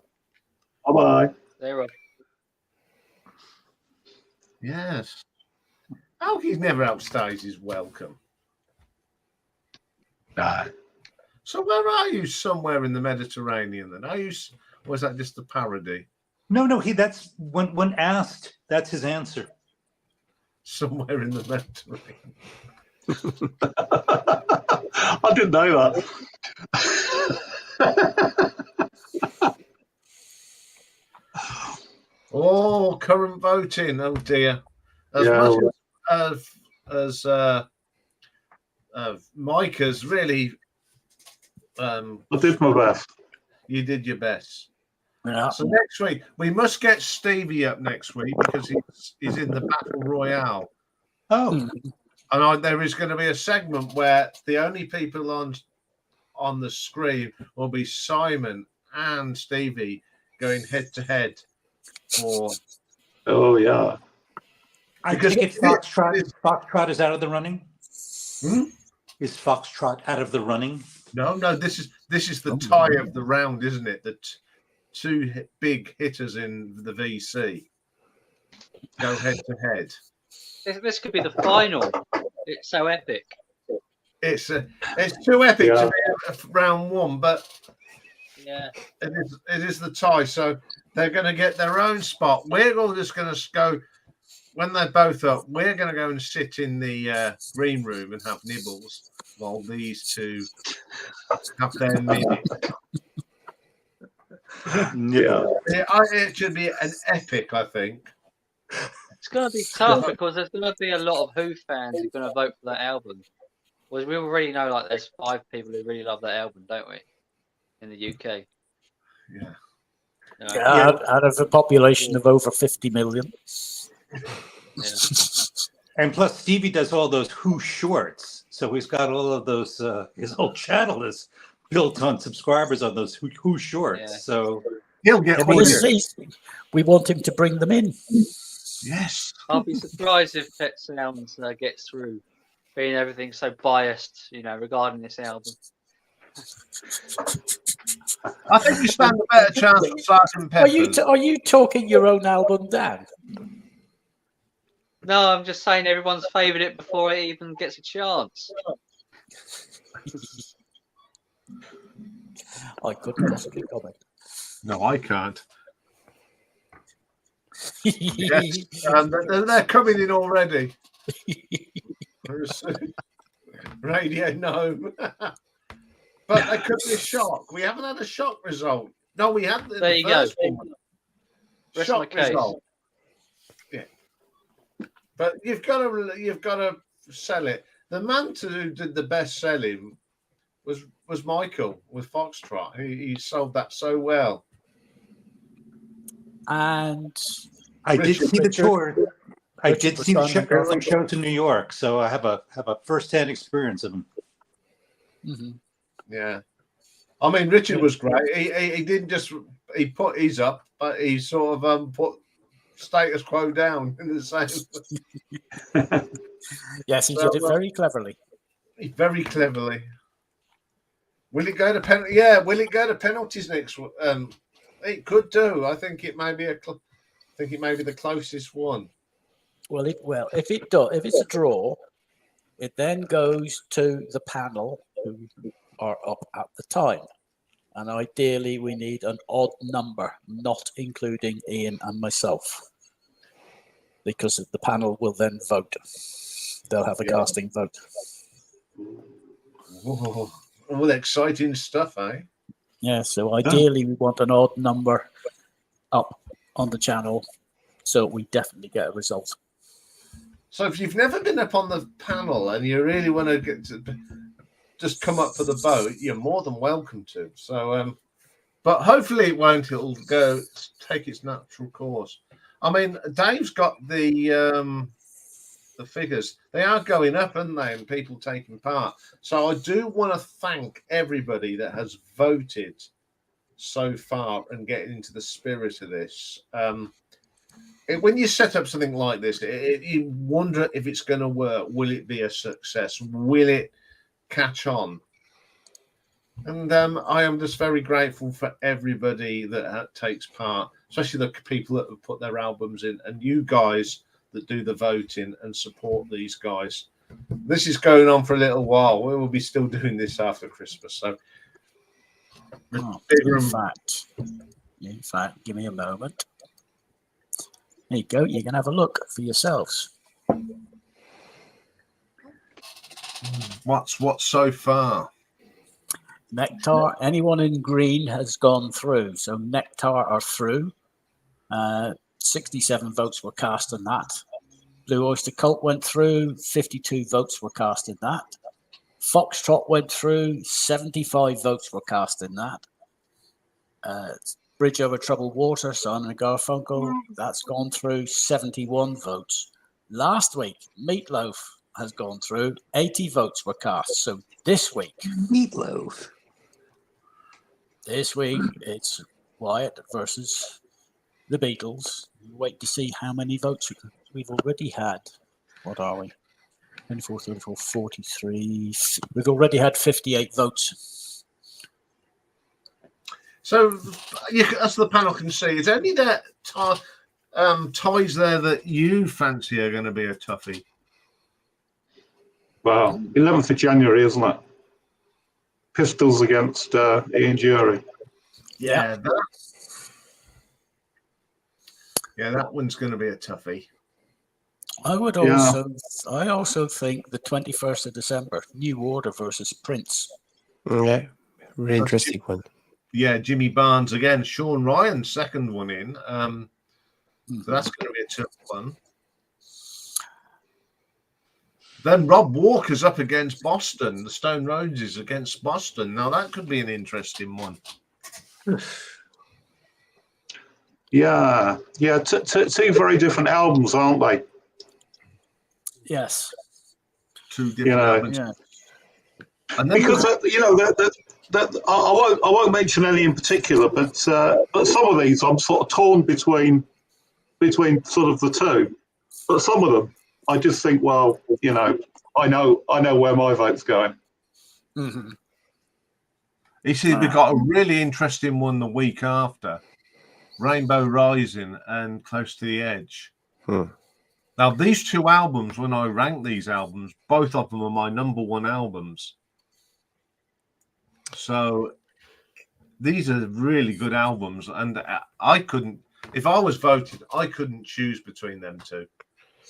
Bye. There, Rob. Yes. How he's never outstays his welcome. No. So where are you? Somewhere in the Mediterranean then? Or is that just a parody? No, that's when asked, that's his answer. Somewhere in the Mediterranean. I didn't know that. Oh, current voting. Oh dear. As Yeah, much well, as Mike has really, I did my best. you did your best. Yeah. So next week we must get Stevie up next week because he's in the Battle Royale, Oh, and there is going to be a segment where the only people on the screen will be Simon and Stevie going head to head for. Oh yeah. I Because take it Foxtrot is out of the running. Hmm? Is Foxtrot out of the running? No, this is the tie of the round, isn't it? The two big hitters in the VC go head to head. This could be the final. It's so epic. It's too epic to be a round one, but Yeah. it is the tie. So they're going to get their own spot. We're all just going to go when they're both up. We're going to go and sit in the green room and have nibbles while these two have their minute. Yeah. It should be an epic, I think. It's going to be tough because there's going to be a lot of Who fans who are going to vote for that album. Well, we already know like there's 5 people who really love that album, don't we? In the UK. Yeah. Out of a population of over 50 million. Yeah. And plus, Stevie does all those Who shorts, so he's got all of those. His whole channel is built on subscribers on those Who shorts. Yeah. So He'll get Well, we want him to bring them in. Yes. I'll be surprised if Pet Sounds gets through, being everything so biased, regarding this album. I think you stand a better chance of Sergeant Pepper's. Are you talking your own album, Dan? No, I'm just saying everyone's favoured it before it even gets a chance. I couldn't possibly comment. No, I can't. Yes, they're coming in already. Radio no. But there could be a shock. We haven't had a shock result. No, we had the There you first go. one. Rest my Shock case. result. Yeah. But you've got to sell it. The man who did the best selling was Michael with Foxtrot. He sold that so well. And I did see the tour. I did see the Richard early shows in New York, so I have a first-hand experience of them. Mm-hmm. Yeah. I mean, Richard was great. He didn't just he put his up, but he sort of put status quo down in the same. Yes, he did it very cleverly. Very cleverly. Will it go to penalty? Yeah. Will it go to penalties next? It could do. I think it may be the closest one. Well, if it's a draw, it then goes to the panel who are up at the time, and ideally we need an odd number, not including Iain and myself, because the panel will then vote. They'll have a casting vote. Oh, all exciting stuff, eh? Yeah, so ideally we want an odd number up on the channel, so we definitely get a result. So if you've never been up on the panel and you really want to get to just come up for the vote, you're more than welcome to. So, but hopefully it won't. It'll take its natural course. I mean, Dave's got the figures. They are going up, aren't they? And people taking part. So I do want to thank everybody that has voted so far and getting into the spirit of this. When you set up something like this, you wonder if it's going to work. Will it be a success? Will it catch on? And I am just very grateful for everybody that takes part, especially the people that have put their albums in, and you guys that do the voting and support these guys. This is going on for a little while. We will be still doing this after Christmas. So, in fact, give me a moment. There you go. You can have a look for yourselves. What's so far? Nectar, anyone in green has gone through. So Nectar are through. 67 votes were cast in that. Blue Oyster Cult went through. 52 votes were cast in that. Foxtrot went through. 75 votes were cast in that. Bridge Over Troubled Water, Simon and Garfunkel, that's gone through. 71 votes. Last week, Meat Loaf has gone through. 80 votes were cast. So this week, Meat Loaf. It's Wyatt versus the Beatles. Wait to see how many votes we've already had. What are we? 24, 34, 43. We've already had 58 votes. So, as the panel can see, is any that ties there that you fancy are going to be a toughie? Well, 11th of January, isn't it? Pistols against Ian Jury. Yeah, that one's going to be a toughie. I also think the 21st of December, New Order versus Prince. Yeah, really interesting one. Yeah, Jimmy Barnes again. Sean Ryan, second one in. So that's going to be a tough one. Then Rob Walker's up against Boston. The Stone Roses against Boston. Now that could be an interesting one. Yeah. Two very different albums, aren't they? Yes. Two different albums. Yeah. And then Because I won't mention any in particular, but some of these I'm sort of torn between sort of the two. But some of them, I just think, well, I know where my vote's going. Mm-hmm. You see, we've got a really interesting one the week after. Rainbow Rising and Close to the Edge. Now, these two albums, when I rank these albums, both of them are my number one albums. So these are really good albums, and I couldn't, if I was voted, I couldn't choose between them two.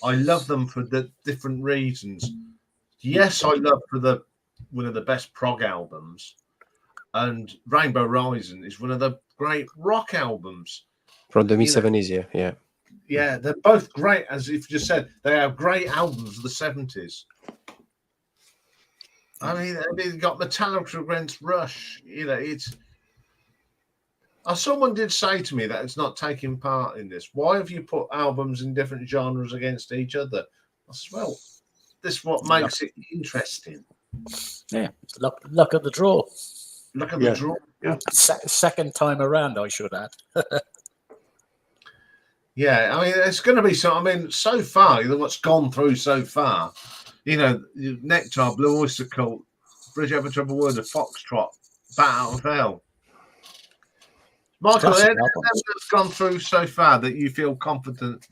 I love them for the different reasons. Yes, I love for one of the best prog albums, and Rainbow Rising is one of the great rock albums from the mid-70s. Yeah. Yeah, they're both great. As if you just said, they are great albums of the 70s. I mean, they've got Metallica against Rush. It's. Someone did say to me that it's not taking part in this. Why have you put albums in different genres against each other? I said, well, this is what makes it interesting. Yeah, luck of the draw. Luck of the draw. Yeah. Second time around, I should add. Yeah, I mean, it's going to be so. I mean, so far, what's gone through so far, Nectar, Blue Oyster Cult, Bridge Over Troubled Water, Foxtrot, Battle of Hell. Michael, anything that's gone through so far that you feel confident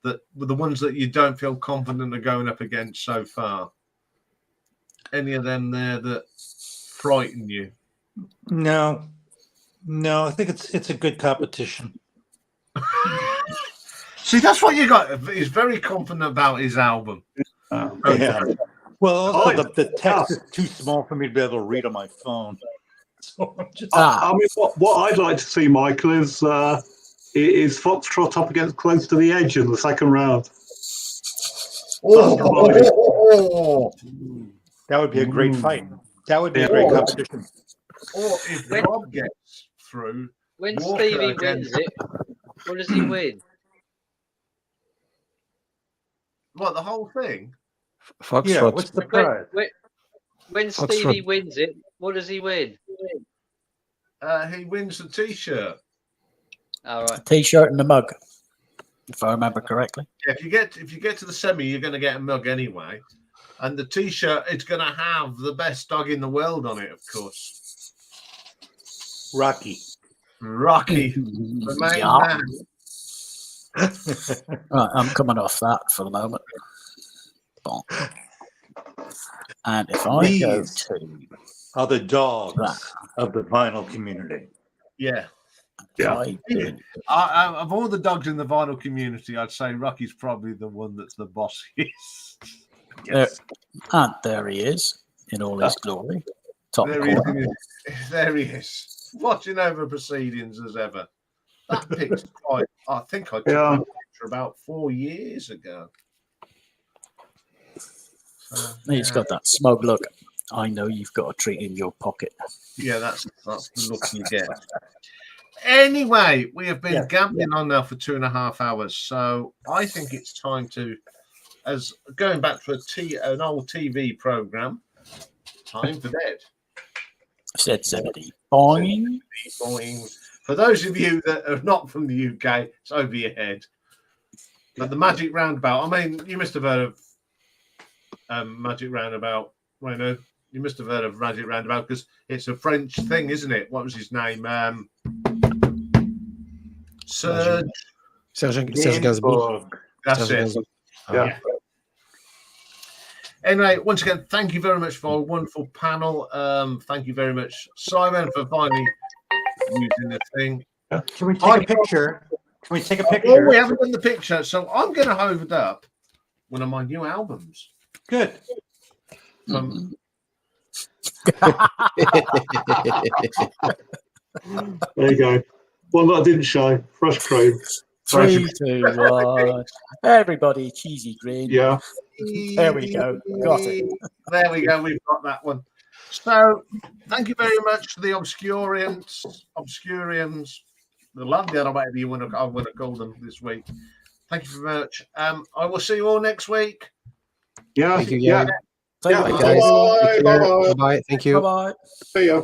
that with the ones that you don't feel confident are going up against so far? Any of them there that frighten you? No, I think it's a good competition. See, that's what you got. He's very confident about his album. Yeah. Well, also the text is too small for me to be able to read on my phone. So I'm just. I mean, what I'd like to see, Michael, is Foxtrot up against Close to the Edge in the second round. That would be a great fight. That would be a great competition. Or if Rob gets through, when Walker Stevie wins it, what does he win? What, the whole thing? Foxtrot. Yeah, what's the prize? When Stevie wins it, what does he win? He wins the T-shirt. All right. T-shirt and the mug, if I remember correctly. Yeah, if you get to the semi, you're going to get a mug anyway, and the T-shirt it's going to have the best dog in the world on it, of course. Rocky, the main man. Right, I'm coming off that for the moment. And if I go to are the dogs of the vinyl community. Yeah. Of all the dogs in the vinyl community, I'd say Rocky's probably the one that's the bossiest. Yes. And there he is in all his glory. Top There he corner. is. There he is. Watching over proceedings as ever. That picture's quite. I think I took that picture about 4 years ago. So, He's got that smug look. I know you've got a treat in your pocket. Yeah, that's the look you get. Anyway, we have been gambling on now for 2.5 hours, so I think it's time to, as going back to an old TV program, time for bed. Said Zebedee. Boing. Boing. For those of you that are not from the UK, it's over your head. But the Magic Roundabout, I mean, you must have heard of Magic Roundabout, Reno. You must have heard of Magic Roundabout because it's a French thing, isn't it? What was his name? Serge Gainsbourg. That's it. Yeah. Anyway, once again, thank you very much for a wonderful panel. Thank you very much, Simon, for finally using the thing. Can we take a picture? Can we take a picture? Oh, we haven't done the picture, so I'm going to hold up one of my new albums. Good. There you go. One that I didn't show. Fresh cream. 3, 2, 1. Everybody, cheesy green. Yeah. There we go. Got it. There we go. We've got that one. So, thank you very much to the Obscurians, the London, or whatever I want to call them this week. Thank you very much. I will see you all next week. Yeah. Thank you, yeah. guys. Take Bye, care. guys. Bye. Take care. Bye. Bye-bye. Thank you. Bye-bye. See ya.